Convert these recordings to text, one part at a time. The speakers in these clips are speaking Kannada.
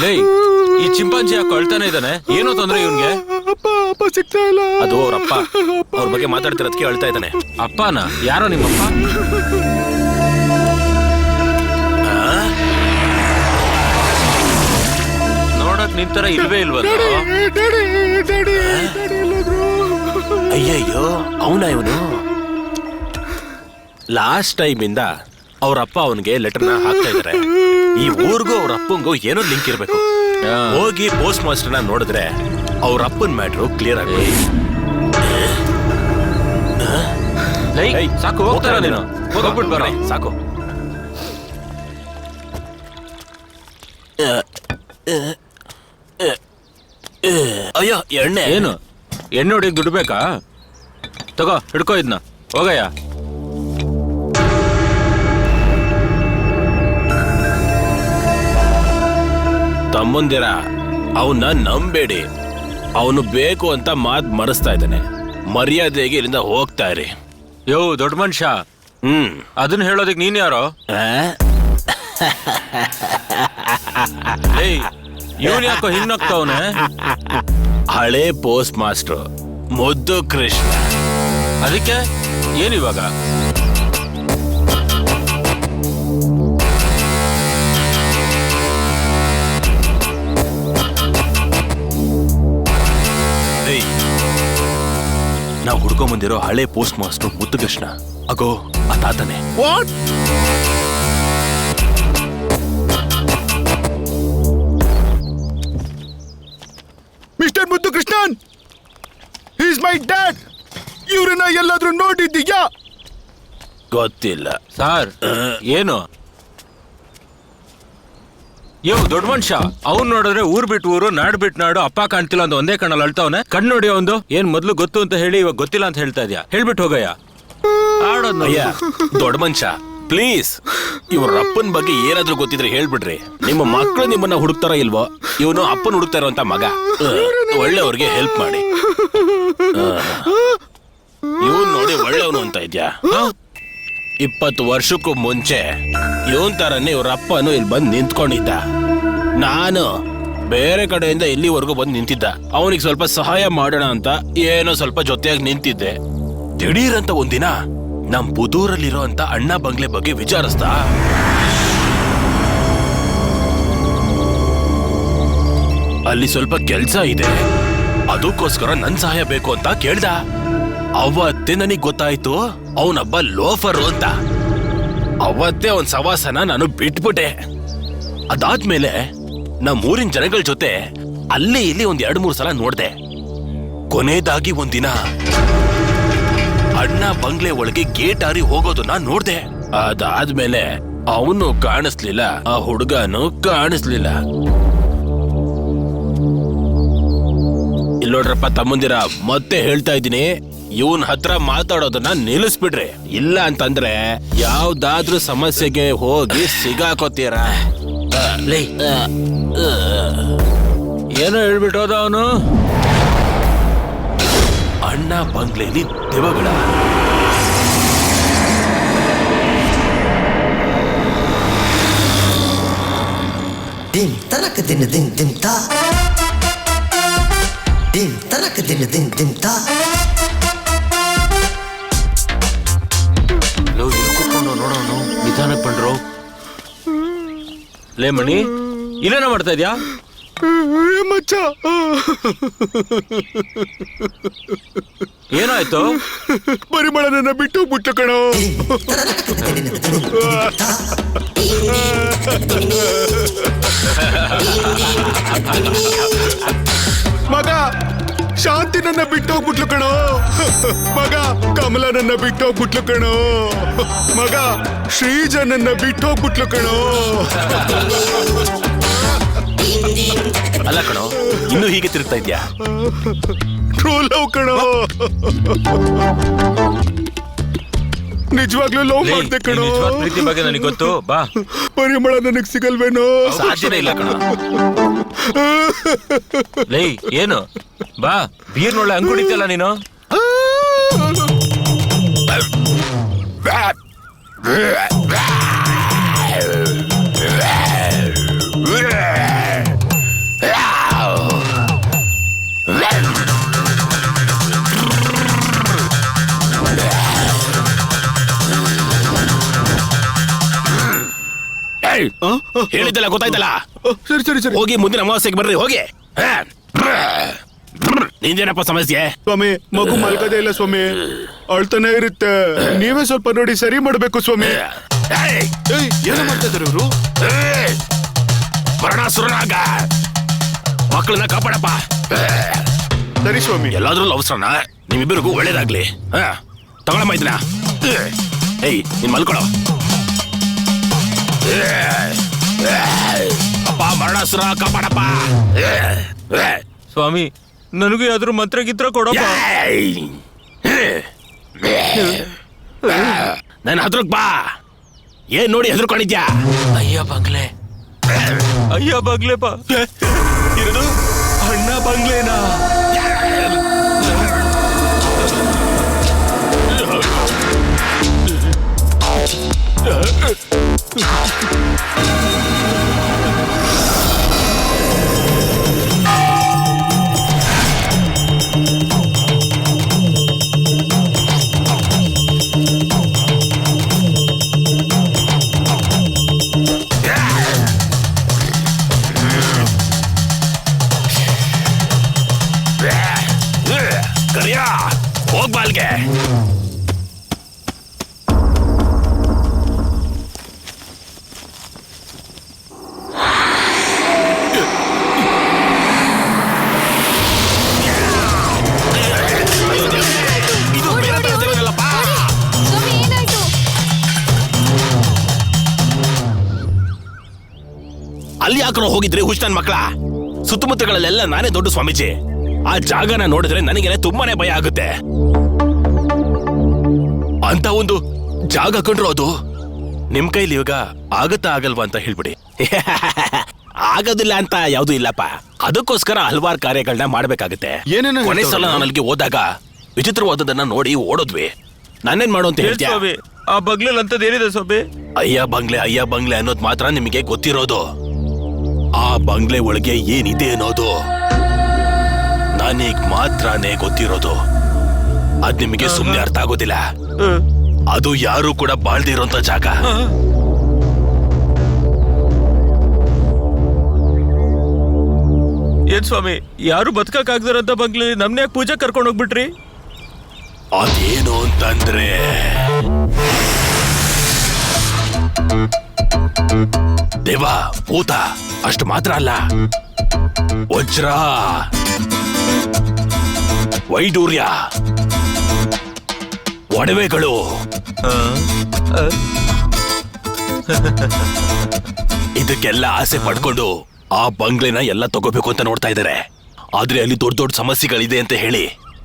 ಲೇ ಈ ಚಿಂಪಾಂಜಿ ಯಾಕೆ ಅಳ್ತಾನೆ ಇದ್ದಾನೆ? ಏನೋ ತೊಂದ್ರೆ ಇವನ್ಗೆ? ಅಪ್ಪ ಸಿಗ್ತಾ ಇಲ್ಲ. ಅದು ಅವ್ರಪ್ಪ, ಅವ್ರ ಬಗ್ಗೆ ಮಾತಾಡ್ತಿರೋದಕ್ಕೆ ಅಳ್ತಾ ಇದ್ದಾನೆ. ಅಪ್ಪನ? ಯಾರೋ ನಿಮ್ಮಪ್ಪ? ನೋಡಕ್ ನಿಂತರ ಇಲ್ವೇ ಇಲ್ವಲ್ಲ? ಅಯ್ಯಯ್ಯೋ, ಅವನ ಇವನು ಲಾಸ್ಟ್ ಟೈಮ್ ಇಂದ ಅವ್ರಪ್ಪ ಅವನಿಗೆ ಲೆಟರ್ನ ಹಾಕ್ತಾ ಇದಾರೆ. ಈ ಊರ್ಗೂ ಅವ್ರ ಅಪ್ಪಂಗೂ ಏನೋ ಲಿಂಕ್ ಇರ್ಬೇಕು. ಹೋಗಿ ಪೋಸ್ಟ್ ಮಾಸ್ಟರ್ನ ನೋಡಿದ್ರೆ ಅವ್ರ ಅಪ್ಪನ್ ಮ್ಯಾಟ್ರು ಕ್ಲಿಯರ್ ಆಗಿ. ಸಾಕು, ಹೋಗ್ತಾರ ನೀನು? ಹೋಗ್ಬಿಟ್ಟು ಬರ್ರಿ, ಸಾಕು. ಅಯ್ಯೋ, ಎಣ್ಣೆ. ಏನು ಎಣ್ಣೆ ಹೊಡಿಯಕ್ ದುಡ್ಡು ಬೇಕಾ? ತಗೋ, ಹಿಡ್ಕೋ ಇದನ್ನ, ಹೋಗಯ್ಯ. ತಮ್ಮಂದಿರ, ಅವನ್ನ ನಂಬೇಡಿ. ಅವನು ಬೇಕು ಅಂತ ಮಾತ್ ಮರೆಸ್ತಾ ಇದ್ದಾನೆ. ಮರ್ಯಾದೆಗೆ ಇಲ್ಲಿಂದ ಹೋಗ್ತಾ ಇರಿ. ಯೋ ದೊಡ್ಡ ಮನುಷ್ಯ, ಅದನ್ನ ಹೇಳೋದಕ್ ನೀನ್ ಯಾರೋ? ಇವನ್ ಯಾಕೋ ಹಿಂಗ್ನೋಗ್ತಾವನೆ? ಹಳೆ ಪೋಸ್ಟ್ ಮಾಸ್ಟರ್ ಮುದ್ದು ಕೃಷ್ಣ. ಅದಕ್ಕೆ ಏನಿವಾಗ? ನಾವು ಹುಡ್ಕೊಂಬಂದಿರೋ ಹಳೆ ಪೋಸ್ಟ್ ಮಾಸ್ಟರ್ ಮುದ್ದು ಕೃಷ್ಣ. ಅಗೋ ಆ ತಾತನೆ. ಮಿಸ್ಟರ್ ಮುದ್ದು ಕೃಷ್ಣನ್, ಈಸ್ ಮೈ ಡ್ಯಾಡ್. ಇವ್ರನ್ನ ಎಲ್ಲಾದ್ರೂ ನೋಡಿದ್ದೀಯಾ? ಗೊತ್ತಿಲ್ಲ ಸಾರ್. ಏನು? ಯೋ ದೊಡ್ಡ ಮನುಷ್ಯ, ಅವ್ನ್ ನೋಡಿದ್ರೆ ಊರ್ ಬಿಟ್ಟು ಊರು, ನಾಡ್ ಬಿಟ್ಟು ನಾಡು, ಅಪ್ಪ ಕಾಣ್ತಿಲ್ಲ ಅಂತ ಒಂದೇ ಕಣ್ಣಲ್ಲಿ ಅಳ್ತಾವನೆ. ಕಣ್ಣು ನೋಡಿ ಒಂದು. ಏನ್ ಮೊದ್ಲು ಗೊತ್ತು ಅಂತ ಹೇಳಿ ಇವಾಗ ಗೊತ್ತಿಲ್ಲ ಅಂತ ಹೇಳ್ತಾ ಇದ್ಯಾ? ಹೇಳ್ಬಿಟ್ಟು ಹೋಗಯ್ಯ. ಅಯ್ಯ ದೊಡ್ಡ ಮನುಷ್ಯ, ಪ್ಲೀಸ್ ಇವ್ರ ಅಪ್ಪನ ಬಗ್ಗೆ ಏನಾದ್ರೂ ಗೊತ್ತಿದ್ರೆ ಹೇಳ್ಬಿಡ್ರಿ. ನಿಮ್ಮ ಮಕ್ಕಳು ನಿಮ್ಮನ್ನ ಹುಡುಕ್ತಾರ ಇಲ್ವೋ? ಇವನು ಅಪ್ಪನ ಹುಡುಕ್ತಾ ಇರೋಂತ ಮಗ. ಒಳ್ಳೆಯವ್ರಿಗೆ ಹೆಲ್ಪ್ ಮಾಡಿ. ಇವನ್ ನೋಡಿ ಒಳ್ಳೆಯವನು ಅಂತ ಇದ್ಯಾ? 20 ವರ್ಷಕ್ಕೂ ಮುಂಚೆ ಇವನ್ ತರನೇ ಇವ್ರ ಅಪ್ಪನು ಇಲ್ಲಿ ಬಂದು ನಿಂತ್ಕೊಂಡಿದ್ದ. ನಾನು ಬೇರೆ ಕಡೆಯಿಂದ ಇಲ್ಲಿವರೆಗೂ ಬಂದು ನಿಂತಿದ್ದ. ಅವನಿಗೆ ಸ್ವಲ್ಪ ಸಹಾಯ ಮಾಡೋಣ ಅಂತ ಏನೋ ಸ್ವಲ್ಪ ಜೊತೆಯಾಗಿ ನಿಂತಿದ್ದೆ. ದಿಢೀರಂತ ಒಂದಿನ ನಮ್ ಪುದೂರಲ್ಲಿರೋ ಅಂತ ಅಣ್ಣ ಬಂಗ್ಲೆ ಬಗ್ಗೆ ವಿಚಾರಿಸ್ದ. ಅಲ್ಲಿ ಸ್ವಲ್ಪ ಕೆಲ್ಸ ಇದೆ, ಅದಕ್ಕೋಸ್ಕರ ನನ್ ಸಹಾಯ ಬೇಕು ಅಂತ ಕೇಳ್ದ. ಅವತ್ತೇ ನನಗ್ ಗೊತ್ತಾಯ್ತು ಅವನೊಬ್ಬ ಲೋಫರು ಅಂತ. ಅವತ್ತೇ ಅವನ್ ಸವಾಸನ ನಾನು ಬಿಟ್ಬಿಟ್ಟೆ. ಅದಾದ್ಮೇಲೆ ನಮ್ಮೂರಿನ ಜನಗಳ ಜೊತೆ ಅಲ್ಲಿ ಇಲ್ಲಿ 2-3 ಸಲ ನೋಡ್ದೆ. ಕೊನೆಯದಾಗಿ ಒಂದಿನ ಅಣ್ಣ ಬಂಗ್ಲೆ ಒಳಗೆ ಗೇಟ್ ಹಾರಿ ಹೋಗೋದನ್ನ ನೋಡ್ದೆ. ಅದಾದ್ಮೇಲೆ ಅವನು ಕಾಣಿಸ್ಲಿಲ್ಲ, ಆ ಹುಡುಗನು ಕಾಣಿಸ್ಲಿಲ್ಲ. ಇಲ್ಲೋಡ್ರಪ್ಪ ತಮ್ಮಂದಿರ, ಮತ್ತೆ ಹೇಳ್ತಾ ಇದ್ದೀನಿ, ಇವನ್ ಹತ್ರ ಮಾತಾಡೋದನ್ನ ನಿಲ್ಲಿಸ್ಬಿಡ್ರಿ. ಇಲ್ಲ ಅಂತಂದ್ರೆ ಯಾವ್ದಾದ್ರೂ ಸಮಸ್ಯೆಗೆ ಹೋಗಿ ಸಿಗಾಕೋತೀರ. ಏನೋ ಹೇಳ್ಬಿಟ್ಟು ಹೋದ ಅವನು. ಅಣ್ಣ ಬಂಗ್ಲೆಲಿ ದೆವ್ವಗಳ. dim tanak din din dim ta dim tanak din din dim ta ಲೋ ಇಳ್ಕೊಂಡು ನೋಡೋಣ, ನಿಧಾನ ಪಂಡ್ರು. ಲೇ ಮಣಿ, ಇಲ್ಲೇನ ಮಾಡ್ತಾ ಇದ್ಯಾ? ಮಚ್ಚ, ಏನಾಯ್ತು? ಪರಿಮಳ ನನ್ನ ಬಿಟ್ಟು ಬಿಟ್ಟು ಕಣೋ. ಮಗ ಶಾಂತಿ ನನ್ನ ಬಿಟ್ಟೋಗ್ಬಿಟ್ಲು ಕಣೋ. ಮಗ ಕಮಲ ನನ್ನ ಬಿಟ್ಟೋಗ್ಬಿಟ್ಲು ಕಣೋ. ಮಗ ಶ್ರೀಜ ನನ್ನ ಬಿಟ್ಟೋಗ್ಬಿಟ್ಲು ಕಣೋ. ಅಲ್ಲ ಕಣೋ, ಇನ್ನು ಹೀಗೆ ತಿರುಗ್ತಾ ಇದ್ಯಾ? ಟ್ರೂ ಲವ್ ಕಣೋ. ನಿಜವಾಗ್ಲೂ ಲವ್ ಮಾಡ್ದೆ ಕಣೋ. ನಿಜವಾದ ಪ್ರೀತಿ ಬಗ್ಗೆ ನನಗೆ ಗೊತ್ತು. ಬಾ. ಪರಿಮಳ ನನಗ್ ಸಿಗಲ್ವೇನೋ? ಸಾಧ್ಯನೇ ಇಲ್ಲ ಕಣೋ. ಲೇ ಏನು? ಬಾ, ಬೀರ್ನೊಳ್ಳೆ ಅಂಗುಡಿತಿಯಲ್ಲ ನೀನು. ಏಯ್, ಹೇಳಿದ್ದಲ್ಲ ಗೊತ್ತಾಯ್ತಲ್ಲ. ಸರಿ ಸರಿ ಸರಿ ಹೋಗಿ ಮುಂದಿನ ಅಮಾವಾಸ್ಯೆಗೆ ಬರ್ರಿ ಹೋಗಿ. ನಿಂದೇನಪ್ಪ ಸಮಸ್ಯೆ? ಸ್ವಾಮಿ ಮಗು ಮಲ್ಕದೇ ಇಲ್ಲ ಸ್ವಾಮಿ, ಅಳ್ತಾನೆ ಇರುತ್ತೆ. ನೀವೇ ಸ್ವಲ್ಪ ನೋಡಿ ಸರಿ ಮಾಡ್ಬೇಕು ಸ್ವಾಮಿ. ಏಯ್, ಏನೋ ಮಾಡ್ತಾ ಇದಾರೆ ಇವರು. ವರ್ಣಾಸುರನಾಗ ಮಕ್ಕಳನ್ನ ಕಾಪಾಡಪ್ಪ. ಸರಿ ಸ್ವಾಮಿ. ಎಲ್ಲಾದ್ರೂ ಅವಸರನ, ನಿಮ್ಮಿಬ್ಬರಿಗೂ ಒಳ್ಳೇದಾಗ್ಲಿ. ತಗೊಳಮ್ಮ ಇದನ್ನ. ಏಯ್, ನೀನ್ ಮಲ್ಕೊಳೋ. ಅಪ್ಪ ಮರಣಾಸುರ ಕಾಪಾಡಪ್ಪ. ಸ್ವಾಮಿ ನನಗೂ ಯಾವ್ದಾದ್ರು ಮಂತ್ರ ಗಿತ್ರ ಕೊಡಪ್ಪ. ನನ್ನ ಹತ್ರಕ್ ಬಾ. ಏನ್ ನೋಡಿ ಹೆದರ್ಕೊಂಡಿದ್ಯಾ? ಅಯ್ಯ ಬಂಗ್ಲೆ, ಅಯ್ಯ ಬಂಗ್ಲೆಪ್ಪ. ಇರೋದು ಅಣ್ಣ ಬಂಗ್ಲೆನಾ? ಕರಿಯಾ, ಹೋಗ್ಬಾಲ್ಗೆ. ಅಲ್ಲಿ ಯಾಕ್ರೋ ಹೋಗಿದ್ರಿ ಹುಚ್ಚನ್ ಮಕ್ಕಳ? ಸುತ್ತಮುತ್ತಗಳಲ್ಲೆಲ್ಲ ನಾನೇ ದೊಡ್ಡ ಸ್ವಾಮೀಜಿ. ಆ ಜಾಗನ ನೋಡಿದ್ರೆ ನನಗೇನೆ ತುಂಬಾನೇ ಭಯ ಆಗುತ್ತೆ. ಅಂತ ಒಂದು ಜಾಗ ಕಂಡ್ರು ಅದು ನಿಮ್ ಕೈಲಿ ಇವಾಗ ಆಗತ್ತಾ ಆಗಲ್ವಾ ಅಂತ ಹೇಳ್ಬಿಡಿ. ಆಗೋದಿಲ್ಲ ಅಂತ ಯಾವ್ದು ಇಲ್ಲಪ್ಪ. ಅದಕ್ಕೋಸ್ಕರ ಹಲವಾರು ಕಾರ್ಯಗಳನ್ನ ಮಾಡ್ಬೇಕಾಗುತ್ತೆ. ಏನೇನೋ ಕೊನೆ ಸಲ ನಾನು ಅಲ್ಲಿಗೆ ಹೋದಾಗ ವಿಚಿತ್ರವಾದದನ್ನ ನೋಡಿ ಓಡೋದ್ವಿ. ನಾನೇನ್ ಮಾಡು ಅಂತ ಹೇಳ್ತೀಯ? ಸ್ವಾಮಿ ಆ ಬಗ್ಲಲ್ಲಿ ಅಂತದ್ ಏನಿದೆ ಸ್ವಾಮಿ? ಅಯ್ಯ ಬಂಗ್ಲೆ ಅನ್ನೋದು ಮಾತ್ರ ನಿಮಗೆ ಗೊತ್ತಿರೋದು. ಆ ಬಂಗ್ಲೆ ಒಳಗೆ ಏನಿದೆ ಅನ್ನೋದು ನನಗ್ ಮಾತ್ರನೇ ಗೊತ್ತಿರೋದು. ಅದ್ ನಿಮಗೆ ಸುಮ್ನೆ ಅರ್ಥ ಆಗೋದಿಲ್ಲ. ಅದು ಯಾರು ಕೂಡ ಬಾಳ್ದಿರೋಂತ ಜಾಗ. ಏನ್ ಸ್ವಾಮಿ, ಯಾರು ಬದುಕಕ್ ಆಗದಿರಂತ ಬಂಗ್ಲೆ ನಮ್ನ ಪೂಜೆ ಕರ್ಕೊಂಡು ಹೋಗ್ಬಿಟ್ರಿ? ಅದೇನು ಅಂತಂದ್ರೆ ದೇವ ಭೂತ ಅಷ್ಟು ಮಾತ್ರ ಅಲ್ಲ, ವಜ್ರ, ವೈಡೂರ್ಯ, ಒಡವೆಗಳು, ಇದಕ್ಕೆಲ್ಲ ಆಸೆ ಪಡ್ಕೊಂಡು ಆ ಬಂಗ್ಲೆನ ಎಲ್ಲ ತಗೋಬೇಕು ಅಂತ ನೋಡ್ತಾ ಇದ್ದಾರೆ. ಆದ್ರೆ ಅಲ್ಲಿ ದೊಡ್ಡ ದೊಡ್ಡ ಸಮಸ್ಯೆಗಳಿದೆ ಅಂತ ಹೇಳಿ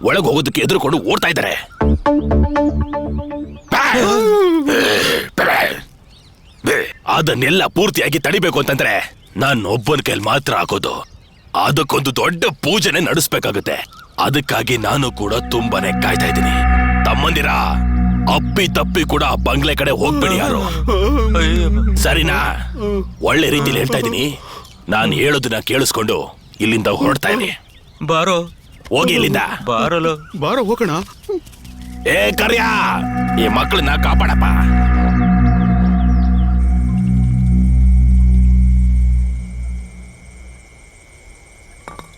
ಒಳಗೆ ಹೋಗೋದಕ್ಕೆ ಎದುರುಕೊಂಡು ಓಡ್ತಾ ಇದ್ದಾರೆ. ಅದನ್ನೆಲ್ಲ ಪೂರ್ತಿಯಾಗಿ ತಡಿಬೇಕು ಅಂತಂದ್ರೆ ನಾನು ಒಬ್ಬನ ಕೈಲಿ ಮಾತ್ರ ಆಗೋದು. ಅದಕ್ಕೊಂದು ದೊಡ್ಡ ಪೂಜೆನೆ ನಡೆಸ್ಬೇಕಾಗುತ್ತೆ. ಅದಕ್ಕಾಗಿ ನಾನು ಕೂಡ ತುಂಬಾನೇ ಕಾಯ್ತಾ ಇದ್ದೀನಿ. ತಮ್ಮಂದಿರ ಅಪ್ಪಿ ತಪ್ಪಿ ಕೂಡ ಆ ಬಂಗ್ಲೆ ಕಡೆ ಹೋಗ್ಬೇಡಿ ಯಾರು, ಸರಿನಾ? ಒಳ್ಳೆ ರೀತಿಲಿ ಹೇಳ್ತಾ ಇದ್ದೀನಿ. ನಾನು ಹೇಳೋದನ್ನ ಕೇಳಿಸ್ಕೊಂಡು ಇಲ್ಲಿಂದ ಹೊರಡ್ತಾ ಇದ್ದೀನಿ. ಬಾರೋ, ಹೋಗಿ ಇಲ್ಲಿಂದ. ಬಾರಲು ಬಾರೋ ಹೋಗೋಣ. ಏ ಕರ್ಯ, ಈ ಮಕ್ಕಳನ್ನ ಕಾಪಾಡಪ್ಪ.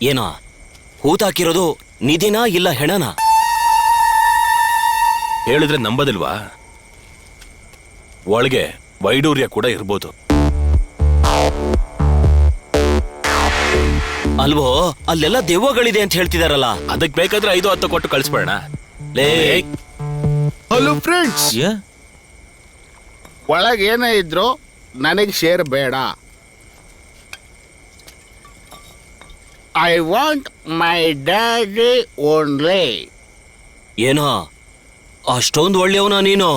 ಏನೋ ಹೂತಾಕಿರೋದು ನಿಧಿನಾ ಇಲ್ಲ ಹೆಣನಾ? ಹೇಳಿದ್ರೆ ನಂಬದಿಲ್ವಾ? ಒಳಗೆ ವೈಡೂರ್ಯ ಕೂಡ ಇರ್ಬೋದು. ಅಲ್ವೋ, ಅಲ್ಲೆಲ್ಲ ದೆವ್ವಗಳಿದೆ ಅಂತ ಹೇಳ್ತಿದಾರಲ್ಲ. ಅದಕ್ಕೆ ಬೇಕಾದ್ರೆ 5-10 ಕೊಟ್ಟು ಕಳಿಸ್ಬೇಡ. ಲೇ, ಹಲೋ ಫ್ರೆಂಡ್ಸ್, ಒಳಗೆ ಏನೇ ಇದ್ರು ನನಗೆ ಶೇರ್ ಬೇಡ. I want my daddy only. ಏನೋ ಅಷ್ಟೊಂದು ಒಳ್ಳೆಯವನ ನೀನು?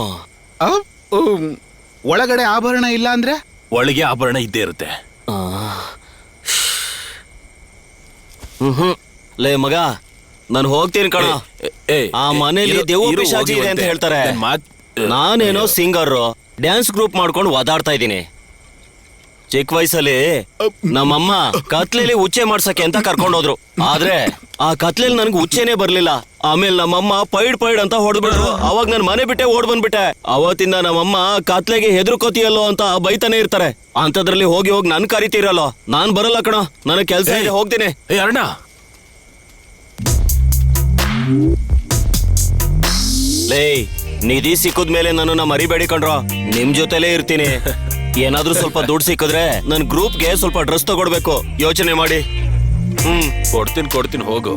ಒಳಗಡೆ ಆಭರಣ ಇಲ್ಲ ಅಂದ್ರೆ? ಒಳಗೆ ಆಭರಣ ಇದ್ದೇ ಇರುತ್ತೆ. ಲೇ ಮಗ, ನಾನು ಹೋಗ್ತೀನಿ ಕಣ. ಆ ಮನೇಲಿ ದೆವ್ವ ಪಿಶಾಚಿ ಇದೆ ಅಂತ ಹೇಳ್ತಾರೆ. ನಾನೇನೋ ಸಿಂಗರ್, ಡ್ಯಾನ್ಸ್ ಗ್ರೂಪ್ ಮಾಡ್ಕೊಂಡು ಓದಾಡ್ತಾ ಇದ್ದೀನಿ. ಚಿಕ್ಕ ವಯಸ್ಸಲ್ಲಿ ನಮ್ಮಮ್ಮ ಕತ್ಲೆಲಿ ಉಚ್ಚೆ ಮಾಡ್ಸಕ್ಕೆ ಅಂತ ಕರ್ಕೊಂಡೋದ್ರು. ಆದ್ರೆ ಆ ಕತ್ಲೆಲಿ ನನ್ಗೆ ಉಚ್ಚೆನೆ ಬರ್ಲಿಲ್ಲ. ಆಮೇಲೆ ನಮ್ಮಮ್ಮ ಪೈಡ್ ಅಂತ ಹೊಡೆದ್ಬಿಟ್ರು. ಅವಾಗ ನನ್ ಮನೆ ಬಿಟ್ಟೆ ಓಡ್ ಬಂದ್ಬಿಟ್ಟೆ. ಅವತ್ತಿಂದ ನಮ್ಮಮ್ಮ ಕತ್ಲೆಗೆ ಹೆದರ್ಕೋತಿಯಲ್ಲೋ ಅಂತ ಬೈತಾನೆ ಇರ್ತಾರೆ. ಅಂತದ್ರಲ್ಲಿ ಹೋಗಿ ನನ್ ಕರಿತೀರಲ್ಲೋ. ನಾನ್ ಬರಲ್ಲ ಕಣ, ನನಗ್ ಕೆಲ್ಸ ಇದೆ, ಹೋಗ್ತೀನಿ. ಏ ಅರ್ಣ, ಲೇ, ನಿಧಿ ಸಿಕ್ಕದ್ಮೇಲೆ ನನ್ನನ್ನ ಮರಿಬೇಡಿ ಕಣ್ರೋ. ನಿಮ್ ಜೊತೆಲೇ ಇರ್ತೀನಿ. ಏನಾದ್ರೂ ಸ್ವಲ್ಪ ದುಡ್ಡು ಸಿಕ್ಕಿದ್ರೆ ನನ್ ಗ್ರೂಪ್ಗೆ ಸ್ವಲ್ಪ ಡ್ರೆಸ್ ತಗೊಡ್ಬೇಕು. ಯೋಚನೆ ಮಾಡಿ. ಕೊಡ್ತೀನಿ ಹೋಗು.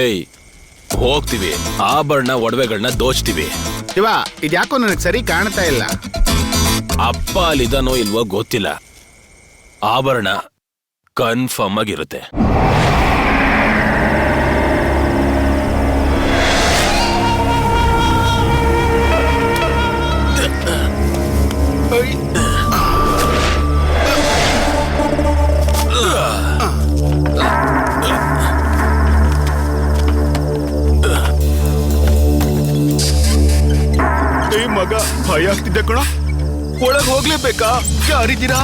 ಏಯ್, ಹೋಗ್ತೀವಿ. ಆಭರಣ ಒಡವೆಗಳನ್ನ ದೋಚ್ತೀವಿ. ಶಿವ, ಇದ್ಯಾಕೋ ನನಗೆ ಸರಿ ಕಾಣ್ತಾ ಇಲ್ಲ. ಅಪ್ಪ ಅಲ್ಲಿದಾನೋ ಇಲ್ವೋ ಗೊತ್ತಿಲ್ಲ. ಆಭರಣ ಕನ್ಫರ್ಮ್ ಆಗಿರುತ್ತೆ. ಮಗ, ಭಯ ಆಗ್ತಿದ್ದೆ ಕಣ. ಒಳಗ್ ಹೋಗ್ಲೇಬೇಕಾ? ಯಾರಿದ್ದೀರಾ?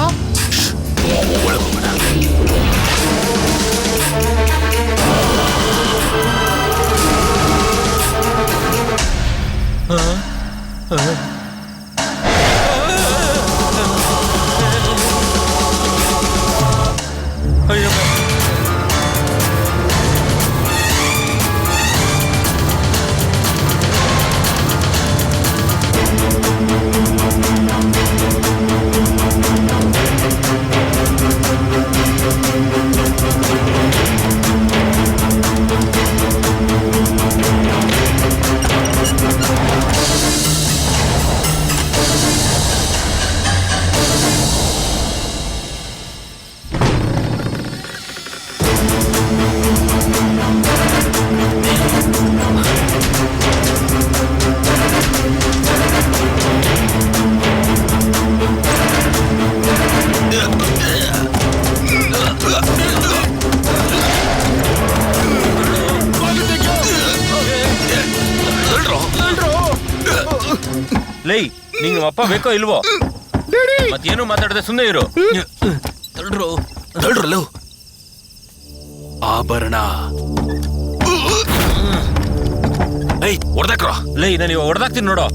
ಲೈ, ನಿಂಗೆ ಅಪ್ಪ ಬೇಕೋ ಇಲ್ವೋ? ಮತ್ತೇನು ಮಾತಾಡದೆ ಸುಮ್ಮನೆ ಇರು. ತಳ್ರಲ್ಲ ಆಭರಣ. ಏಯ್, ಹೊಡ್ದಾಕ್ರ. ಲೈ, ನಾನು ಇವಾಗ ಹೊಡೆದಾಕ್ತೀನಿ ನೋಡೋ.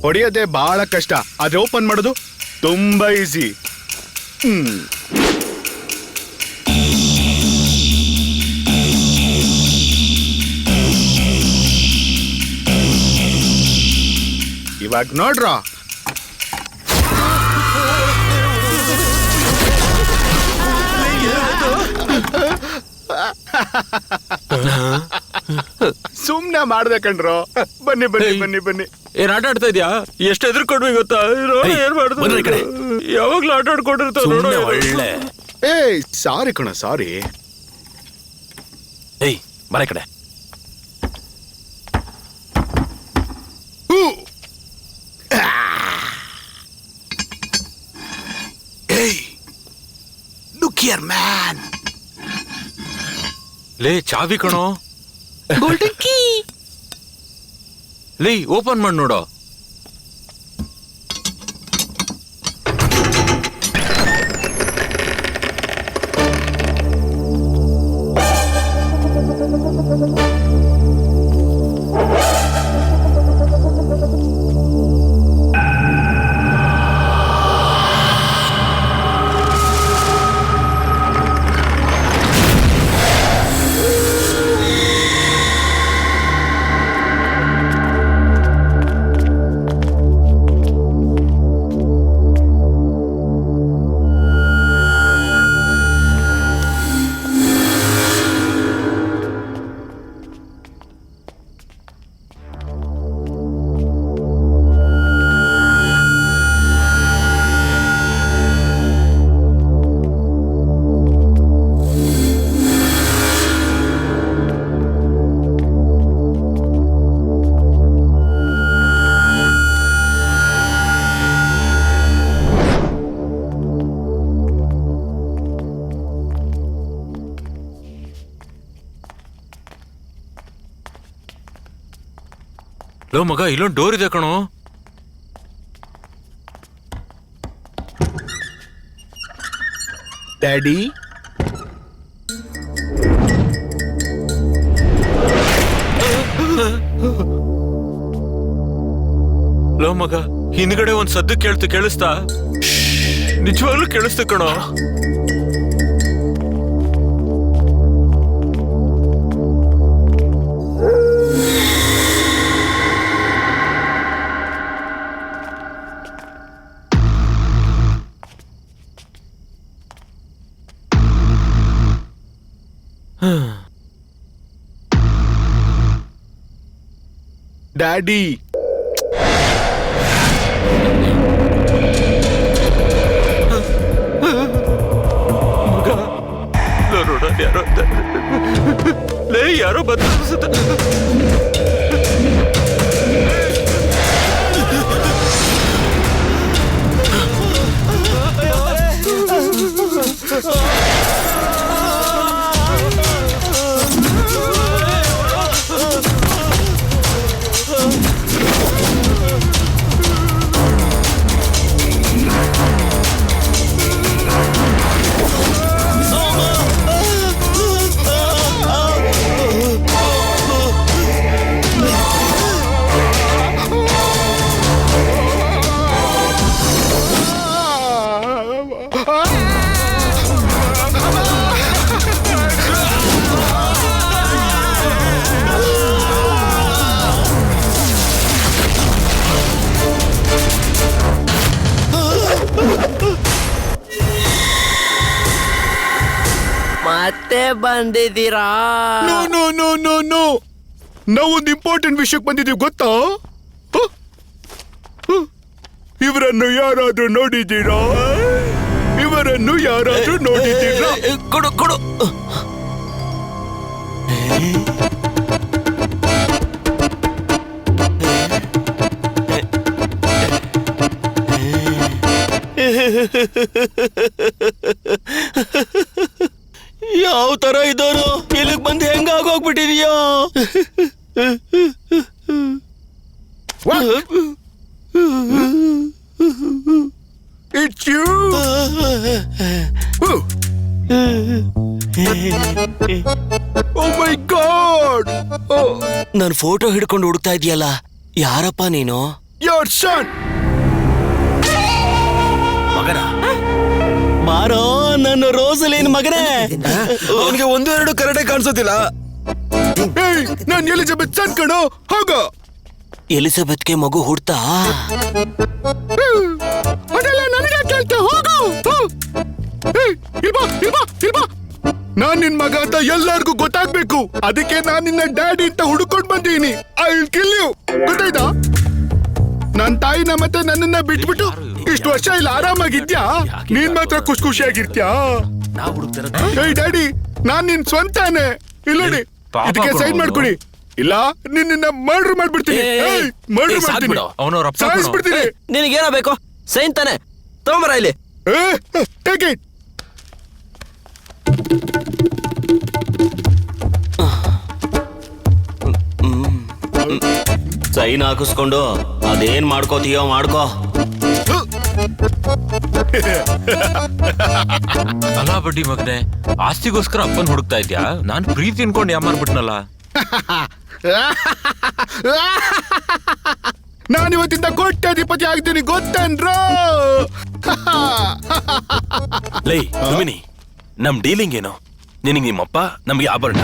ಹೊಡೆಯೋದೇ ಬಹಳ ಕಷ್ಟ, ಆದ್ರೆ ಓಪನ್ ಮಾಡೋದು ತುಂಬಾ ಈಸಿ. ಇವಾಗ ನೋಡ್ರ. ಸುಮ್ನೆ ಮಾಡ್ದೆ ಕಣ್ರೋ. ಬನ್ನಿ ಬನ್ನಿ ಬನ್ನಿ ಬನ್ನಿ. ಏನ್ ಆಟ ಆಡ್ತಾ ಇದ್ಯಾ? ಎಷ್ಟು ಎದುರ್ಕೊಂಡ್ವಿ ಗೊತ್ತಾ? ಏನ್ ಬನ್ರಿ ಕಡೆ. ಮಾಡುದು? ಯಾವಾಗ್ಲೂ ಆಟ ಆಡ್ಕೊಂಡಿರ್ತಾವ ನೋಡೋ. ಒಳ್ಳೆ. ಏಯ್, ಸಾರಿ ಕಣ, ಸಾರಿ. ಏಯ್, ಮನೆ ಕಡೆ. Look here, man. ಲೇ, ಚಾವಿ ಕಣೋ. Golden key. ಲೇ, ಓಪನ್ ಮಾಡಿ ನೋಡೋ. ಲೋ ಮಗ ಇಲ್ಲೊಂದು ಡೋರ್ ಇದೆ ಕಣೋ. ಡ್ಯಾಡಿ ಲೋ ಮಗ ಹಿಂದ್ಗಡೆ ಒಂದ್ ಸದ್ದು ಕೇಳಿಸ್ತಾ? ನಿಜವಾಗ್ಲೂ ಕೇಳಿಸ್ತು ಕಣೋ. ಡ್ಯಾಡಿ ಮಗ ನೋಡ ಯಾರೋ ಲೇ ಯಾರೋ ಬಂದ ಮತ್ತೆ ಬಂದಿದ್ದೀರಾ? No no no no no ನಾವೊಂದು ಇಂಪಾರ್ಟೆಂಟ್ ವಿಷಯಕ್ಕೆ ಬಂದಿದ್ದೀವಿ ಗೊತ್ತಾ? ಇವರನ್ನು ಯಾರಾದ್ರೂ ನೋಡಿದ್ದೀರಾ? ಇವರನ್ನು ಯಾರಾದ್ರೂ ನೋಡಿದ್ದೀರಾ? ಕೊಡು ಕೊಡು. ಯಾವ ತರ ಇದ್ದಾರೋ ಇಲ್ಲಿಗೆ ಬಂದು ಹೆಂಗ ಆಗೋಗ್ಬಿಟ್ಟಿದೀಯೋ? It's you. Oh my God. Oh, ನನ್ ಫೋಟೋ ಹಿಡ್ಕೊಂಡು ಹುಡುಕ್ತಾ ಇದೀಯಲ್ಲ, ಯಾರಪ್ಪ ನೀನು? your son. ಮಗನ ಮಾರೋ ನನ್ನ ರೋಸಲಿನ್ ಮಗನೇ. ಅವನಿಗೆ ಒಂದು ಎರಡು ಕರೆಕ್ಟ್ ಕಾಣಿಸೋದಿಲ್ಲ. ನಾನು ಎಲಿಜಬೆತ್ ಸನ್ ಕಣೋ, ಹೋಗ. ಎಲಿಜಬೆತ್ಗೆ ಮಗು ಹುಡ್ತಾ? ಅದೆಲ್ಲ ನನಗೆ ಕೇಳ್ತೆ, ಹೋಗು. ಇಲ್ಬಾ. ನಾನ್ ನಿನ್ ಮಗ ಅಂತ ಎಲ್ಲಾರ್ಗೂ ಗೊತ್ತಾಗ್ಬೇಕು. ಅದಕ್ಕೆ ನಾನ್ ನಿನ್ನ ಡ್ಯಾಡಿ ಅಂತ ಹುಡುಕೊಂಡ್ ಬಂದೀನಿ. I will kill you. ಗೊತ್ತಾಯ್ತಾ? ನನ್ ತಾಯಿನ ಮತ್ತೆ ನನ್ನನ್ನ ಬಿಟ್ಬಿಟ್ಟು ಇಷ್ಟು ವರ್ಷ ಇಲ್ಲಿ ಆರಾಮಾಗಿದ್ಯಾ? ನೀನ್ ಮಾತ್ರ ಖುಷಿಯಾಗಿರ್ತ್ಯಾ? ನಾವು ಹುಡುಕ್ತಾರ ಏಯ್ ಡ್ಯಾಡಿ, ನಾನ್ ನಿನ್ ಸ್ವಂತಾನೆ. ಇಲ್ಲಡಿ, ಇದಕ್ಕೆ ಸೈನ್ ಮಾಡ್ಕೊಡಿ. ಇಲ್ಲ ನಿನ್ನ ಮರ್ಡರ್ ಮಾಡ್ಬಿಡ್ತೀನಿ. ಮರ್ಡರ್ ಮಾಡ್ತೀನಿ, ಅವನವ್ರ ಅಪ್ಪ ಕಣೋ. ಸಾಯಿಸ್ಬಿಡ್ತೀನಿ. ನಿನಗೇನೋ ಬೇಕು? ಸೈನ್ ತಾನೆ, ತಗೊಂಬರ ಇಲ್ಲಿ. Take it. ಸೈನ್ ಹಾಕಿಸ್ಕೊಂಡು ಅದೇನ್ ಮಾಡ್ಕೋತೀಯೋ ಮಾಡ್ಕೋ. ಅಲಾ ಬಡ್ಡಿ ಮಗನೆ, ಆಸ್ತಿಗೋಸ್ಕರ ಅಪ್ಪನ್ ಹುಡುಕ್ತಾ ಇದ್ಯಾ? ನಾನ್ ಪ್ರೀತಿ ಅನ್ಕೊಂಡು ಯಾಮಾರ್ಬಿಟ್ನಲ್ಲ. ನಾನಿವತ್ತಿಂದ ಕೋಟ್ಯಾಧಿಪತಿ ಆಗ್ತೀನಿ ಗೊತ್ತೇನ್ರೋ? ಲೈ ರುಮಿನಿ, ನಮ್ ಡೀಲಿಂಗ್ ಏನು? ನಿನಗೆ ನಿಮ್ಮಪ್ಪ, ನಮ್ಗೆ ಆಭರಣ.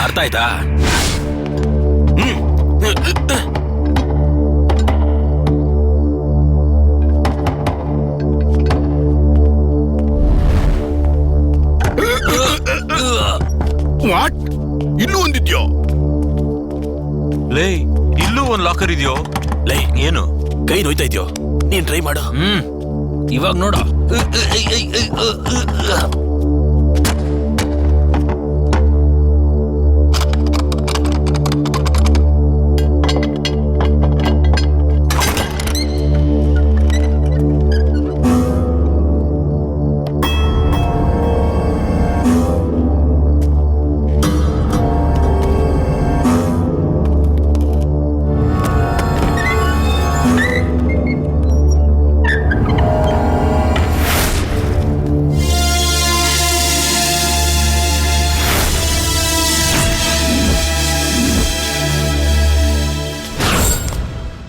ಅರ್ಥ ಆಯ್ತಾ? ವಾಟ್? ಇನ್ನೂ ಒಂದಿದ್ಯೋ? ಲೇ ಇಲ್ಲೂ ಒಂದ್ ಲಾಕರ್ ಇದೆಯೋ? ಲೈ ಏನು ಕೈ ನೋಯ್ತಾ ಇದೆಯೋ? ನೀನ್ ಟ್ರೈ ಮಾಡು. ಇವಾಗ ನೋಡ.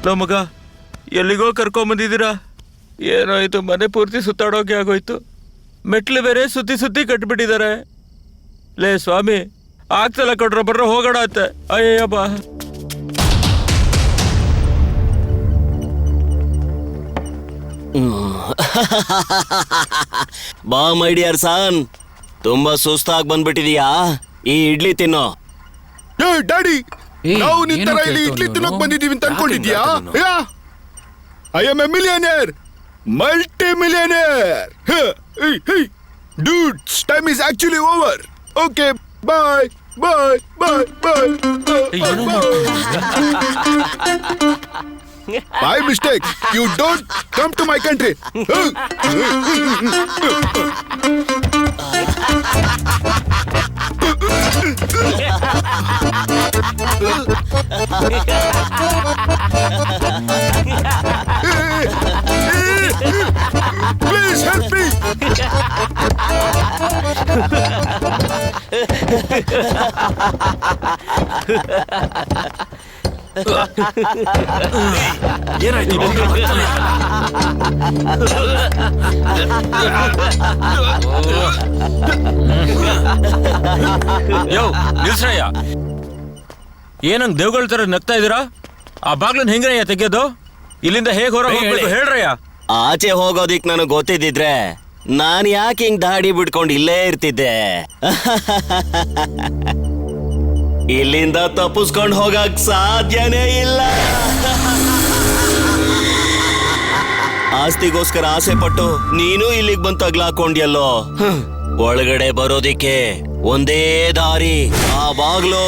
ಲೋ ಮಗ, ಎಲ್ಲಿಗೋ ಕರ್ಕೊಂಬಂದಿದ್ದೀರಾ? ಏನೋ ಇದು ಮನೆ ಪೂರ್ತಿ ಸುತ್ತಾಡೋಕೆ ಆಗೋಯ್ತು. ಮೆಟ್ಲು ಬೇರೆ ಸುತ್ತಿ ಸುತ್ತಿ ಕಟ್ಬಿಟ್ಟಿದ್ದಾರೆ. ಲೇ ಸ್ವಾಮಿ, ಆಗ್ತಲ್ಲ ಕಟ್ರೋ, ಬರ್ರೋ ಹೋಗೋಣ ಅತ್ತೆ. ಅಯ್ಯಯ್ಯ ಬಾ. ಬಾ ಮೈ ಡಿಯರ್ ಸನ್, ತುಂಬಾ ಸುಸ್ತಾಗಿ ಬಂದ್ಬಿಟ್ಟಿದೀಯಾ? ಈ ಇಡ್ಲಿ ತಿನ್ನೋ. ಏ ಡ್ಯಾಡಿ, ಏ, ನಾವು ನಿನ್ ಏನೋ ತರ ಇಲ್ಲಿ ಕೇಳ್ತಾವ್ನೆ ಇಡ್ಲಿ ಅವ್ನು. ತಿನ್ನೋಕ್ ಬಂದಿದೀವಿ ಅಂತ ಅನ್ಕೊಂಡಿದ್ಯಾ? ಯಾಕೆ ಹಿಂಗ್ I am a millionaire, multi millionaire. Dudes, time is actually over. Okay, bye bye bye bye. By mistake, you don't come to my country. Please help me. ಏನಾಯ್ತು? ಯೋ ನಿಲ್ಸ್ರಯ್ಯ, ಏನಂಗ್ ದೇವ್ಗಳ ತರ ನಗ್ತಾ ಇದೀರಾ? ಆ ಬಾಗ್ಲನ್ನ ಹೆಂಗ್ರಯ್ಯ ತೆಗೆಯೋದು? ಇಲ್ಲಿಂದ ಹೇಗ್ ಹೊರ ಹೋಗ್ಬೇಕು ಹೇಳ್ರಯ್ಯ. ಆಚೆ ಹೋಗೋದಿಕ್ ನನಗೆ ಗೊತ್ತಿದ್ದಿದ್ರೆ ನಾನ್ ಯಾಕೆ ಹಿಂಗ್ ದಾಡಿ ಬಿಡ್ಕೊಂಡು ಇಲ್ಲೇ ಇರ್ತಿದ್ದೆ. ಇಲ್ಲಿಂದ ತಪ್ಪಿಸ್ಕೊಂಡು ಹೋಗಕ್ ಸಾಧ್ಯನೇ ಇಲ್ಲ. ಆಸ್ತಿಗೋಸ್ಕರ ಆಸೆ ಪಟ್ಟು ನೀನು ಇಲ್ಲಿಗೆ ಬಂದು ತಗ್ಲಾಕೊಂಡ್ಯಲ್ಲೋ. ಒಳಗಡೆ ಬರೋದಿಕ್ಕೆ ಒಂದೇ ದಾರಿ, ಆ ಬಾಗ್ಲು.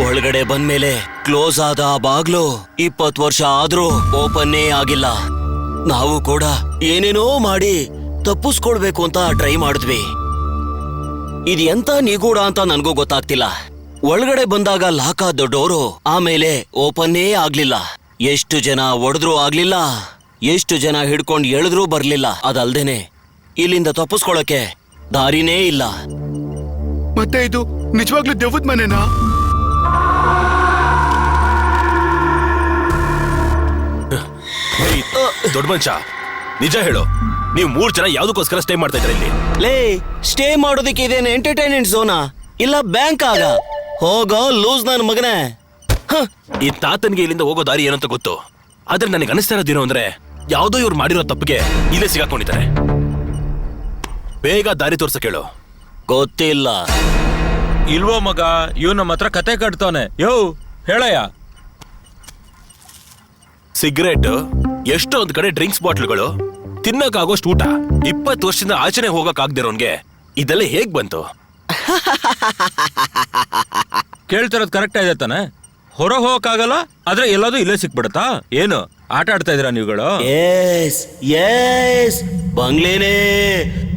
ಒಳಗಡೆ ಬಂದ್ಮೇಲೆ ಕ್ಲೋಸ್ ಆದ ಆ ಬಾಗ್ಲು 20 ವರ್ಷ ಆದ್ರೂ ಓಪನ್ನೇ ಆಗಿಲ್ಲ. ನಾವು ಕೂಡ ಏನೇನೋ ಮಾಡಿ ತಪ್ಪಿಸ್ಕೊಳ್ಬೇಕು ಅಂತ ಟ್ರೈ ಮಾಡಿದ್ವಿ. ಇದು ಎಂತ ನಿಗೂಢ ಅಂತ ನನ್ಗೂ ಗೊತ್ತಾಗ್ತಿಲ್ಲ. ಒಳಗಡೆ ಬಂದಾಗ ಲಾಕ್ ಆದ ಡೋರು ಆಮೇಲೆ ಓಪನ್ನೇ ಆಗ್ಲಿಲ್ಲ. ಎಷ್ಟು ಜನ ಒಡೆದ್ರೂ ಆಗ್ಲಿಲ್ಲ, ಎಷ್ಟು ಜನ ಹಿಡ್ಕೊಂಡು ಎಳೆದ್ರೂ ಬರ್ಲಿಲ್ಲ. ಅದಲ್ದೇನೆ ಇಲ್ಲಿಂದ ತಪ್ಪಿಸ್ಕೊಳಕ್ಕೆ ದಾರಿನೇ ಇಲ್ಲ. ಮತ್ತೆ ಇದು ನಿಜವಾಗ್ಲೂ ದೆವ್ವದ ಮನೆನಾ? ದೊಡ್ಡ ಮನುಷ್ಯ, ನಿಜ ಹೇಳು, ನೀವು 3 ಜನ ಯಾವ್ದಕ್ಕೋಸ್ಕರ ಸ್ಟೇ ಮಾಡ್ತಾ ಇದ್ರಿ ಇಲ್ಲಿ? ಲೇ, ಸ್ಟೇ ಮಾಡೋದಕ್ಕೆ ಇದೇನು ಎಂಟರ್ಟೈನ್ಮೆಂಟ್ ಝೋನಾ? ಇಲ್ಲ ಬ್ಯಾಂಕ್ ಆಗ? ಹೋಗೋ ಲೂಸ್ ನನ್ ಮಗನೇ. ಈ ತಾತನ್ಗೆ ಇಲ್ಲಿಂದ ಹೋಗೋ ದಾರಿ ಏನಂತ ಗೊತ್ತು, ಆದ್ರೆ ನನಗೆ ಅನಿಸ್ತಾ ಇರೋದೇನು ಅಂದ್ರೆ ಯಾವ್ದೋ ಇವ್ರು ಮಾಡಿರೋ ತಪ್ಪಿಗೆ ಇಲ್ಲೇ ಸಿಗಾಕೊಂಡಿದ್ದಾರೆ. ಬೇಗ ದಾರಿ ತೋರ್ಸಕ್ ಹೇಳು. ಗೊತ್ತಿಲ್ಲ. ಇಲ್ವೋ ಮಗ, ಇವ್ ನಮ್ಮ ಹತ್ರ ಕತೆ ಕಟ್ತವನೆ. ಯೋ ಹೇಳಯ್ಯ. ಸಿಗರೇಟ್, ಎಷ್ಟೊಂದ್ ಕಡೆ ಡ್ರಿಂಕ್ಸ್ ಬಾಟ್ಲ್ಗಳು, ತಿನ್ನಕ್ಕಾಗೋಷ್ಟು ಊಟ, 20 ವರ್ಷದಿಂದ ಆಚರಣೆ ಹೋಗಕ್ ಆಗ್ದಿರೋನ್ಗೆ ಇದೆಲ್ಲ ಹೇಗ್ ಬಂತು? ಕೇಳ್ತಿರೋದ್ ಕರೆಕ್ಟ್ ಇದೆ ತಾನೆ? ಹೊರ ಹೋಗಕ್ಕಾಗಲ್ಲ, ಆದ್ರೆ ಎಲ್ಲದೂ ಇಲ್ಲೇ ಸಿಕ್ಬಿಡತ್ತಾ? ಏನು ಆಟ ಆಡ್ತಾ ಇದೀರಾ ನೀವುಗಳು? ಎಸ್ ಎಸ್, ಬಂಗ್ಲೇನೇ,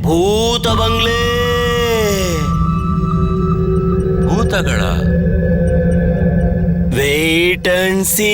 ಭೂತ ಬಂಗ್ಲೆ. ಭೂತಗಳ? Wait and see.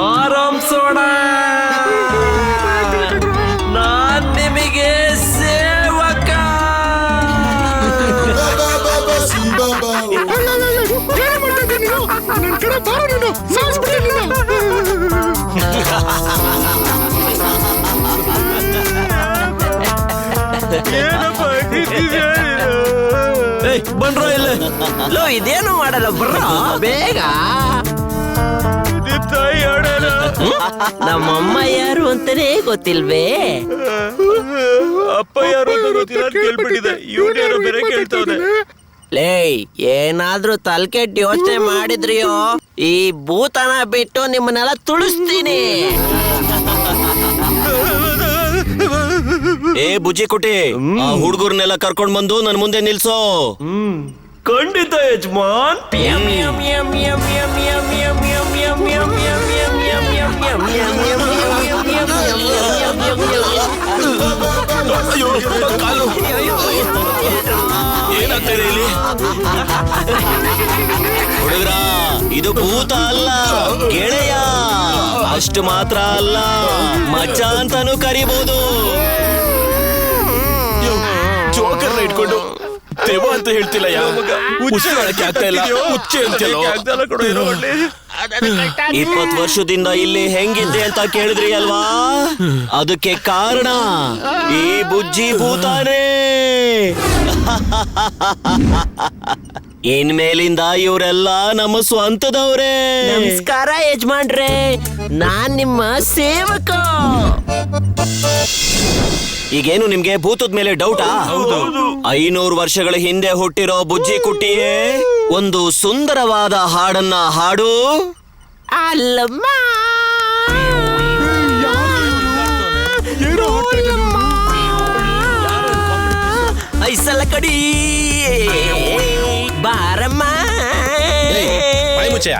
ಆರಾಮ್ ಸೋಣ, ನಾನ್ ನಿಮಗೆ ಸೇವಕ. ಏನ್ ಮಾಡ್ತಾ ಇದ್ದೀಯ ನೀನು? ನನ್ ಕಡೆ ಬಾರೋ ನೀನು, ಸಾಯಿಸ್ಬಿಟ್ಟೆ ನೀನು. ಬನ್ರೋ ಇಲ್ಲೇ. ಲೋ, ಇದೇನು ಮಾಡಲ್ಲ, ಬರ್ರ ಬೇಗ. ನಮ್ಮಮ್ಮ ಯಾರು ಅಂತಾನೆ ಗೊತ್ತಿಲ್ವೇ? ಅಪ್ಪ ಯಾರು ಅಂತ ಗೊತ್ತಿಲ್ಲ ಅಂತ ಕೇಳ್ಬಿಟ್ಟಿದೆ. ಇವ್ರು ಬೇರೆ ಕೇಳ್ತವ್ರೆ. ಲೇ, ಏನಾದ್ರೂ ತಲ್ಕೆಟ್ ಯೋಚನೆ ಮಾಡಿದ್ರಿಯೋ ಈ ಭೂತನ ಬಿಟ್ಟು ನಿಮ್ಮನ್ನೆಲ್ಲ ತುಳಿಸ್ತೀನಿ. ಏ ಬುಜ್ಜಿ ಕುಟಿ, ಆ ಹುಡುಗರ್ನೆಲ್ಲ ಕರ್ಕೊಂಡ್ ಬಂದು ನನ್ ಮುಂದೆ ನಿಲ್ಸೋ. ಖಂಡಿತ ಯಜಮಾನ್. ಅಯ್ಯೋ ಕಾಲು ಏನಾಗ್ತಾ ಇದೆ ಇಲ್ಲಿ? ಹುಡುಗ್ರ, ಇದು ಭೂತ ಅಲ್ಲ, ಗೆಳೆಯ. ಅಷ್ಟು ಮಾತ್ರ ಅಲ್ಲ, ಮಚ್ಚ ಅಂತಾನು ಕರಿಬಹುದು. ಜೋಕರ್ನ ಇಟ್ಕೊಂಡು ದೇವ ಅಂತ ಹೇಳ್ತಿಲ್ಲ ಯಾವ ಉಸಿರಾಡಕ್ಕೆ ಆಗ್ತಾ ಇಲ್ಲ, ಹುಚ್ಚೆ ಅಂತೆಲ್ಲ. 20 ವರ್ಷದಿಂದ ಇಲ್ಲಿ ಹೆಂಗಿದ್ದೆ ಅಂತ ಕೇಳಿದ್ರಿ ಅಲ್ವಾ? ಅದಕ್ಕೆ ಕಾರಣ ಈ ಬುಜ್ಜಿ ಭೂತಾನೇ. ಇನ್ಮೇಲಿಂದ ಇವರೆಲ್ಲ ನಮ್ಮ ಸ್ವಂತದವ್ರೇ. ನಮಸ್ಕಾರ ಯಜಮಾನ್ರೆ, ನಾನ್ ನಿಮ್ಮ ಸೇವಕ. ಈಗೇನು ನಿಮ್ಗೆ ಭೂತದ ಮೇಲೆ ಡೌಟಾ? 500 ವರ್ಷಗಳ ಹಿಂದೆ ಹುಟ್ಟಿರೋ ಬುಜ್ಜಿ ಕುಟ್ಟಿಯೇ, ಒಂದು ಸುಂದರವಾದ ಹಾಡನ್ನ ಹಾಡು. ಅಲ್ಲಮ್ಮ ಐಸಲ ಕಡಿ ಬಾರಮ್ಮ. ಬಾಯಿ ಮುಚ್ಚಯ್ಯ.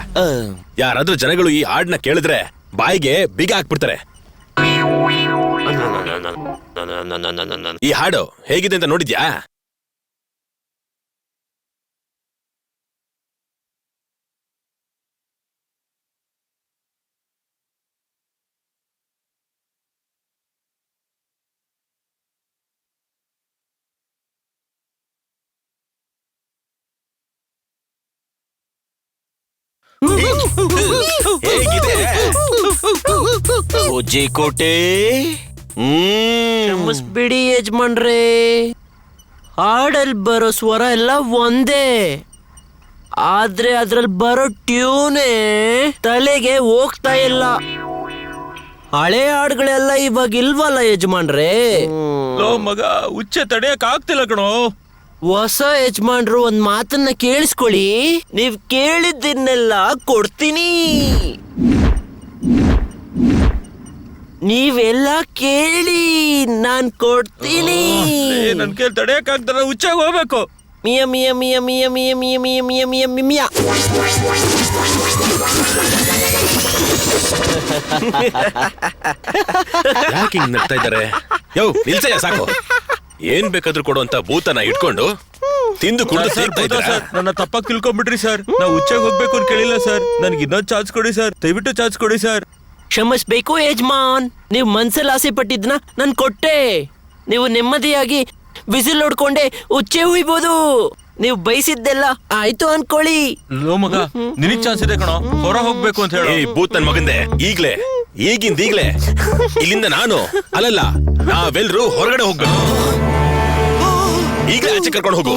ಯಾರಾದ್ರೂ ಜನಗಳು ಈ ಹಾಡ್ನ ಕೇಳಿದ್ರೆ ಬಾಯಿಗೆ ಬೀಗ ಹಾಕ್ಬಿಡ್ತಾರೆ. ಈ ಹಾಡು ಹೇಗಿದೆ ಅಂತ ನೋಡಿದ್ಯಾ? ಹೇಗಿದೆ? ಬುಜ್ಜಿ ಕುಟ್ಟಿ, ಬಿಡಿ ಯಜಮಾನ್ರೆ, ಹಾಡಲ್ ಬರೋ ಸ್ವರ ಎಲ್ಲ ಒಂದೇ, ಆದ್ರೆ ಅದ್ರಲ್ಲಿ ಬರೋ ಟ್ಯೂನೇ ತಲೆಗೆ ಹೋಗ್ತಾ ಇಲ್ಲ. ಹಳೆ ಹಾಡುಗಳೆಲ್ಲ ಇವಾಗ ಇಲ್ವಲ್ಲ ಯಜಮಾನ್ರೆ. ಲೋ ಮಗ, ಹುಚ್ಚೆ ತಡೆಯಕ್ ಆಗ್ತಿಲ್ಲ ಕಣೋ. ಹೊಸ ಯಜಮಾನ್ರು ಒಂದ್ ಮಾತನ್ನ ಕೇಳಿಸ್ಕೊಳ್ಳಿ, ನೀವ್ ಕೇಳಿದ್ದನ್ನೆಲ್ಲ ಕೊಡ್ತೀನಿ. ನೀವೆಲ್ಲ ಕೇಳಿ, ನಾನ್ ಕೊಡ್ತೀನಿ. ನನ್ ಕೇಳಿ ತಡೆಯಕ್ ಆಗ್ತಾರ, ಹುಚ್ಚಾಗ ಹೋಗ್ಬೇಕು. ಮಿಯ ಮಿಯ ಮಿಯ ಮಿಯ ಮಿಯ ಮಿಯ ಮಿಯ ಮಿಯ ಮಿಯ ಮಿಯ ಮಿಯ. ಯಾಕೆ ಹಿಂಗ್ ನಗ್ತಾ ಇದ್ದಾರೆ? ಯೋ ನಿಲ್ಸಯ್ಯ, ಸಾಕು. ಏನ್ ಬೇಕಾದ್ರೂ ಕೊಡುವಂತ ಭೂತನ ಇಟ್ಕೊಂಡು ತಿಂದು ಕುಡಿದು ಸೇರ್ತಾ ಇದ್ದೀರಾ? ನನ್ನ ತಪ್ಪಾಗಿ ತಿಳ್ಕೊಂಡ್ಬಿಟ್ರಿ ಸರ್. ನಾವು ಹುಚ್ಚಾಗ ಹೋಗ್ಬೇಕು ಅಂತ ಕೇಳಿಲ್ಲ ಸರ್. ನನ್ಗೆ ಇನ್ನೊಂದು ಚಾನ್ಸ್ ಕೊಡಿ ಸರ್, ದಯವಿಟ್ಟು ಚಾನ್ಸ್ ಕೊಡಿ ಸರ್. ಕ್ಷಮಿಸ್ಬೇಕು ಯಜಮಾನ್, ನೀವು ಮನ್ಸಲ್ಲಿ ಆಸೆ ಪಟ್ಟಿದ್ನ ನಾನ್ ಕೊಟ್ಟೆ. ನೀವು ನೆಮ್ಮದಿಯಾಗಿ ಬಿಸಿಲ್ ನೋಡ್ಕೊಂಡೆ ಉಚ್ಚೆ ಹುಯ್ಬೋದು. ನೀವು ಬಯಸಿದ್ದೆಲ್ಲ ಆಯ್ತು ಅನ್ಕೊಳ್ಳಿ. ಲೋ ಮಗ, ನಿನಗ್ ಚಾನ್ಸ್ ಇದೆ ಕಣೋ, ಹೊರ ಹೋಗ್ಬೇಕು ಅಂತ ಹೇಳಿ. ಏ ಭೂತ್ ನನ್ ಮಗಂದೆ, ಈಗಿಂದೀಗ್ಲೇ ಇಲ್ಲಿಂದ ನಾನು ಅಲ್ಲಲ್ಲ ನಾವೆಲ್ರೂ ಹೊರಗಡೆ ಹೋಗ್ಬೇಕು. ಈಗಲೇ ಆಚೆ ಕರ್ಕೊಂಡು ಹೋಗು.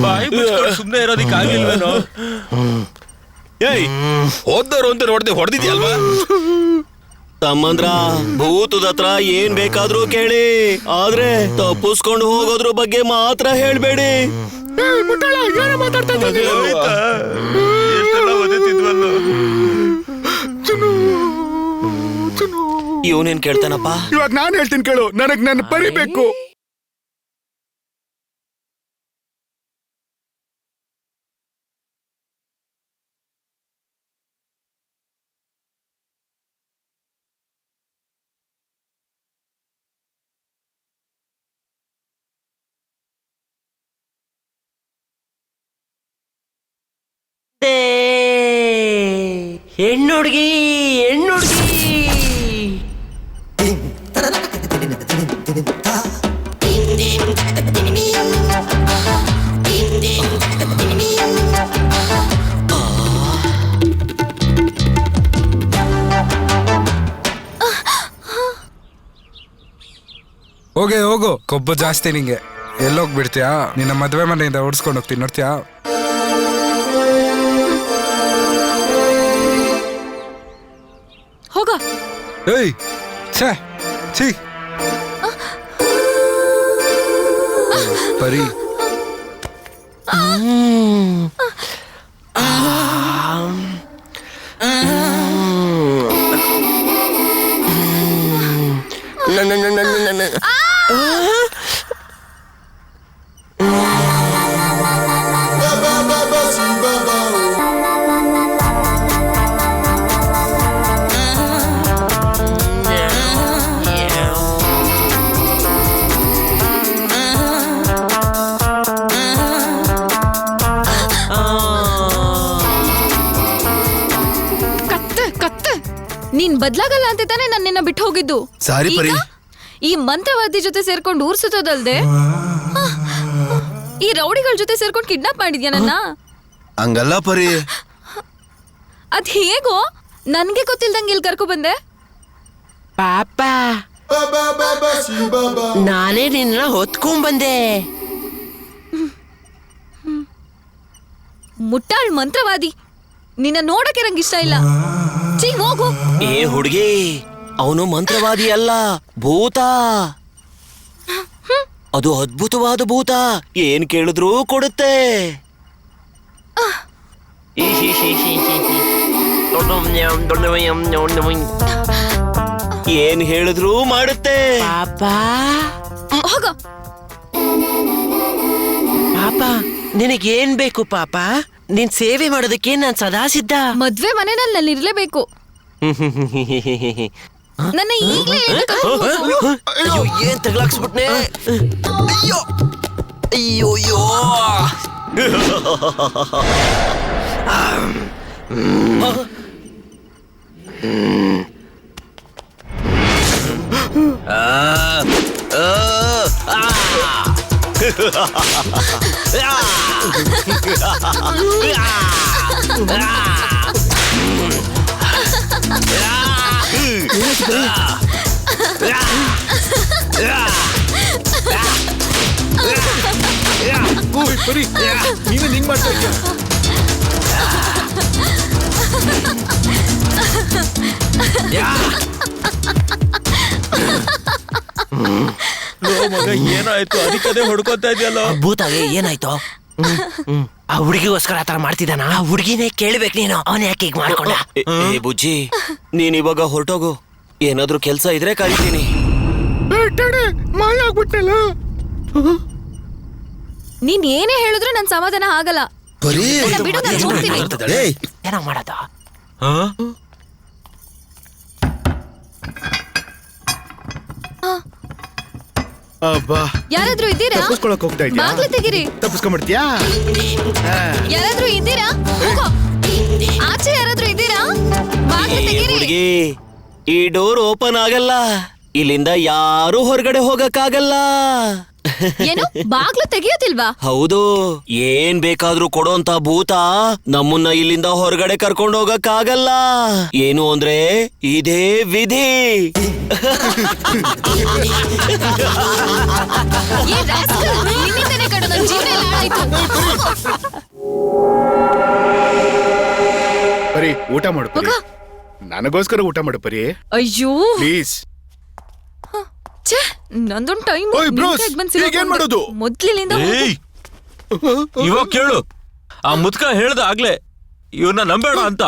ಬಾಯಿ ಮುಚ್ಕೊಂಡು ಸುಮ್ನೆ ಇರೋದಿಕ್ ಆಗಿಲ್ವೇನೋ? ಏಯ್, ಹೋದವ್ರು ಅಂತ ನೋಡ್ದೆ ಹೊಡೆದಿದ್ಯಲ್ವಾ? ತಮ್ಮಂದ್ರ, ಭೂತದ ಹತ್ರ ಏನ್ ಬೇಕಾದ್ರೂ ಕೇಳಿ, ಆದ್ರೆ ತಪ್ಪಿಸ್ಕೊಂಡು ಹೋಗೋದ್ರ ಬಗ್ಗೆ ಮಾತ್ರ ಹೇಳ್ಬೇಡಿ. ಇವನೇನ್ ಕೇಳ್ತಾನಪ್ಪ? ಇವಾಗ ನಾನ್ ಹೇಳ್ತೀನಿ ಕೇಳು, ನನಗ್ ನನ್ನ ಪರಿಬೇಕು. ದೇ. ಹೆಣ್ಣುಡ್ಗಿ ಹೆಣ್ಣುಡ್ಗಿ ಹೋಗೆ ಹೋಗು, ಕೊಬ್ಬು ಜಾಸ್ತಿ ನಿಂಗೆ. ಎಲ್ಲೋಗ್ಬಿಡ್ತೀಯಾ? ನಿನ್ನ ಮದ್ವೆ ಮನೆಯಿಂದ ಓಡಿಸ್ಕೊಂಡು ಹೋಗ್ತೀನಿ, ನೋಡ್ತೀಯಾ? ಹೋಗ. ಏಯ್ ಛೇ ಛೀ ಪರಿ. ನೀನ್ ಬದ್ಲಾಗಲ್ಲ ಅಂತ ತಾನೇ ನಾನು ನಿನ್ನ ಬಿಟ್ಟು ಹೋಗಿದ್ದು. ಸಾರಿ ಪರಿ. ಈಗ ಈ ಮಂತ್ರವಾದಿ ಜೊತೆ ಸೇರ್ಕೊಂಡು ಊರ್ ಸುತ್ತೋದಲ್ದೆ ಈ ರೌಡಿಗಳ ಜೊತೆ ಸೇರ್ಕೊಂಡು ಕಿಡ್ನಾಪ್ ಮಾಡಿದ್ಯಾ ನನ್ನ. ಹಂಗಲ್ಲ ಪರಿ. ಅದ್ ಹೇಗೋ ನನ್ಗೆ ಗೊತ್ತಿಲ್ದಂಗೆ ಇಲ್ಲಿ ಕರ್ಕೊ ಬಂದೆ. ಪಾಪ ನಾನೇ ನಿನ್ನ ಹೊತ್ಕೊಂಡ್ ಬಂದೆ. ಮುಟ್ಟಾಳ್ ಮಂತ್ರವಾದಿ, ನಿನ್ನ ನೋಡಕ್ಕೆ ನಂಗೆ ಇಷ್ಟ ಇಲ್ಲ. ಚೀ ಹೋಗು. ಏ ಹುಡುಗಿ, ಅವನು ಮಂತ್ರವಾದಿ ಅಲ್ಲ, ಭೂತ. ಅದು ಅದ್ಭುತವಾದ ಭೂತ, ಏನ್ ಕೇಳಿದ್ರೂ ಕೊಡುತ್ತೆ. ಏನ್ ಹೇಳಿದ್ರೂ ಮಾಡುತ್ತೆ. ಪಾಪ ಹೋಗ. ಪಾಪ ನಿನಗೇನ್ ಬೇಕು ಪಾಪ? ನಿನ್ ಸೇವೆ ಮಾಡೋದಕ್ಕೆ ನಾನ್ ಸದಾ ಸಿದ್ಧ. ಮದ್ವೆ ಮನೆನಲ್ಲಿ ನಾನು ಇರ್ಲೇಬೇಕು. ನನ್ನ ಈಗ್ಲೇ ಅಯ್ಯೋ ಏನ್ ತಗ್ಲಾಕ್ಸ್ಬಿಟ್ನೆ. ಅಯ್ಯೋ ಅಯ್ಯೋ ಅಯ್ಯೋ. ಪರಿ, ನೀವೇನ್ ಹಿಂಗ್ ಮಾಡ್ತಾ ಇದ್ಯಾ? ಮಗ ಏನಾಯ್ತು? ಅದಕ್ಕದೇ ಹೊಡ್ಕೊತಾ ಇದೆಯಲ್ಲ. ಭೂತಾಗೆ ಏನಾಯ್ತು? ಆ ಹುಡುಗಿಗೋಸ್ಕರ ಆತರ ಮಾಡ್ತಿದ್ದಾನ? ಆ ಹುಡುಗಿನೇ ಕೇಳ್ಬೇಕು ನೀನು. ಅವನ್ ಯಾಕೆ ಈಗ ಮಾಡ್ಕೊಂಡ? ಏ ಬುಜ್ಜಿ, ನೀನ್ ಇವಾಗ ಹೊರಟೋಗು. ಏನಾದ್ರೂ ಕೆಲ್ಸ ಇದ್ರೆ ಕರಿತೀನಿ. ಮಾಯ ಆಗ್ಬಿಟ್ಟಲ್ಲ. ನೀನ್ ಏನೇ ಹೇಳಿದ್ರು ನನ್ ಸಮಾಧಾನ ಆಗಲ್ಲ. ಪರಿ, ನನ್ನ ಬಿಡು, ನಾನ್ ಹೋಗ್ತೀನಿ. ಏಯ್, ಏನೋ ಮಾಡೋದು? ಅಬ್ಬಾ, ಯಾರಾದ್ರೂ ಇದ್ದೀರಾ? ತಪ್ಪಿಸ್ಕೊಳಕ್ ಹೋಗ್ತಾ ಇದ್ಯಾ? ಬಾಗ್ಲು ತೆಗೀರಿ. ತಪ್ಪಿಸ್ಕೊಂಡ್ಬಿಡ್ತೀಯಾ? ಯಾರಾದ್ರೂ ಇದ್ದೀರಾ? ಹೋಗೋ. ಆಚೆ ಯಾರಾದ್ರೂ ಇದ್ದೀರಾ? ಬಾಗ್ಲು ತೆಗೀರಿ. ಹುಡುಗಿ, ಈ ಡೋರ್ ಓಪನ್ ಆಗಲ್ಲ. ಇಲ್ಲಿಂದ ಯಾರು ಹೊರಗಡೆ ಹೋಗಕ್ಕಾಗಲ್ಲ. ಏನು ಬಾಗ್ಲು ತೆಗಿಯೋದಿಲ್ವಾ? ಹೌದು, ಏನ್ ಬೇಕಾದ್ರೂ ಕೊಡೋಂತ ಭೂತ ನಮ್ಮನ್ನ ಇಲ್ಲಿಂದ ಹೊರಗಡೆ ಕರ್ಕೊಂಡು ಹೋಗಕ್ಕಾಗಲ್ಲ. ಏನು ಅಂದ್ರೆ ಇದೇ ವಿಧಿ. ಏ rascal, ನಿನ್ನಿಂದನೇ ಕಣೋ ನನ್ ಜೀವನ ಎಲ್ಲ ಹಾಳಾಯ್ತು. ಪರಿ, ಊಟ ಮಾಡು ಪರಿ. ಹೋಗ. ನನಗೋಸ್ಕರ ಊಟ ಮಾಡು ಪರಿ, ಅಯ್ಯೋ ಪ್ಲೀಸ್. ಛೇ, ನಂದೊಂದು ಟೈಮ್ ಓಯ್ ಬ್ರೋಸ್, ಈಗೇನ್ ಮಾಡೋದು? ಮೊದ್ಲಿನಿಂದ ಏಯ್, ಇವಾಗ ಕೇಳು. ಆ ಮುದ್ಕ ಹೇಳ್ದ ಆಗ್ಲೇ ಇವನ್ನ ನಂಬೇಡ ಅಂತ.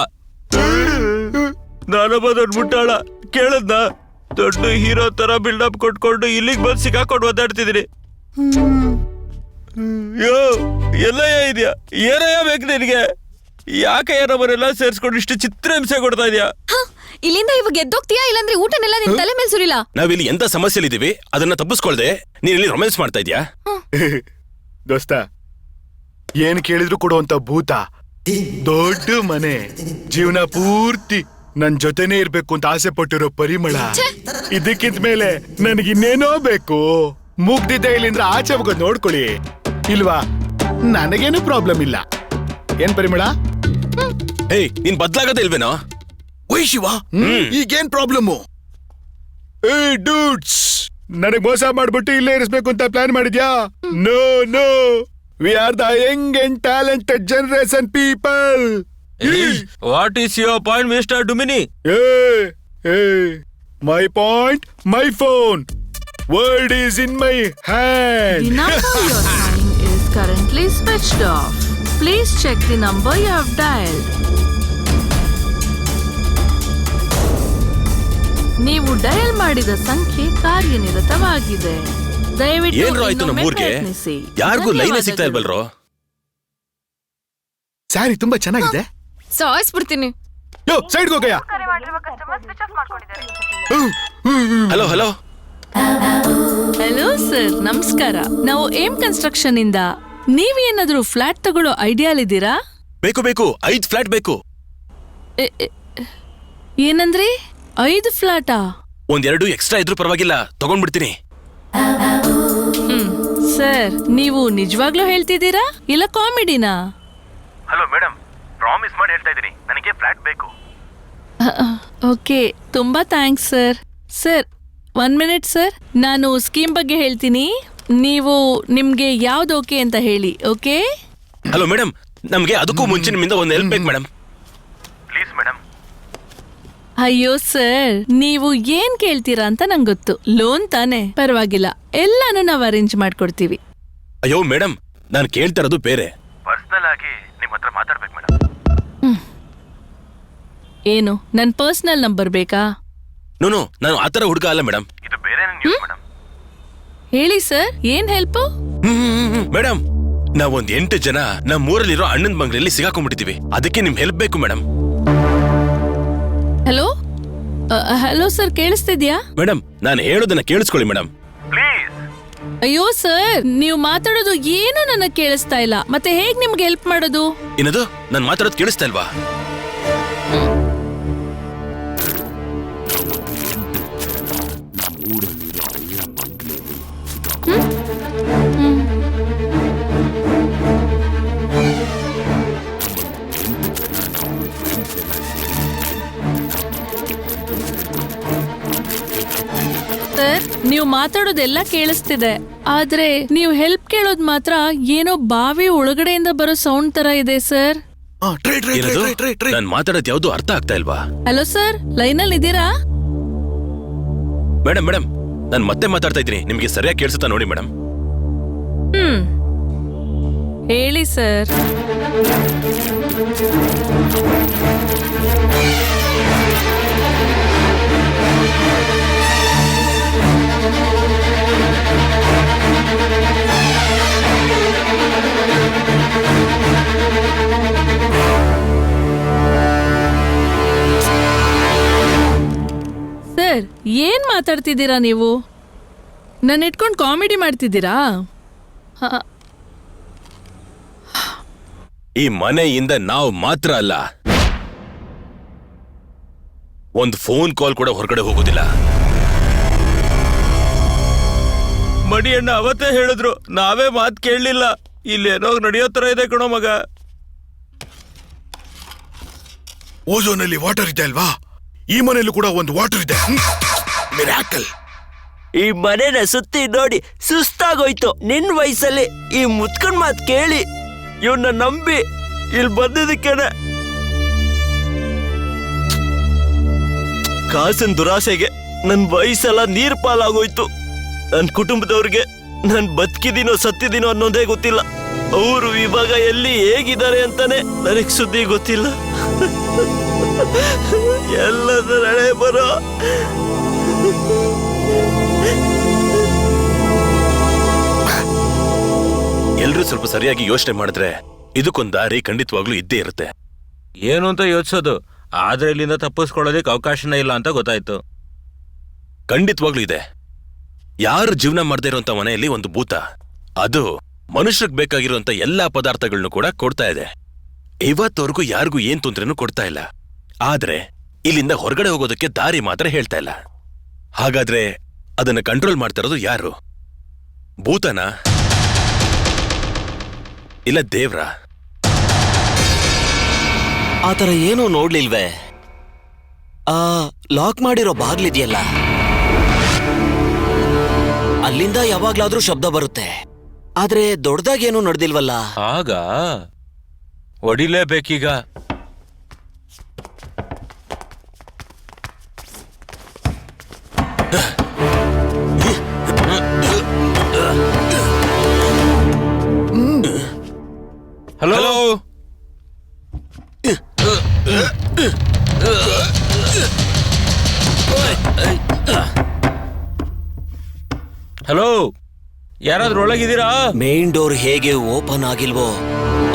ನಾನೊಬ್ಬ ದೊಡ್ಡ ಮುಟ್ಟಾಳ, ಕೇಳದ್ನ? ದೊಡ್ಡ ಹೀರೋ ತರ ಬಿಲ್ಡಪ್ ಕೊಟ್ಕೊಂಡು ಇಲ್ಲಿಗೆ ಬಂದು ಸಿಕ್ಕಾಕೊಂಡು ಒದ್ದಾಡ್ತಿದೀನಿ. ಯೋ, ಎಲ್ಲಯ್ಯ ಇದೆಯಾ? ಏನಯ್ಯ ಬೇಕು ನಿನಗೆ? ಯಾಕೆ ನಮ್ಮನ್ನೆಲ್ಲ ಸೇರ್ಸ್ಕೊಂಡು ಇಷ್ಟು ಚಿತ್ರಹಿಂಸೆ ಕೊಡ್ತಾ ಇದೆಯಾ? ಇಲ್ಲಿಂದ ಇವಾಗ ಎದ್ದೋಗ್ತೀಯಾ? ಇಲ್ಲಾಂದ್ರೆ ಊಟನೆಲ್ಲ ನಿನ್ ತಲೆ ಮೇಲೆ ಸುರಿಲ್ಲ. ನಾವಿಲ್ಲಿ ಎಂತ ಸಮಸ್ಯೆಲಿದ್ದೀವಿ ಅದನ್ನ ತಪ್ಪಿಸ್ಕೊಳ್ದೆ ನೀನ್ ಇಲ್ಲಿ ರೊಮ್ಯಾನ್ಸ್ ಮಾಡ್ತಾ ಇದ್ಯಾ? ದೋಸ್ತ, ಏನ್ ಕೇಳಿದ್ರು ಕೊಡುವಂತ ಭೂತ ದೊಡ್ಡ ಮನೆ, ಜೀವನ ಪೂರ್ತಿ ನನ್ ಜೊತೆನೇ ಇರ್ಬೇಕು ಅಂತ ಆಸೆ ಪಟ್ಟಿರೋ ಪರಿಮಳ. ಇದಕ್ಕಿಂತ ಮೇಲೆ ನನಗಿನ್ನೇನೋ ಬೇಕು. ಮುಗ್ದಿದ್ದೆ ಇಲ್ಲಿಂದ ಆಚೆ ಹೋಗೋದ್ ನೋಡ್ಕೊಳ್ಳಿ. ಇಲ್ವಾ? ನನಗೇನು ಪ್ರಾಬ್ಲಮ್ ಇಲ್ಲ. ಏನ್ ಪರಿಮಳ? ಏಯ್, ನೀನ್ ಬದ್ಲಾಗದೇ ಇಲ್ವೇನೋ? ಓಯ್ ಶಿವ, ಈಗೇನ್ ಪ್ರಾಬ್ಲಮ್ಮು? ಏ ಡೂಡ್ಸ್, ನನಗ್ ಮೋಸ ಮಾಡ್ಬಿಟ್ಟು ಇಲ್ಲೇ ಇರಿಸ್ಬೇಕು ಅಂತ ಪ್ಲಾನ್ ಮಾಡಿದ್ಯಾ? No no, we are the young and talented generation people. What is your point, mister Duminy? My point, my phone. World is in my hand. The number you're trying is currently switched off. Please check the number you have dialed. ನೀವು ಡಯಲ್ ಮಾಡಿದ ಸಂಖ್ಯೆ ಕಾರ್ಯನಿರತವಾಗಿದೆ. ದಯವಿಟ್ಟು ಏನ್ರೋ ಆಯ್ತು ಇನ್ನೊಮ್ಮೆ ನಮ್ಮೂರ್ಗೆ? ಪ್ರಯತ್ನಿಸಿ. ಯಾರಿಗೂ ಲೈನ್ ಸಿಗ್ತಾ ಧನ್ಯವಾದಗಳು. ಇಲ್ವಲ್ರೋ? ಸ್ಯಾರಿ ತುಂಬಾ ಚೆನ್ನಾಗಿದೆ. ಸಾಯಿಸ್ಬಿಡ್ತೀನಿ. ಯೋ, ಸೈಡ್ ಹೋಗಯ್ಯ. Hello hello. ಹಲೋ ಸರ್, ನಮಸ್ಕಾರ. ನಾವು ಏಮ್ ಕನ್ಸ್ಟ್ರಕ್ಷನ್ ಇಂದ. ನೀವೇನಾದ್ರೂ ಫ್ಲಾಟ್ ತಗೊಳ್ಳೋ ಐಡಿಯಾಲಿದ್ದೀರಾ? ಬೇಕು ಬೇಕು, 5 ಫ್ಲಾಟ್ ಬೇಕು. ಏನಂದ್ರಿ? 5 ಫ್ಲಾಟಾ? ಒಂದೆರಡು ಎಕ್ಸ್ಟ್ರಾ ಇದ್ರೂ ಪರವಾಗಿಲ್ಲ, ತಗೊಂಡ್ಬಿಡ್ತೀನಿ. ಸರ್, ನೀವು ನಿಜವಾಗ್ಲೂ ಹೇಳ್ತಿದ್ದೀರಾ ಇಲ್ಲ ಕಾಮಿಡಿನಾ? ಹಲೋ ಮೇಡಮ್, ಪ್ರಾಮಿಸ್ ಮಾಡಿ ಹೇಳ್ತಾ ಇದ್ದೀನಿ, ನನಗೆ ಫ್ಲಾಟ್ ಬೇಕು. ಓಕೆ, ತುಂಬಾ thanks sir. Sir, 1 minute sir, ನಾನು ಸ್ಕೀಮ್ ಬಗ್ಗೆ ಹೇಳ್ತೀನಿ. ನೀವು ನಿಮ್ಗೆ ಯಾವ್ದು ಓಕೆ ಅಂತ ಹೇಳಿ. ಓಕೆ? ಹಲೋ ಮೇಡಮ್, ನಮ್ಗೆ ಅದಕ್ಕೂ ಮುಂಚೆ ನಿಮ್ಮಿಂದ ಒಂದು ಹೆಲ್ಪ್ ಬೇಕು ಮೇಡಮ್. Please madam. ಅಯ್ಯೋ ಸರ್, ನೀವು ಏನ್ ಕೇಳ್ತೀರಾ ಅಂತ ನಂಗೆ ಗೊತ್ತು. ಲೋನ್ ತಾನೆ, ಪರವಾಗಿಲ್ಲ, ಎಲ್ಲಾನು ನಾವು ಅರೇಂಜ್ ಮಾಡ್ಕೊಡ್ತೀವಿ. ಅಯ್ಯೋ ಮೇಡಮ್, ನಾನು ಕೇಳ್ತಾ ಇರೋದು ಬೇರೆ. ಪರ್ಸನಲ್ ಆಗಿ ನಿಮ್ಮ ಹತ್ರ ಮಾತಾಡ್ಬೇಕು ಮೇಡಮ್. ಏನು, ನನ್ ಪರ್ಸನಲ್ ನಂಬರ್ ಬೇಕಾ? ನೋ, ನಾನು ಆತರ ಹುಡುಗ ಅಲ್ಲ ಮೇಡಮ್, ಇದು ಬೇರೆ ನ್ಯೂಸ್ ಮೇಡಮ್. ಹೇಳಿ ಸರ್, ಏನ್ ಹೆಲ್ಪ್? ಮೇಡಮ್, ನಾವೊಂದ್ 8 ಜನ ನಮ್ಮೂರಲ್ಲಿರೋ ಅಣ್ಣನ ಬಂಗ್ಲೆಯಲ್ಲಿ ಸಿಗಾಕೊಂಡ್ಬಿಟ್ಟಿದೀವಿ. ಅದಕ್ಕೆ ನಿಮ್ ಹೆಲ್ಪ್ ಬೇಕು ಮೇಡಮ್. ಹಲೋ ಹಲೋ ಸರ್, ಕೇಳಿಸ್ತಿದ್ಯಾ? ಮೇಡಮ್, ನಾನು ಹೇಳೋದನ್ನ ಕೇಳಿಸ್ಕೊಳ್ಳಿ ಮೇಡಮ್. ಪ್ಲೀಸ್. ಅಯ್ಯೋ ಸರ್, ನೀವು ಮಾತಾಡೋದು ಏನು ನನಗೆ ಕೇಳಿಸ್ತಾ ಇಲ್ಲ. ಮತ್ತೆ ಹೇಗ್ ನಿಮ್ಗೆ ಹೆಲ್ಪ್ ಮಾಡೋದು? ಏನದು, ನಾನು ಮಾತಾಡೋದು ಕೇಳಿಸ್ತಾ ಇಲ್ವಾ? ಸರ್, ನೀವು ಮಾತಾಡೋದೆಲ್ಲ ಕೇಳಿಸ್ತಿದೆ, ಆದ್ರೆ ನೀವು ಹೆಲ್ಪ್ ಕೇಳೋದ್ ಮಾತ್ರ ಏನೋ ಬಾವಿ ಒಳಗಡೆಯಿಂದ ಬರೋ ಸೌಂಡ್ ತರ ಇದೆ ಸರ್. ಏನದು, ನಾನು ಮಾತಾಡೋದು ಯಾವ್ದು ಅರ್ಥ ಆಗ್ತಾ ಇಲ್ವಾ? ಹಲೋ ಸರ್, ಲೈನಲ್ಲಿ ಇದ್ದೀರಾ? ಮೇಡಮ್ ಮೇಡಮ್, ನಾನು ಮತ್ತೆ ಮಾತಾಡ್ತಾ ಇದ್ದೀನಿ, ನಿಮ್ಗೆ ಸರಿಯಾಗಿ ಕೇಳಿಸುತ್ತಾ ನೋಡಿ ಮೇಡಮ್. ಹೇಳಿ ಸರ್. ಸರ್, ಏನ್ ಮಾತಾಡ್ತಿದ್ದೀರಾ ನೀವು? ನನ್ನ ಇಟ್ಕೊಂಡು ಕಾಮಿಡಿ ಮಾಡ್ತಿದ್ದೀರಾ? ಈ ಮನೆಯಿಂದ ನಾವು ಮಾತ್ರ ಅಲ್ಲ, ಒಂದು ಫೋನ್ ಕಾಲ್ ಕೂಡ ಹೊರಗಡೆ ಹೋಗೋದಿಲ್ಲ. ಮಡಿಯಣ್ಣ ಅವತ್ತೇ ಹೇಳಿದ್ರು, ನಾವೇ ಮಾತು ಕೇಳಲಿಲ್ಲ. ಇಲ್ಲೇನೋ ನಡೆಯೋ ತರ ಇದೆ ಕಣೋ ಮಗ. ಓಝೋನಲ್ಲಿ ವಾಟರ್ ಇದೆ ಅಲ್ವಾ? ಈ ಮನೆಯಲ್ಲೂ ಕೂಡ ಒಂದು ವಾಟರ್ ಇದೆ. ಮಿರಾಕಲ್. ಈ ಮನೆನ ಸುತ್ತಿ ನೋಡಿ ಸುಸ್ತಾಗೋಯ್ತು. ನಿನ್ ವಯಸ್ಸಲ್ಲಿ ಈ ಮುತ್ಕೊಂಡ್ ಮಾತ್ ಕೇಳಿ ಇವನ್ನ ನಂಬಿ ಇಲ್ಲಿ ಬಂದಿದ್ದಕ್ಕೇನೆ. ಕಾಸಿನ ದುರಾಸೆಗೆ ನನ್ ವಯಸ್ಸೆಲ್ಲ ನೀರ್ ಪಾಲಾಗೋಯ್ತು. ನನ್ ಕುಟುಂಬದವ್ರಿಗೆ ನಾನ್ ಬದುಕಿದೀನೋ ಸತ್ತಿದೀನೋ ಅನ್ನೋದೇ ಗೊತ್ತಿಲ್ಲ. ಅವರು ಇವಾಗ ಎಲ್ಲಿ ಹೇಗಿದ್ದಾರೆ ಅಂತಾನೆ ನನಗ್ ಸುದ್ದಿ ಗೊತ್ತಿಲ್ಲ. ಎಲ್ಲದ ನಡೆ ಬರೋ. ಎಲ್ರೂ ಸ್ವಲ್ಪ ಸರಿಯಾಗಿ ಯೋಚನೆ ಮಾಡಿದ್ರೆ ಇದಕ್ಕೊಂದ್ ದಾರಿ ಖಂಡಿತವಾಗ್ಲೂ ಇದ್ದೇ ಇರುತ್ತೆ. ಏನು ಅಂತ ಯೋಚಿಸೋದು, ಆದ್ರೆ ಇಲ್ಲಿಂದ ತಪ್ಪಿಸ್ಕೊಳ್ಳೋದಕ್ಕೆ ಅವಕಾಶನೇ ಇಲ್ಲ ಅಂತ ಗೊತ್ತಾಯ್ತು. ಖಂಡಿತವಾಗ್ಲೂ ಇದೆ. ಯಾರು ಜೀವನ ಮಾಡದೇ ಇರುವಂತ ಮನೆಯಲ್ಲಿ ಒಂದು ಭೂತ, ಅದು ಮನುಷ್ಯರಿಗೆ ಬೇಕಾಗಿರುವಂತ ಎಲ್ಲಾ ಪದಾರ್ಥಗಳನ್ನೂ ಕೂಡ ಕೊಡ್ತಾ ಇದೆ. ಇವತ್ತವರೆಗೂ ಯಾರಿಗೂ ಏನ್ ತೊಂದ್ರೆನೂ ಕೊಡ್ತಾ ಇಲ್ಲ. ಆದ್ರೆ ಇಲ್ಲಿಂದ ಹೊರಗಡೆ ಹೋಗೋದಕ್ಕೆ ದಾರಿ ಮಾತ್ರ ಹೇಳ್ತಾ ಇಲ್ಲ. ಹಾಗಾದ್ರೆ ಅದನ್ನ ಕಂಟ್ರೋಲ್ ಮಾಡ್ತಾ ಇರೋದು ಯಾರು? ಭೂತನ ಇಲ್ಲ ದೇವ್ರ? ಆತರ ಏನೂ ನೋಡ್ಲಿಲ್ವೇ? ಲಾಕ್ ಮಾಡಿರೋ ಬಾಗ್ಲಿದ್ಯಲ್ಲ, ಅಲ್ಲಿಂದ ಯಾವಾಗ್ಲಾದ್ರೂ ಶಬ್ದ ಬರುತ್ತೆ. ಆದ್ರೆ ದೊಡ್ಡದಾಗೇನೂ ನಡೆದಿಲ್ವಲ್ಲ. ಆಗ ಹೊಡಿಲೇಬೇಕೀಗ. ಹಲೋ, ಹಲೋ, ಯಾರಾದ್ರೂ ಒಳಗಿದ್ದೀರಾ? ಮೇನ್ ಡೋರ್ ಹೇಗೆ ಓಪನ್ ಆಗಿಲ್ವೋ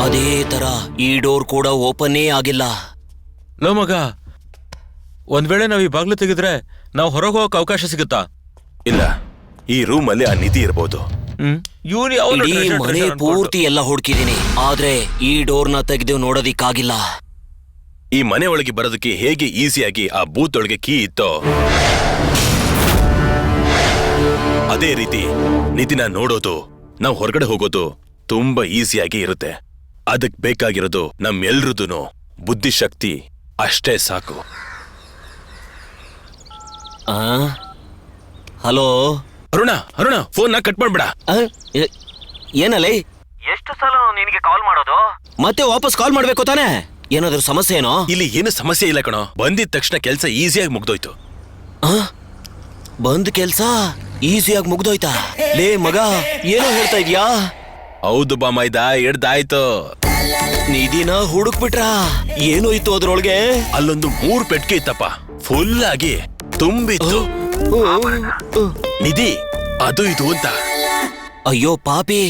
ಅದೇ ತರ ಈ ಡೋರ್ ಕೂಡ ಓಪನ್ನೇ ಆಗಿಲ್ಲ. ಲೋ ಮಗ, ಒಂದ್ ವೇಳೆ ನಾವ್ ಈ ಬಾಗ್ಲು ತೆಗೆದ್ರೆ ನಾವು ಹೊರಗೆ ಹೋಗಕ್ ಅವಕಾಶ ಸಿಗುತ್ತಾ? ಇಲ್ಲ, ಈ ರೂಮ್ ಅಲ್ಲಿ ಆ ನಿಧಿ ಇರ್ಬೋದು. ಇಡೀ ಮನೆ ಪೂರ್ತಿ ಎಲ್ಲ ಹುಡುಕಿದೀನಿ, ಆದ್ರೆ ಈ ಡೋರ್ನ ತೆಗೆದು ನೋಡೋದಿಕ್ಕಾಗಿಲ್ಲ. ಈ ಮನೆ ಒಳಗೆ ಬರೋದಕ್ಕೆ ಹೇಗೆ ಈಸಿಯಾಗಿ ಆ ಬೂತ್ ಒಳಗೆ ಕೀ ಇತ್ತೋ ಅದೇ ರೀತಿ ನಿಧಿನ ನೋಡೋದು, ನಾವು ಹೊರಗಡೆ ಹೋಗೋದು ತುಂಬಾ ಈಸಿಯಾಗಿ ಇರುತ್ತೆ. ಅದಕ್ ಬೇಕಾಗಿರೋದು ನಮ್ಮೆಲ್ರದೂನು ಬುದ್ಧಿಶಕ್ತಿ ಅಷ್ಟೇ ಸಾಕು. Hello Aruna, Aruna, phone cut ಮಾಡ್ಬೇಡ. ಏನಲ್ಲೇ? ಎಷ್ಟು ಸಲ ನಿನಗೆ ಕಾಲ್ ಮಾಡೋದು? ಮತ್ತೆ ವಾಪಸ್ ಕಾಲ್ ಮಾಡ್ಬೇಕು ತಾನೆ? ಏನಾದ್ರೂ ಸಮಸ್ಯೆ ಏನೋ? ಇಲ್ಲಿ ಏನು ಸಮಸ್ಯೆ ಇಲ್ಲ ಕಣೋ. ಬಂದಿದ ತಕ್ಷಣ ಕೆಲಸ ಈಸಿಯಾಗಿ ಮುಗ್ದೋಯ್ತು. ಬಂದ್ ಕೆಲ್ಸ ಈಸಿಯಾಗಿ ಮುಗ್ದೋಯ್ತಾ? ಲೇ ಮಗ, ಏನೋ ಹೇಳ್ತಾ ಇದ್ಯಾ? ಹೌದು ಬಾಮೈದ, ಹಿಡ್ದಾಯ್ತು. ನಿಧಿನ ಹುಡುಕ್ಬಿಟ್ರ? ಏನೋಯ್ತು ಅದ್ರೊಳಗೆ? ಅಲ್ಲೊಂದು 3 ಪೆಟ್ಕೆ ಇತ್ತಪ್ಪ, ಫುಲ್ ಆಗಿ ತುಂಬಿತ್ತು. ನಿಧಿ ಅದು ಇದು ಅಂತ. ಅಯ್ಯೋ ಪಾಪಿ,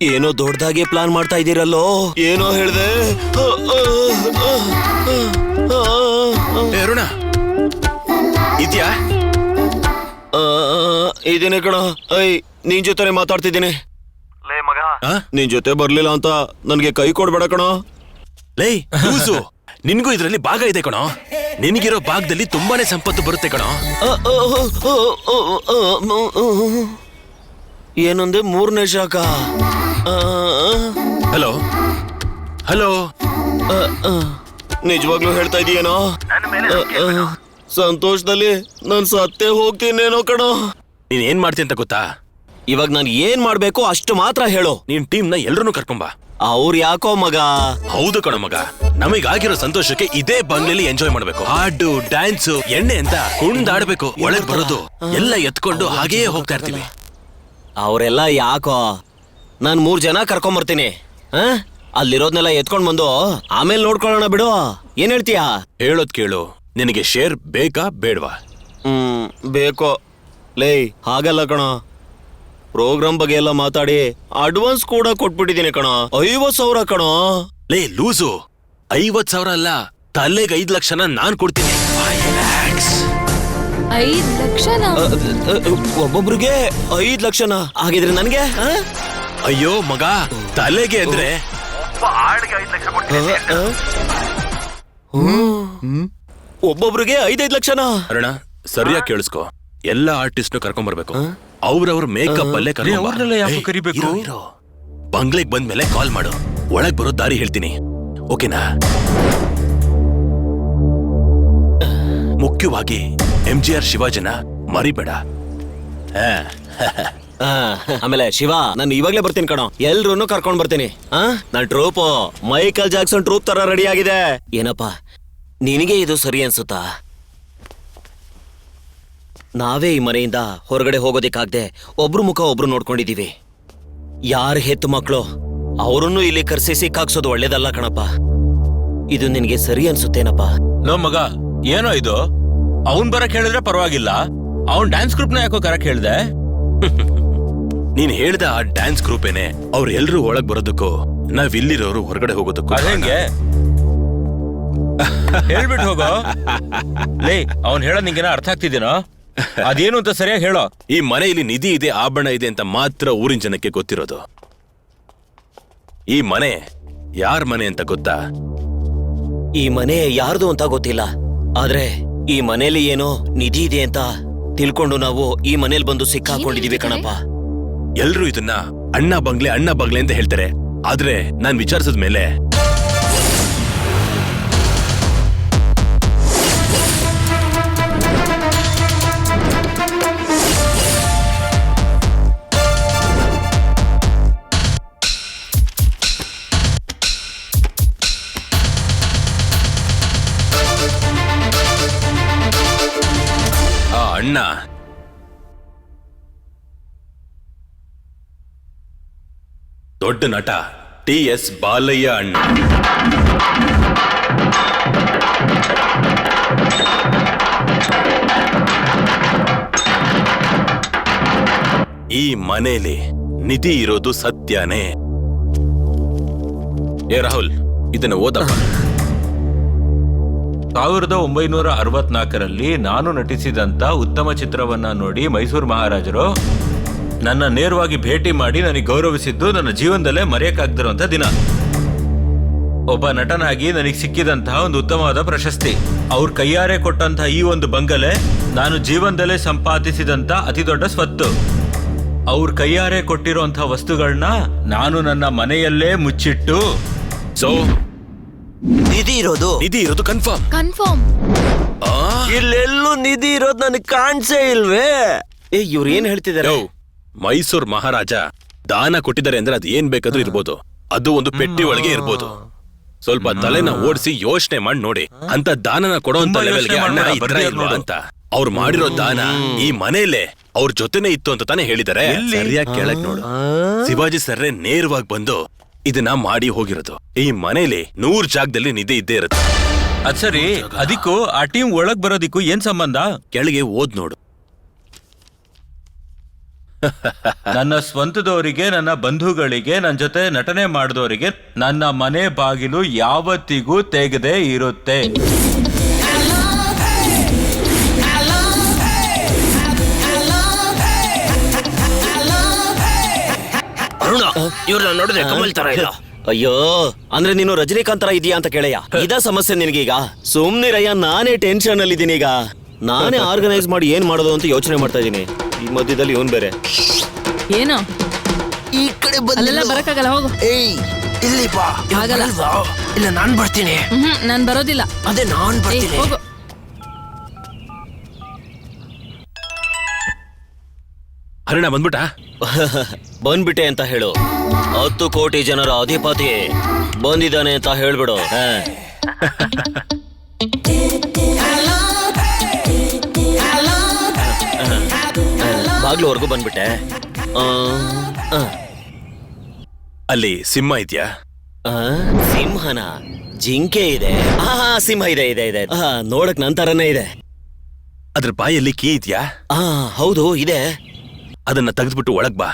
ಏನೋ ದೊಡ್ಡದಾಗಿ ಪ್ಲಾನ್ ಮಾಡ್ತಾ ಇದ್ದೀರಲ್ಲೋ. ಏನೋ ಹೇಳ್ದೆ? ಅರುಣ ಇದ್ಯಾ? ಇದೇನೆ ಕಣ. ನಿನ್ ಜೊತೆ ಮಾತಾಡ್ತಿದ್ದೀನಿ. ಲೇ ಮಗ, ನಿನ್ ಜೊತೆ ಬರ್ಲಿಲ್ಲ ಅಂತ ನನ್ಗೆ ಕೈ ಕೊಡ್ಬೇಡ ಕಣೋ. ಲೇ ಲೂಸು, ನಿನ್ಗೂ ಇದ್ರಲ್ಲಿ ಭಾಗ ಇದೆ ಕಣೋ. ನಿನಗಿರೋ ಭಾಗದಲ್ಲಿ ತುಂಬಾನೇ ಸಂಪತ್ತು ಬರುತ್ತೆ ಕಣೋ. ಏನೊಂದೆ 3ನೇ ಶಾಖ. ಹಲೋ ಹಲೋ, ನಿಜವಾಗ್ಲೂ ಹೇಳ್ತಾ ಇದೀಯೇನೋ? ಸಂತೋಷದಲ್ಲಿ ನಾನ್ ಸತ್ತೇ ಹೋಗ್ತೀನೇನೋ ಕಣೋ. ನೀನ್ ಏನ್ ಮಾಡ್ತೀನಿ ಅಂತ ಗೊತ್ತಾ? ಇವಾಗ ನಾನು ಏನ್ ಮಾಡ್ಬೇಕು ಅಷ್ಟು ಮಾತ್ರ ಹೇಳು. ನೀನ್ ಟೀಮ್ನ ಎಲ್ರನ್ನೂ ಕರ್ಕೊಂಬ. ಅವ್ರು ಯಾಕೋ ಮಗ? ಹೌದು ಕಣ ಮಗ, ನಮಗಾಗಿರೋ ಸಂತೋಷಕ್ಕೆ ಇದೇ ಬಂಗ್ಲೆಲಿ ಎಂಜಾಯ್ ಮಾಡ್ಬೇಕು. ಹಾಡು, ಡ್ಯಾನ್ಸ್, ಎಣ್ಣೆ ಅಂತ ಕುಣ್ದಾಡ್ಬೇಕು. ಒಳಗ್ ಬರೋದು ಎಲ್ಲ ಎತ್ಕೊಂಡು ಹಾಗೇ ಹೋಗ್ತಾ ಇರ್ತೀವಿ. ಅವರೆಲ್ಲ ಯಾಕೋ? ನಾನ್ 3 ಜನ ಕರ್ಕೊಂಬರ್ತೀನಿ. ಅಲ್ಲಿರೋದ್ನೆಲ್ಲ ಎತ್ಕೊಂಡ್ ಬಂದು ಆಮೇಲೆ ನೋಡ್ಕೊಳ್ಳೋಣ ಬಿಡು. ಏನ್ ಹೇಳ್ತೀಯಾ? ಹೇಳೋದ್ ಕೇಳು, ನಿನಗೆ ಶೇರ್ ಬೇಕಾ ಬೇಡ್ವಾ? ಬೇಕೋ. ಲೇ ಹಾಗಲ್ಲ ಕಣ, ಪ್ರೋಗ್ರಾಮ್ ಬಗ್ಗೆ ಎಲ್ಲ ಮಾತಾಡಿ ಅಡ್ವಾನ್ಸ್ ಕೂಡ ಕೊಟ್ಬಿಟ್ಟಿದ್ದೀನಿ ಕಣ. 50,000 ಕಣ. ಲೇ ಲೂಸು, 50,000 ಅಲ್ಲ, ತಲೆಗೆ 5 ಲಕ್ಷನ ನಾನ್ ಕೊಡ್ತೀನಿ. 5 lakhs. 5 ಲಕ್ಷನಾ? ಒಬ್ಬೊಬ್ರಿಗೆ 5 ಲಕ್ಷನ? ಹಾಗಿದ್ರೆ ನನ್ಗೆ? ಅಯ್ಯೋ ಮಗ, ತಲೆಗೆ ಅಂದ್ರೆ ಒಬ್ಬೊಬ್ರಿಗೆ 5 ಲಕ್ಷನ? ಅರುಣ ಸರಿಯಾಗಿ ಕೇಳಿಸ್ಕೊ, ಎಲ್ಲಾ ಆರ್ಟಿಸ್ಟ್ ಕರ್ಕೊಂಡ್ಬರ್ಬೇಕು. ಅವ್ರವ್ರ ಮೇಕಪ್ ಅಲ್ಲೇ ಅವ್ರನ್ನೆಲ್ಲ ಯಾಕೆ ಕರಿಬೇಕು? ಬಂಗ್ಲೆಗ್ ಬಂದ್ಮೇಲೆ ಕಾಲ್ ಮಾಡು, ಒಳಗ್ ಬರೋ ದಾರಿ ಹೇಳ್ತೀನಿ. ಓಕೆನಾ? ಮುಖ್ಯವಾಗಿ MGR ಶಿವಾಜನ ಮರಿಬೇಡ. ಆಮೇಲೆ ಶಿವ, ನಾನು ಇವಾಗ್ಲೇ ಬರ್ತೀನಿ ಕಣೋ. ಎಲ್ರೂನು ಕರ್ಕೊಂಡ್ ಬರ್ತೀನಿ. ನನ್ ಟ್ರೂಪ್ ಮೈಕಲ್ ಜಾಕ್ಸನ್ ಟ್ರೂಪ್ ತರ ರೆಡಿ ಆಗಿದೆ. ಏನಪ್ಪಾ, ನಿನಗೆ ಇದು ಸರಿ ಅನ್ಸುತ್ತಾ? ನಾವೇ ಈ ಮನೆಯಿಂದ ಹೊರಗಡೆ ಹೋಗೋದಿಕ್ಕಾಗ್ದೆ ಒಬ್ರು ಮುಖ ಒಬ್ರು ನೋಡ್ಕೊಂಡಿದೀವಿ. ಯಾರ ಹೆತ್ತು ಮಕ್ಕಳು ಅವರನ್ನು ಇಲ್ಲಿ ಕರ್ಸಿ ಸಿಕ್ಕಾಕ್ಸೋದು ಒಳ್ಳೇದಲ್ಲ ಕಣಪ್ಪ. ಇದು ನಿನ್ಗೆ ಸರಿ ಅನ್ಸುತ್ತೇನಪ್ಪ? ನೋ ಮಗ, ಏನೋ ಇದು? ಅವನ್ ಬರಕ್ ಹೇಳಿದ್ರೆ ಪರವಾಗಿಲ್ಲ, ಅವನ್ ಡ್ಯಾನ್ಸ್ ಗ್ರೂಪ್ ನ ಯಾಕೋ ಕರಕ್ ಹೇಳ್ದೆ? ನೀನ್ ಹೇಳ್ದ ಆ ಡ್ಯಾನ್ಸ್ ಗ್ರೂಪ್ ಏನೆ ಅವ್ರೆಲ್ರೂ ಒಳಗ್ ಬರೋದಕ್ಕೂ ನಾವ್ ಇಲ್ಲಿರೋರು ಹೊರಗಡೆ ಹೋಗೋದಕ್ಕೂ. ಅದೇಂಗೆ ಹೇಳ್ಬಿಟ್ಟು ಹೋಗೋ. ಲೇ, ಅವ್ನ್ ಹೇಳೋದ್ ನಿಂಗೇನ ಅರ್ಥ ಆಗ್ತಿದ್ದೀನೋ? ಅದೇನು ಅಂತ ಸರಿಯಾಗಿ ಹೇಳೋ. ಈ ಮನೆಯಲ್ಲಿ ನಿಧಿ ಇದೆ, ಆಭರಣ ಇದೆ ಅಂತ ಮಾತ್ರ ಊರಿನ ಜನಕ್ಕೆ ಗೊತ್ತಿರೋದು. ಈ ಮನೆ ಯಾರ್ ಮನೆ ಅಂತ ಗೊತ್ತಾ? ಈ ಮನೆ ಯಾರ್ದು ಅಂತ ಗೊತ್ತಿಲ್ಲ, ಆದ್ರೆ ಈ ಮನೇಲಿ ಏನೋ ನಿಧಿ ಇದೆ ಅಂತ ತಿಳ್ಕೊಂಡು ನಾವು ಈ ಮನೇಲಿ ಬಂದು ಸಿಕ್ಕಾಕೊಂಡಿದೀವಿ ಕಣಪ್ಪ. ಎಲ್ರು ಇದನ್ನ ಅಣ್ಣ ಬಂಗ್ಲೆ ಅಂತ ಹೇಳ್ತಾರೆ, ಆದ್ರೆ ನಾನ್ ವಿಚಾರಿಸಿದ ಮೇಲೆ ಆ ಅಣ್ಣ ದೊಡ್ಡ ನಟ ಟಿ.ಎಸ್. ಬಾಲಯ್ಯ ಅಣ್ಣ. ಈ ಮನೇಲಿ ನಿಧಿ ಇರೋದು ಸತ್ಯನೇ. ಏ ರಾಹುಲ್, ಇದನ್ನ ಓದಪ್ಪ. 1964ರಲ್ಲಿ ನಾನು ನಟಿಸಿದಂತ ಉತ್ತಮ ಚಿತ್ರವನ್ನ ನೋಡಿ ಮೈಸೂರು ಮಹಾರಾಜರು ನನ್ನ ನೇರವಾಗಿ ಭೇಟಿ ಮಾಡಿ ನನಗೆ ಗೌರವಿಸಿದ್ದು ನನ್ನ ಜೀವನದಲ್ಲೇ ಮರೆಯಕ್ಕಾಗದಿರುವಂತ ದಿನ. ಒಬ್ಬ ನಟನಾಗಿ ನನಗೆ ಸಿಕ್ಕಿದಂತಹ ಒಂದು ಉತ್ತಮವಾದ ಪ್ರಶಸ್ತಿ. ಅವ್ರ ಕೈಯಾರೆ ಕೊಟ್ಟಂತಹ ಈ ಒಂದು ಬಂಗಲೆ ನಾನು ಜೀವನದಲ್ಲೇ ಸಂಪಾದಿಸಿದಂತ ಅತಿ ದೊಡ್ಡ ಸ್ವತ್ತು. ಅವ್ರ ಕೈಯಾರೆ ಕೊಟ್ಟಿರುವಂತಹ ವಸ್ತುಗಳನ್ನ ನಾನು ನನ್ನ ಮನೆಯಲ್ಲೇ ಮುಚ್ಚಿಟ್ಟು ನಿಧಿ ಇರೋದು ಕನ್ಫರ್ಮ್. ಇಲ್ಲೆಲ್ಲೂ ನಿಧಿ ಇರೋದು ನನಗೆ ಕಾಣಿಸೇ ಇಲ್ವೇ? ಇವ್ರು ಏನ್ ಹೇಳ್ತಿದಾರೆ? ಮೈಸೂರು ಮಹಾರಾಜ ದಾನ ಕೊಟ್ಟಿದ್ದಾರೆ ಅಂದ್ರೆ ಅದು ಏನ್ ಬೇಕಾದ್ರೂ ಇರ್ಬೋದು, ಅದು ಒಂದು ಪೆಟ್ಟಿ ಒಳಗೆ ಇರ್ಬೋದು. ಸ್ವಲ್ಪ ತಲೆನ ಓಡಿಸಿ ಯೋಚನೆ ಮಾಡಿ ನೋಡಿ, ಅಂತ ದಾನನ ಕೊಡೋಂತ ಲೆವೆಲ್ಗೆ ಅಣ್ಣ ಇದ್ರ ಇಲ್ವಾ ಅಂತ. ಅವ್ರು ಮಾಡಿರೋ ದಾನ ಈ ಮನೇಲೆ ಅವ್ರ ಜೊತೆನೆ ಇತ್ತು ಅಂತ ತಾನೇ ಹೇಳಿದಾರೆ. ಸರಿಯಾಗಿ ಕೇಳಕ್ ನೋಡು, ಶಿವಾಜಿ ಸರ್ರೆ ನೇರವಾಗಿ ಬಂದು ಇದನ್ನ ಮಾಡಿ ಹೋಗಿರೋದು. ಈ ಮನೇಲಿ 100 ಜಾಗದಲ್ಲಿ ನಿಧಿ ಇದ್ದೇ ಇರುತ್ತೆ. ಅದ್ ಸರಿ, ಅದಕ್ಕೂ ಆ ಟೀಮ್ ಒಳಗ್ ಬರೋದಿಕ್ಕೂ ಏನ್ ಸಂಬಂಧ? ಕೆಳಗೆ ಓದ್ ನೋಡು. ನನ್ನ ಸ್ವಂತದವರಿಗೆ, ನನ್ನ ಬಂಧುಗಳಿಗೆ, ನನ್ನ ಜೊತೆ ನಟನೆ ಮಾಡಿದವರಿಗೆ ನನ್ನ ಮನೆ ಬಾಗಿಲು ಯಾವತ್ತಿಗೂ ತೆಗೆದೇ ಇರುತ್ತೆ. ಇವ್ರನ್ನ ನೋಡಿದ್ರೆ ಕಮಲ್ ತರ ಇಲ್ಲ. ಅಯ್ಯೋ, ಅಂದ್ರೆ ನೀನು ರಜನಿಕಾಂತ್ ತರ ಇದೀಯಾ ಅಂತ ಕೇಳಯ್ಯ. ಇದ ಸಮಸ್ಯೆ ನಿನಗೀಗ? ಸುಮ್ನಿರಯ್ಯ, ನಾನೇ ಟೆನ್ಷನ್ ಅಲ್ಲಿ ಇದೀನಿ. ಈಗ ನಾನೇ ಆರ್ಗನೈಸ್ ಮಾಡಿ ಏನ್ ಮಾಡೋದು ಅಂತ ಯೋಚನೆ ಮಾಡ್ತಾ ಇದೀನಿ. ಈ ಮಧ್ಯದಲ್ಲಿ ಇವನ್ ಬೇರೆ. ಏನೋ ಈ ಕಡೆ ಅಲ್ಲೆಲ್ಲ ಬರಕ್ಕಾಗಲ್ಲ, ಹೋಗು. ಏಯ್ ಇಲ್ಲಿ ಬಾ. ಆಗಲ್ಲ. ಇಲ್ಲ ನಾನ್ ಬರ್ತೀನಿ. ನಾನ್ ಬರೋದಿಲ್ಲ. ಅದೇ ನಾನ್ ಬರ್ತೀನಿ. ಹೋಗು. ಹರಣ ಬಂದ್ಬಿಟ್ಟ? ಬಂದ್ಬಿಟ್ಟೆ ಅಂತ ಹೇಳು. 10 ಕೋಟಿ ಜನರ ಅಧಿಪತಿ ಬಂದಿದ್ದಾನೆ ಅಂತ ಹೇಳ್ಬಿಡು. ಬಾಗ್ಲುವರೆಗೂ ಬಂದ್ಬಿಟ್ಟೆ. ಅಲ್ಲಿ ಸಿಂಹ ಇದ್ಯಾ? ಸಿಂಹನ? ಜಿಂಕೆ ಇದೆ. ಸಿಂಹ ಇದೆ ಇದೆ ಇದೆ. ನೋಡಕ್ ನನ್ ತರನೇ ಇದೆ. ಅದ್ರ ಬಾಯಲ್ಲಿ ಕೀ ಇದ್ಯಾ? ಹೌದು ಇದೆ. ಅದನ್ನ ತೆಗೆದ್ಬಿಟ್ಟು ಒಳಗ್ ಬಾ.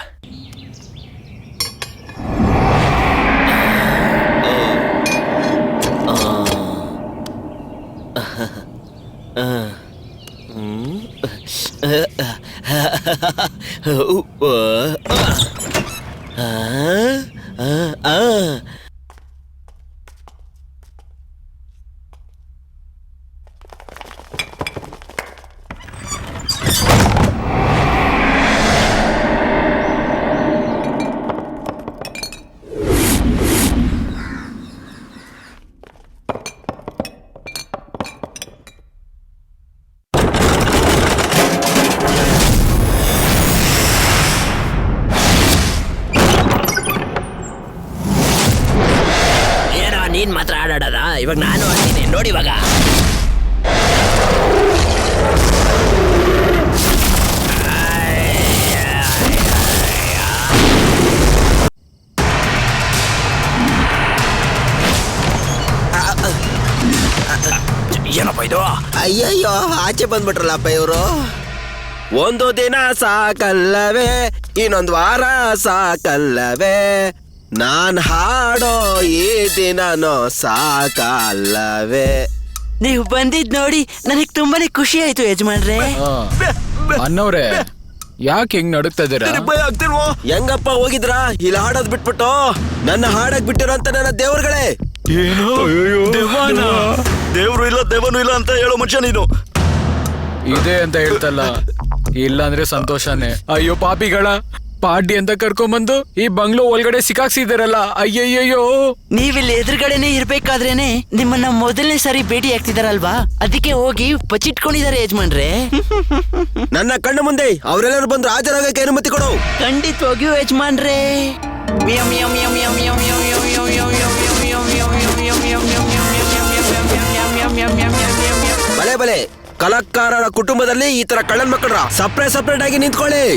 ನೀನ್ ಮಾತ್ರ ಆಡಾಡದ? ಇವಾಗ ನಾನು ಆಡ್ತೀನಿ ನೋಡಿ. ಇವಾಗ ಏನಪ್ಪ ಇದು? ಅಯ್ಯಯ್ಯೋ, ಆಚೆ ಬಂದ್ಬಿಟ್ರಲ್ಲಪ್ಪ ಇವರು. ಒಂದು ದಿನ ಸಾಕಲ್ಲವೇ, ಇನ್ನೊಂದು ವಾರ ಸಾಕಲ್ಲವೇ, ನಾನ್ ಹಾಡೋ ಈ ದಿನನೋ ಸಾಕಲ್ಲವೇ. ನೀವು ಬಂದಿದ್ ನೋಡಿ ನನಗ್ ತುಂಬಾನೇ ಖುಷಿ ಆಯ್ತು ಯಜಮಾನ್ರೆ. ಅನ್ನವ್ರೆ, ಯಾಕೆ ಹಿಂಗ್ ನಡುಕ್ತಾ ಇದೀರಾ? ಭಯ ಆಗ್ತಿಲ್ವೋ? ಹೆಂಗಪ್ಪ ಹೋಗಿದ್ರಾ? ಇಲ್ಲಿ ಹಾಡೋದ್ ಬಿಟ್ಬಿಟ್ಟು ನನ್ನ ಹಾಡಕ್ ಬಿಟ್ಟಿರೋ ಅಂತ ನನ್ನ ದೇವ್ರುಗಳೇ. ಏನು ದೇವ್ರು ಇಲ್ಲ ದೇವನು ಇಲ್ಲ ಅಂತ ಹೇಳೋ ಮನುಷ್ಯ ನೀನು. ಇದೆ ಅಂತ ಹೇಳ್ತಲ್ಲ, ಇಲ್ಲಾಂದ್ರೆ ಸಂತೋಷನೇ. ಅಯ್ಯೋ ಪಾಪಿಗಳ, ಪಾರ್ಟಿ ಅಂತ ಕರ್ಕೊಂಬಂದು ಈ ಬಂಗ್ಲೋ ಒಳಗಡೆ ಸಿಕ್ಕಾಕ್ಸಿದಾರಲ್ಲ, ಅಯ್ಯಯ್ಯೋ. ನೀವಿಲ್ಲಿ ಎದುರುಗಡೆನೆ ಇರ್ಬೇಕಾದ್ರೇನೆ ನಿಮ್ಮನ್ನ ಮೊದಲನೇ ಸಾರಿ ಭೇಟಿ ಆಗ್ತಿದಾರಲ್ವಾ, ಅದಕ್ಕೆ ಹೋಗಿ ಬಚ್ಚಿಟ್ಕೊಂಡಿದ್ದಾರೆ ಯಜಮಾನ್ರೆ. ನನ್ನ ಕಣ್ಣು ಮುಂದೆ ಅವರೆಲ್ಲರೂ ಬಂದು ಹಾಜರಾಗಕ್ಕೆ ಅನುಮತಿ ಕೊಡು. ಖಂಡಿತವಾಗಿಯೂ ಯಜಮಾನ್ರೆ. ಬಲೆ ಬಲೆ, ಕಲಾಕಾರರ ಕುಟುಂಬದಲ್ಲಿ ಈ ತರ ಕಳ್ಳನ್ ಮಕ್ಕಳ ಸಪ್ರೇಟ್ ಆಗಿ ನಿಂತ್ಕೊಳ್ಳಿ.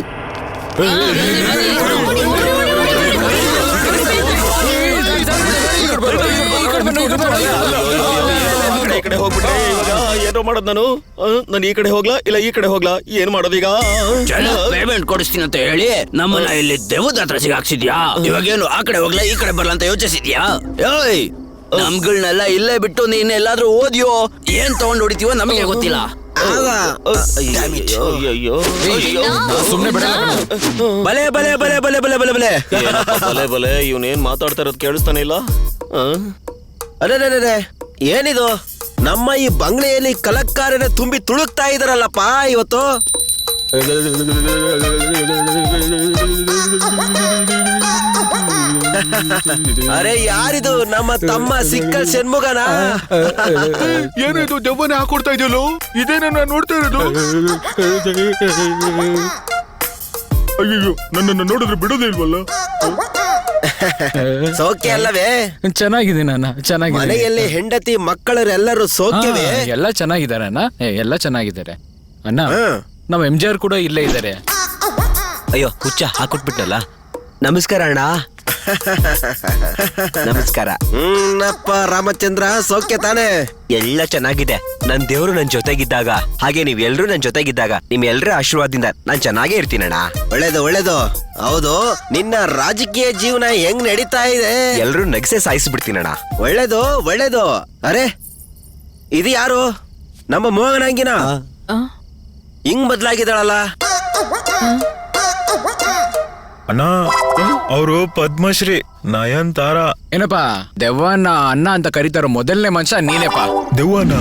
ಏನೋ ಮಾಡೋದು ನಾನು ಈ ಕಡೆ ಹೋಗ್ಲಾ ಇಲ್ಲ ಈ ಕಡೆ ಹೋಗ್ಲಾ, ಏನ್ ಮಾಡೋದೀಗ? ಪೇಮೆಂಟ್ ಕೊಡಿಸ್ತೀನಿ ಅಂತ ಹೇಳಿ ನಮ್ಮನ್ನ ಇಲ್ಲಿ ದೇವದ ಹತ್ರ ಸಿಗಾಕ್ಸಿದ್ಯಾ. ಇವಾಗೇನು ಆ ಕಡೆ ಹೋಗ್ಲಾ ಈ ಕಡೆ ಬರ್ಲಾ ಅಂತ ಯೋಚಿಸಿದ್ಯಾ? ಏಯ್, ನಮ್ಗಳನ್ನೆಲ್ಲ ಇಲ್ಲೇ ಬಿಟ್ಟು ನೀನ್ ಎಲ್ಲಾದ್ರೂ ಓದ್ಯೋ ಏನ್ ತಗೊಂಡ್ ಹೊಡಿತೀವೋ ನಮಗೆ ಗೊತ್ತಿಲ್ಲ. ಸುಮ್ನೆ ಬಿಡ. ಬಲೆ ಬಲೆ ಬಲೆ ಬಲೆ ಬಲೆ ಬಲೆ ಬಲೆ ಬಲೆ ಬಲೆ, ಇವನೇನ್ ಮಾತಾಡ್ತಾ ಇರೋದು ಕೇಳಿಸ್ತಾನೆ ಇಲ್ಲ. ಅರೆ ಏನಿದು? ನಮ್ಮ ಈ ಬಂಗ್ಲೆಯಲ್ಲಿ ಕಲಾಕಾರನ ತುಂಬಿ ತುಳುಕ್ತಾ ಇದಾರಲ್ಲಪ್ಪ ಇವತ್ತು. ಅರೆ ಯಾರಿದು? ನಮ್ಮ ತಮ್ಮ ಸಿಕ್ಕಲ್ ಶಣ್ಮುಗನ? ಏನಿದು ದೆವ್ವನೇ ಹಾಕೊಡ್ತಾ ಇದೆಯಲ್ಲೋ? ಇದೇನ ನಾನು ನೋಡ್ತಾ ಇರೋದು? ಅಯ್ಯೋ, ನನ್ನನ್ನು ನೋಡಿದ್ರೆ ಬಿಡೋದೇ ಇಲ್ವಲ್ಲ. ಸೌಖ್ಯ ಅಲ್ಲವೇ? ಚೆನ್ನಾಗಿದೆ ನಾನ, ಚೆನ್ನಾಗಿದೆ. ಮನೆಯಲ್ಲಿ ಹೆಂಡತಿ ಮಕ್ಕಳರೆಲ್ಲರೂ ಸೌಖ್ಯವೇ? ಎಲ್ಲ ಚೆನ್ನಾಗಿದ್ದಾರೆ ಅಣ್ಣ, ಎಲ್ಲ ಚೆನ್ನಾಗಿದ್ದಾರೆ ಅಣ್ಣ. ನಮ್ಮ MJR ಕೂಡ ಇಲ್ಲೇ ಇದ್ದಾರೆ. ಅಯ್ಯೋ ಹುಚ್ಚ ಹಾಕೊಟ್ಬಿಟ್ಟಲ್ಲ. ನಮಸ್ಕಾರ ಅಣ್ಣ. ನಮಸ್ಕಾರ. ಅಪ್ಪ ರಾಮಚಂದ್ರ, ಸೌಖ್ಯ ತಾನೆ? ಎಲ್ಲ ಚೆನ್ನಾಗಿದೆ. ನನ್ ದೇವ್ರು ನನ್ ಜೊತೆಗಿದ್ದಾಗ, ಹಾಗೆ ನೀವ್ ಎಲ್ರು ನನ್ ಜೊತೆಗಿದ್ದಾಗ, ನಿಮ್ ಎಲ್ರ ಆಶೀರ್ವಾದದಿಂದ ನಾನ್ ಚೆನ್ನಾಗೇ ಇರ್ತೀನಣ್ಣ. ಒಳ್ಳೇದು ಒಳ್ಳೇದು. ಹೌದು, ನಿನ್ನ ರಾಜಕೀಯ ಜೀವನ ಹೆಂಗ್ ನಡೀತಾ ಇದೆ? ಎಲ್ರು ನಗ್ಸೆ ಸಾಯಿಸ್ಬಿಡ್ತೀನಣ್ಣ. ಒಳ್ಳೇದು ಒಳ್ಳೇದು. ಅರೆ ಇದು ಯಾರು? ನಮ್ಮ ಮೋಹನಾಂಗಿನ ಹಿಂಗ್ ಬದ್ಲಾಗಿದ್ದಾಳಲ್ಲ. ಅಣ್ಣ, ಅವರು ಪದ್ಮಶ್ರೀ ನಯನ್ತಾರ. ಏನಪ್ಪಾ, ದೆವ್ವನ ಅಣ್ಣ ಅಂತ ಕರೀತಾರೋ ಮೊದಲನೇ ಮನುಷ್ಯ ನೀನೇಪಾ. ದೆವ್ವನ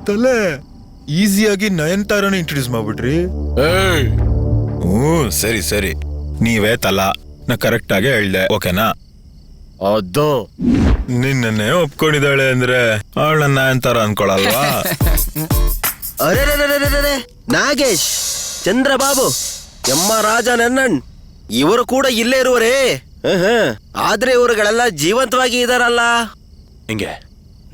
ತಲೆ ಈಸಿಯಾಗಿ ನಯನ್ತಾರನ ಇಂಟ್ರೊಡ್ಯೂಸ್ ಮಾಡ್ಬಿಟ್ರಿ. ಸರಿ ಸರಿ, ನೀವೇ ತಲ. ನಾ ಕರೆಕ್ಟ್ ಆಗಿ ಹೇಳ್ದೆ, ಓಕೆನಾ? ಅದು ನಿನ್ನೇ ಒಪ್ಕೊಂಡಿದ್ದಾಳೆ ಅಂದ್ರೆ ಅವಳ ನಯನ್ತಾರ ಅನ್ಕೊಳಲ್ವಾ? ಅರೆ ನಾಗೇಶ್, ಚಂದ್ರಬಾಬು, ಎಮ್ಮ ರಾಜ ನನ್ನಣ್ ಇವರು ಕೂಡ ಇಲ್ಲೇ ಇರುವರೇ. ಆದ್ರೆ ಇವರುಗಳೆಲ್ಲ ಜೀವಂತವಾಗಿ ಇದಾರಲ್ಲ. ಹಿಂಗೆ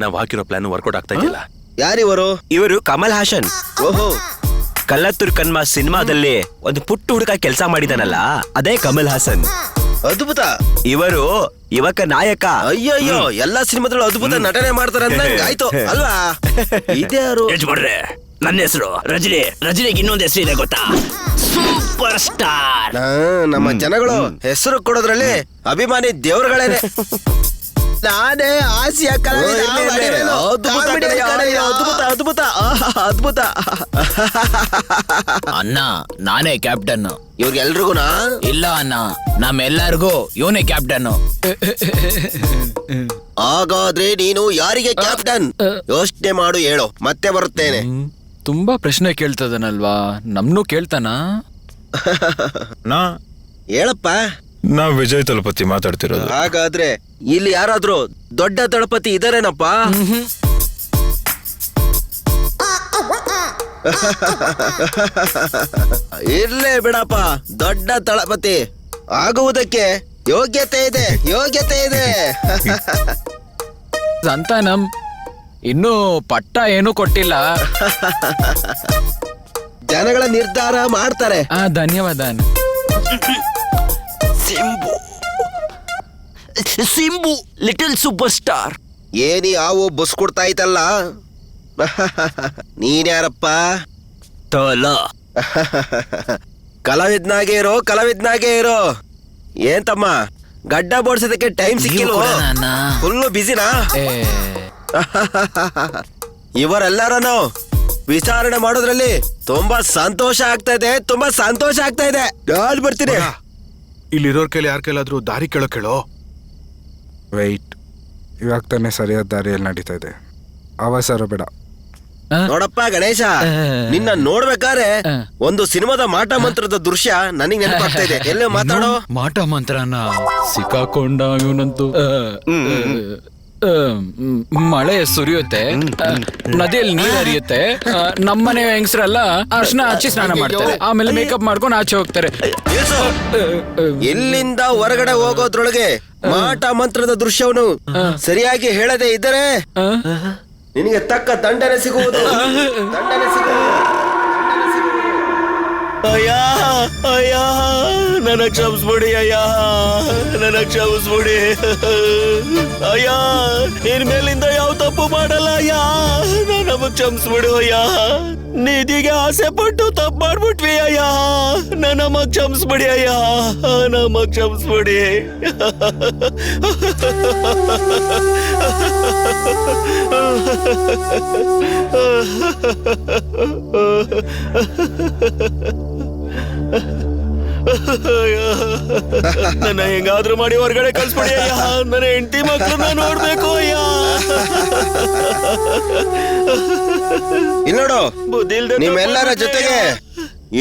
ನಾವ್ ಹಾಕಿರೋ ಪ್ಲಾನ್ ವರ್ಕೌಟ್ ಆಗ್ತಾ ಇದೆಯಲ್ಲ. ಯಾರಿವರು? ಇವರು ಕಮಲ್ ಹಾಸನ್. ಓಹೋ, ಕಲ್ಲತ್ತೂರ್ ಕನ್ಮ ಸಿನಿಮಾದಲ್ಲಿ ಒಂದು ಪುಟ್ಟ ಹುಡುಗ ಕೆಲಸ ಮಾಡಿದಾನಲ್ಲ, ಅದೇ ಕಮಲ್ ಹಾಸನ್. ಅದ್ಭುತ. ಇವರು ಯುವಕ ನಾಯಕ. ಅಯ್ಯಯ್ಯೋ, ಎಲ್ಲಾ ಸಿನಿಮಾದಲ್ಲೂ ಅದ್ಭುತ ನಟನೆ ಮಾಡ್ತಾರೆ ಅಂತ ಆಯ್ತು ಅಲ್ವಾ? ಇದ್ಯಾರು? ಯಜಮಾನ್ರೆ, ನನ್ನ ಹೆಸರು ರಜನಿ. ರಜನಿಗೆ ಇನ್ನೊಂದು ಹೆಸರು ಇದೆ ಗೊತ್ತಾ? Super star. ನಮ್ಮ ಜನಗಳು ಹೆಸರು ಕೊಡೋದ್ರಲ್ಲಿ ಅಭಿಮಾನಿ ದೇವರುಗಳೇನೆ. ನಾನೇ ಆಸಿಯ ಅದ್ಭುತ ಅದ್ಭುತ. ಅಣ್ಣ, ನಾನೇ ಕ್ಯಾಪ್ಟನ್. ಇವ್ರಿಗೆಲ್ರಿಗೂನಾ? ಇಲ್ಲ ಅಣ್ಣ, ನಮ್ಮೆಲ್ಲರಿಗೂ ಇವನೇ ಕ್ಯಾಪ್ಟನ್. ಹಾಗಾದ್ರೆ ನೀನು ಯಾರಿಗೆ ಕ್ಯಾಪ್ಟನ್? ಯೋಚನೆ ಮಾಡು, ಹೇಳು, ಮತ್ತೆ ಬರುತ್ತೇನೆ. ತುಂಬಾ ಪ್ರಶ್ನೆ ಕೇಳ್ತದನಲ್ವಾ, ನಮ್ನು ಕೇಳ್ತಾನ? ನಾ ಹೇಳಪ್ಪ. ನಾವ್ ವಿಜಯ್ ತಲಪತಿ ಮಾತಾಡ್ತಿರೋದು. ಹಾಗಾದ್ರೆ ಇಲ್ಲಿ ಯಾರಾದ್ರೂ ದೊಡ್ಡ ದಳಪತಿ ಇದಾರೇನಪ್ಪ? ಇರ್ಲೇ ಬಿಡಪ್ಪ, ದೊಡ್ಡ ದಳಪತಿ ಆಗುವುದಕ್ಕೆ ಯೋಗ್ಯತೆ ಇದೆ. ಸಂತಾನಂ ಇನ್ನೂ ಪಟ್ಟ ಏನೂ ಕೊಟ್ಟಿಲ್ಲ. ಜನಗಳ ನಿರ್ಧಾರ ಮಾಡ್ತಾರೆ. ಧನ್ಯವಾದ. Simbu little super star. ಏನಿ ಹಾವು ಬಸ್ ಕೊಡ್ತಾ ಇತ್ತಲ್ಲ. ನೀನ್ಯಾರಪ್ಪ? ತೋಲ. ಕಲಾವಿದ್ನಾಗೆ ಇರೋ. ಏನ್ ತಮ್ಮ, ಗಡ್ಡ ಬೋಡ್ಸೋದಕ್ಕೆ ಟೈಮ್ ಸಿಕ್ಕಿಲ್ವ? ಫುಲ್ಲು ಬಿಸಿನಾ? ಇವರೆಲ್ಲರನ್ನು ವಿಚಾರಣೆ ಮಾಡೋದ್ರಲ್ಲಿ ತುಂಬಾ ಸಂತೋಷ ಆಗ್ತಾ ಇದೆ, ತುಂಬಾ ಸಂತೋಷ ಆಗ್ತಾ ಇದೆ. ನಾನು ಬರ್ತೀನಿ. ಇಲ್ಲಿರೋರ್ ಕೈಲಿ ಯಾರ ಕೈಲಾದ್ರೂ ದಾರಿ ಕೇಳೋ. ವೆಯ್ಟ್, ಇವಾಗ ತಾನೇ ಸರಿಯಾದ ದಾರಿಯಲ್ಲಿ ನಡೀತಾ ಇದೆ. ಅವಸರ ಬೇಡ. ನೋಡಪ್ಪ ಗಣೇಶ, ನಿನ್ನ ನೋಡ್ಬೇಕಾದ್ರೆ ಒಂದು ಸಿನಿಮಾದ ಮಾಟ ಮಂತ್ರದ ದೃಶ್ಯ ನನಗೆ ನೆನಪಾಗ್ತಾ ಇದೆ. ಎಲ್ಲೇ ಮಾತಾಡೋ. ಮಾಟ ಮಂತ್ರನ ಸಿಕ್ಕಾಕೊಂಡ ಇವನಂತೂ ಮಳೆ ಸುರಿಯುತ್ತೆ, ನದಿಯಲ್ಲಿ ನೀರು ಹರಿಯುತ್ತೆ, ನಮ್ಮನೆ ಹೆಂಗಸರೆಲ್ಲ ಅರ್ಶನ ಹಚ್ಚಿ ಸ್ನಾನ ಮಾಡ್ತಾರೆ, ಆಮೇಲೆ ಮೇಕಪ್ ಮಾಡ್ಕೊಂಡು ಆಚೆ ಹೋಗ್ತಾರೆ. ಇಲ್ಲಿಂದ ಹೊರಗಡೆ ಹೋಗೋದ್ರೊಳಗೆ ಮಾಟ ಮಂತ್ರದ ದೃಶ್ಯವನ್ನು ಸರಿಯಾಗಿ ಹೇಳದೆ ಇದ್ದರೆ ನಿನಗೆ ತಕ್ಕ ದಂಡನೆ ಸಿಗುವುದು. ಅಯ್ಯ ಅಯ್ಯ, ನನ್ನ ಕ್ಷಮಿಸ್ಬಿಡಿ ಅಯ್ಯ, ನನ್ನ ಕ್ಷಮಿಸ್ಬಿಡಿ ಅಯ್ಯ. ನಿನ್ ಮೇಲಿಂದ ಯಾವ ತಪ್ಪು ಮಾಡಲ್ಲ ಅಯ್ಯ, ನಮಗ್ ಕ್ಷಮಿಸ್ಬಿಡು ಅಯ್ಯ. ನಿಧಿಗೆ ಆಸೆ ಪಟ್ಟು ತಪ್ಪು ಮಾಡ್ಬಿಟ್ವಿ ಅಯ್ಯ, ನಮಗ್ ಕ್ಷಮಿಸ್ಬಿಡಿ ಅಯ್ಯ, ನಮಗ್ ಕ್ಷಮಿಸ್ಬಿಡಿ. ನನ್ನ ಹೆಂಗಾದ್ರೂ ಮಾಡಿ ಹೊರಗಡೆ ಕಳ್ಸ್ಬಿಡಿ ಅಯ್ಯ, ನನ್ನ ಹೆಂಡತಿ ಮಕ್ಕಳನ್ನ ನೋಡ್ಬೇಕು ಅಯ್ಯ. ಇನ್ನೋಡು, ನಿಮ್ಮೆಲ್ಲರ ಜೊತೆಗೆ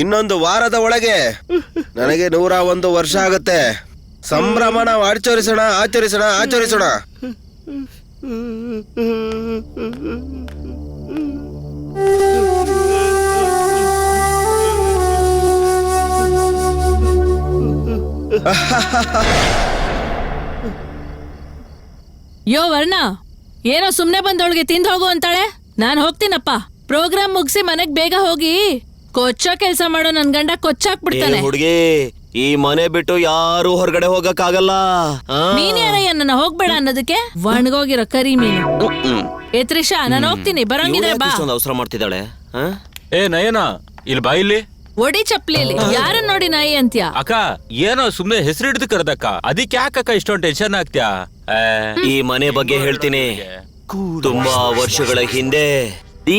ಇನ್ನೊಂದು ವಾರದ ಒಳಗೆ ನನಗೆ 101 ವರ್ಷ ಆಗುತ್ತೆ. ಸಂಭ್ರಮನ ಆಚರಿಸೋಣ ಆಚರಿಸೋಣ ಆಚರಿಸೋಣ. ಯೋ ವರ್ಣ, ಏನೋ ಸುಮ್ನೆ ಬಂದವಳಿಗೆ ತಿಂದು ಹೋಗು ಅಂತಾಳೆ. ನಾನ್ ಹೋಗ್ತೀನಪ್ಪ. ಪ್ರೋಗ್ರಾಮ್ ಮುಗಿಸಿ ಮನೆಗ್ ಬೇಗ ಹೋಗಿ ಕೊಚ್ಚೋ ಕೆಲ್ಸ ಮಾಡೋ ನನ್ ಗಂಡ ಕೊಚ್ಚಾಕ್ಬಿಡ್ತಾನೆ. ಹುಡುಗಿ, ಈ ಮನೆ ಬಿಟ್ಟು ಯಾರು ಹೊರಗಡೆ ಹೋಗಕ್ಕಾಗಲ್ಲ. ನೀನ್ ಯಾರಯ್ಯ ನನ್ನ ಹೋಗ್ಬೇಡ ಅನ್ನೋದಕ್ಕೆ? ಒಣಗೋಗಿರೋ ಕರಿ ಮೀನು. ಏ ತ್ರಿಷಾ, ನಾನು ಹೋಗ್ತೀನಿ, ಬರಂಗಿದ್ರೆ ಬಾ. ಅವಸರ ಮಾಡ್ತಿದ್ದಾಳೆ. ಏ ನಯನ, ಇಲ್ಲಿ ಬಾ ಇಲ್ಲಿ. ಒಡಿ ಚಪ್ಲಿಯಲ್ಲಿ ಯಾರನ್ನ ನೋಡಿ ನಾಯಿ ಅಂತ್ಯ? ಅಕ್ಕ, ಏನೋ ಸುಮ್ನೆ ಹೆಸರು ಹಿಡಿದು ಕರೆದಕ್ಕ, ಅದಕ್ಕೆ ಯಾಕಕ್ಕ ಇಷ್ಟೊಂದು ಟೆನ್ಷನ್ ಆಗ್ತ್ಯಾ? ಈ ಮನೆ ಬಗ್ಗೆ ಹೇಳ್ತೀನಿ. ತುಂಬಾ ವರ್ಷಗಳ ಹಿಂದೆ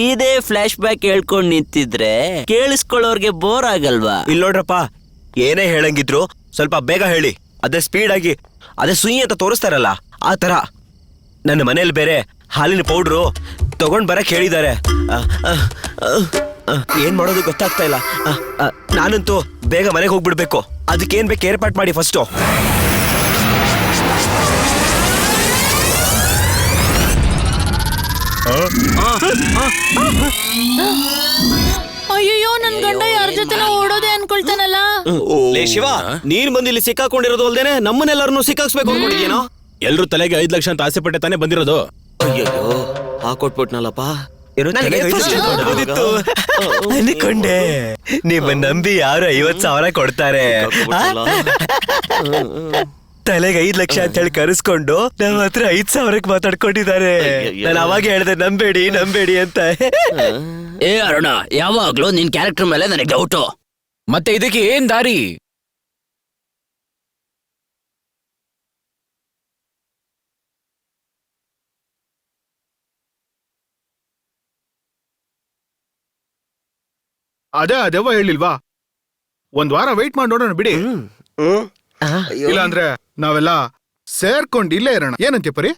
ಇದೇ ಫ್ಲಾಶ್ ಬ್ಯಾಕ್ ಹೇಳ್ಕೊಂಡ್ ನಿಂತಿದ್ರೆ ಕೇಳಿಸ್ಕೊಳ್ಳೋರ್ಗೆ ಬೋರ್ ಆಗಲ್ವಾ? ಇಲ್ಲಿ ನೋಡ್ರಪ್ಪ, ಏನೇ ಹೇಳಂಗಿದ್ರು ಸ್ವಲ್ಪ ಬೇಗ ಹೇಳಿ. ಅದೇ ಸ್ಪೀಡ್ ಆಗಿ, ಅದೇ ಸುಯಿ ಅಂತ ತೋರಿಸ್ತಾರಲ್ಲ ಆ ತರ. ನನ್ನ ಮನೇಲಿ ಬೇರೆ ಹಾಲಿನ ಪೌಡ್ರು ತಗೊಂಡ್ ಬರಕ್ ಹೇಳಿದ್ದಾರೆ. ಏನ್ ಮಾಡೋದು ಗೊತ್ತಾಗ್ತಾ ಇಲ್ಲ. ನಾನಂತೂ ಬೇಗ ಮನೆಗೆ ಹೋಗ್ಬಿಡ್ಬೇಕು. ಅದಕ್ಕೇನ್ ಬೇಕು ಏರ್ಪಾಟ್ ಮಾಡಿ ಫಸ್ಟು. ಅಯ್ಯೋ, ನನ್ ಗಂಡ ಯಾರ ಜೊತೆ ಓಡೋದೆ ಅನ್ಕೊಳ್ತಾನಲ್ಲ. ಲೇ ಶಿವ, ನೀನ್ ಬಂದು ಇಲ್ಲಿ ಸಿಕ್ಕಾಕೊಂಡಿರೋದು ಅಲ್ದೇನೆ ನಮ್ಮನ್ನೆಲ್ಲರನ್ನು ಸಿಕ್ಕಾಕ್ಸ್ಬೇಕು ಅನ್ಕೊಂಡಿದ್ಯೇನೋ? ಎಲ್ರು ತಲೆಗೆ 5 ಲಕ್ಷ ಅಂತ ಆಸೆ ಪಟ್ಟೆ ತಾನೇ ಬಂದಿರೋದು. ಅಯ್ಯೋ, ಹಾಕೊಟ್ಬಿಟ್ನಲ್ಲಪ್ಪ. ಅನ್ಕೊಂಡೆ ನಿಮ್ಮ ನಂಬಿ ಯಾರು 50,000 ಕೊಡ್ತಾರೆ, ತಲೆಗೆ 5 ಲಕ್ಷ ಅಂತ ಹೇಳಿ ಕರೆಸ್ಕೊಂಡು ನಮ್ಮ ಹತ್ರ 5,000ಕ್ಕೆ ಮಾತಾಡ್ಕೊಂಡಿದ್ದಾರೆ. ನಾನು ಅವಾಗ ಹೇಳ್ದೆ ನಂಬೇಡಿ ನಂಬೇಡಿ ಅಂತ. ಏ ಅರುಣ, ಯಾವಾಗ್ಲೂ ನಿನ್ ಕ್ಯಾರೆಕ್ಟರ್ ಮೇಲೆ ನನಗೆ ಡೌಟು. ಮತ್ತೆ ಇದಕ್ಕೆ ಏನ್ ದಾರಿ? ಅದೆವ್ವ ಹೇಳಿಲ್ವಾ? ಒಂದ್ ವಾರ ವೆಯ್ಟ್ ಮಾಡಿ ನೋಡೋಣ ಬಿಡಿ. ಇಲ್ಲ ಅಂದ್ರೆ ನಾವೆಲ್ಲ ಸೇರ್ಕೊಂಡು ಇಲ್ಲೇ ಇರೋಣ. ಏನಂತೆ ಪರಿ?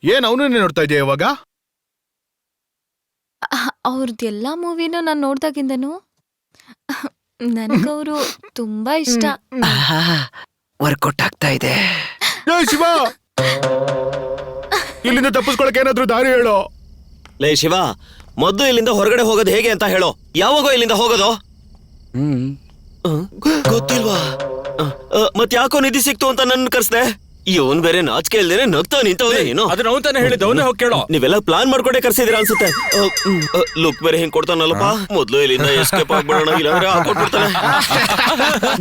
ಏನ್ ಅವನನ್ನೇ ನೋಡ್ತಾ ಇದೆಯಾ ಇವಾಗ? ಅವ್ರದ್ದೆಲ್ಲಾ ಮೂವಿನೂ ನಾನು ನೋಡ್ದಾಗಿಂದನು ನನಗವರು ತುಂಬಾ ಇಷ್ಟ. ವರ್ಕೌಟ್ ಆಗ್ತಾ ಇದೆ. ಶಿವ, ಇಲ್ಲಿಂದ ತಪ್ಪಿಸ್ಕೊಳಕ್ ಏನಾದ್ರೂ ದಾರಿ ಹೇಳೋ. ಲೇ ಶಿವ, ಮೊದ್ಲು ಇಲ್ಲಿಂದ ಹೊರಗಡೆ ಹೋಗೋದು ಹೇಗೆ ಅಂತ ಹೇಳೋ. ಯಾವಾಗೋ ಇಲ್ಲಿಂದ ಹೋಗೋದು? ಗೊತ್ತಿಲ್ವಾ? ಮತ್ ಯಾಕೋ ನಿಧಿ ಸಿಕ್ತು ಅಂತ ನನ್ನ ಕರ್ಸ್ದೆ. ಇವನ್ ಬೇರೆ ನಾಚಿಕೆ ಇಲ್ದೇನೆ ನಗ್ತಾ ನಿಂತವನೇ. ಏನು ಅದನ್ನ ಅವನ್ ತಾನೇ ಹೇಳಿದ್ದ, ಅವನೇ ಹೋಗಿ ಕೇಳೋ. ನೀವೆಲ್ಲ ಪ್ಲಾನ್ ಮಾಡ್ಕೊಂಡೆ ಕರ್ಸಿದಿರ ಅನ್ಸುತ್ತೆ. ಲುಕ್ ಬೇರೆ ಹಿಂಗ್ ಕೊಡ್ತಾನಲ್ಲಪ್ಪ. ಮೊದ್ಲು ಇಲ್ಲಿಂದ ಎಸ್ಕೇಪ್ ಆಗ್ಬಿಡೋಣ, ಇಲ್ಲಾಂದ್ರೆ ಹಾಕೊಟ್ಬಿಡ್ತಾನೆ.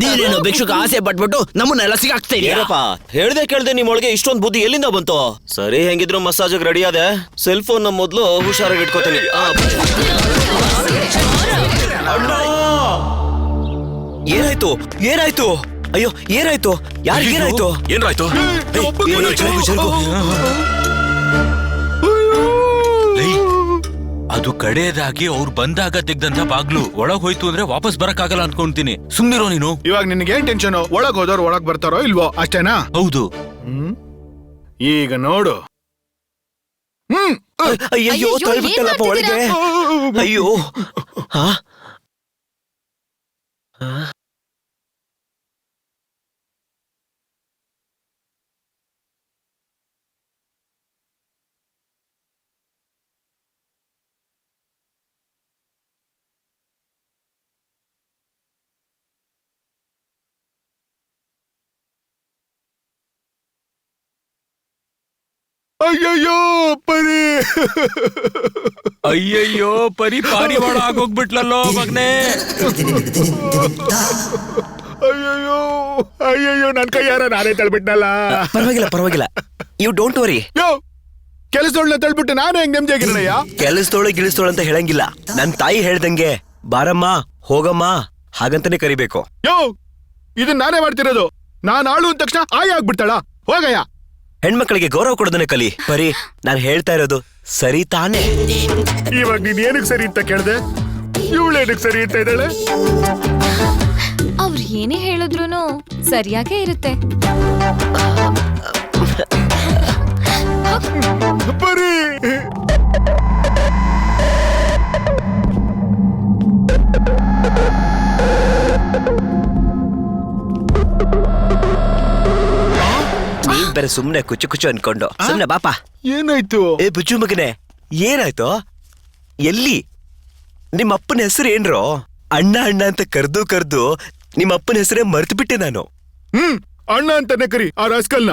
ನೀನೇನು ಭಿಕ್ಷುಕ ಆಸೆ ಪಟ್ಬಿಟ್ಟು ನಮ್ಮನ್ನೆಲ್ಲ ಸಿಗಾಕ್ತಾ ಇದೀಯಪ್ಪ. ಹೇಳ್ದೆ ಕೇಳ್ದೆ ನಿಮ್ಮೊಳಗೆ ಇಷ್ಟೊಂದು ಬುದ್ಧಿ ಎಲ್ಲಿಂದ ಬಂತು? ಸರಿ, ಹೆಂಗಿದ್ರು ಮಸಾಜ್ ರೆಡಿ ಆದೆ. ಸೆಲ್ ಫೋನ್ ನ ಮೊದ್ಲು ಹುಷಾರಾಗಿ ಇಟ್ಕೋತೀನಿ. ಏನಾಯ್ತು ಏನಾಯ್ತು? ಅಯ್ಯೋ ಏನಾಯ್ತು? ಯಾರಿಗೇನಾಯ್ತು? ಏನಾಯ್ತು? ಅದು ಕಡೆಯದಾಗಿ ಅವ್ರು ಬಂದಾಗ ತೆಗ್ದಂತ ಬಾಗ್ಲು ಒಳಗ್ ಹೋಯ್ತು ಅಂದ್ರೆ ವಾಪಸ್ ಬರಕ್ಕಾಗಲ್ಲ ಅನ್ಕೊಂತೀನಿ. ಸುಮ್ನಿರೋ ನೀನು. ಇವಾಗ ನಿನ್ಗೆ ಏನ್ ಟೆನ್ಷನ್? ಒಳಗ್ ಹೋದವ್ರು ಒಳಗ್ ಬರ್ತಾರೋ ಇಲ್ವೋ ಅಷ್ಟೇನಾ? ಹೌದು. ಈಗ ನೋಡು. ಅಯ್ಯೋ ತಳ್ಬಿಟ್ಟಲ್ಲಪ್ಪ ಒಳಗೆ. ಅಯ್ಯೋ ಹಾ ಅಯ್ಯಯ್ಯೋ ಪರಿ, ಅಯ್ಯಯ್ಯೋ ಪರಿ ಪಾರಿವಾಳ ಆಗೋಗ್ಬಿಟ್ಲಲ್ಲೋ ಮಗ್ನೆ. ಅಯ್ಯಯ್ಯೋ ಅಯ್ಯಯ್ಯೋ ನನ್ ಕೈಯಾರ ನಾನೇ ತಳ್ಬಿಟ್ನಲ್ಲ. ಪರವಾಗಿಲ್ಲ ಯು ಡೋಂಟ್ ವರಿ. ಯೋ ಕೆಲಸದೊಳನ್ನ ತಳ್ಬಿಟ್ಟು ನಾನು ಹೆಂಗ್ ನೆಮ್ಮದಿಯಾಗಿರಯ್ಯ? ಕೆಲಸದೋಳು ಗಿಳಿಸದೋಳು ಅಂತ ಹೇಳಂಗಿಲ್ಲ. ನನ್ ತಾಯಿ ಹೇಳ್ದಂಗೆ ಬಾರಮ್ಮ ಹೋಗಮ್ಮ ಹಾಗಂತಾನೆ ಕರಿಬೇಕು. ಯೋ ಇದನ್ನ ನಾನೇ ಮಾಡ್ತಿರೋದು. ನಾನ್ ಆಳು ಅಂದ ತಕ್ಷಣ ಆಯ ಆಗ್ಬಿಡ್ತಾಳ? ಹೋಗಯ್ಯ. ಹೆಣ್ಮಕ್ಳಿಗೆ ಗೌರವ ಕೊಡೋದನ್ನೇ ಕಲಿ. ಬರೀ ನಾನ್ ಹೇಳ್ತಾ ಇರೋದು ಸರಿ ತಾನೇ? ಇವಾಗ ನೀನ್ ಏನಕ್ ಸರಿ ಅಂತ ಕೇಳ್ದೆ? ಇವಳೇನಕ್ ಸರಿ ಅಂತ ಇದ್ದಾಳೆ? ಅವ್ರು ಏನೇ ಹೇಳಿದ್ರು ಸರಿಯಾಗೇ ಇರುತ್ತೆ. ಬರೀ ನೀನ್ ಬೇರೆ ಸುಮ್ನೆ ಕುಚ್ಚು ಅನ್ಕೊಂಡು ಸುಮ್ನೆ ಬಾಪ. ಏನಾಯ್ತು? ಏ ಬುಜ್ಜು ಮಗನೆ ಏನಾಯ್ತು? ಎಲ್ಲಿ ನಿಮ್ಮ ಅಪ್ಪನ ಹೆಸರು ಏನ್ರೋ? ಅಣ್ಣ ಅಂತ ಕರ್ದು ನಿಮ್ಮ ಅಪ್ಪನ ಹೆಸರೇ ಮರ್ತು ಬಿಟ್ಟೆ ನಾನು. ಅಣ್ಣ ಅಂತಾನೆ ಕರಿ ಆ ರಾಸ್ಕಲ್ನ.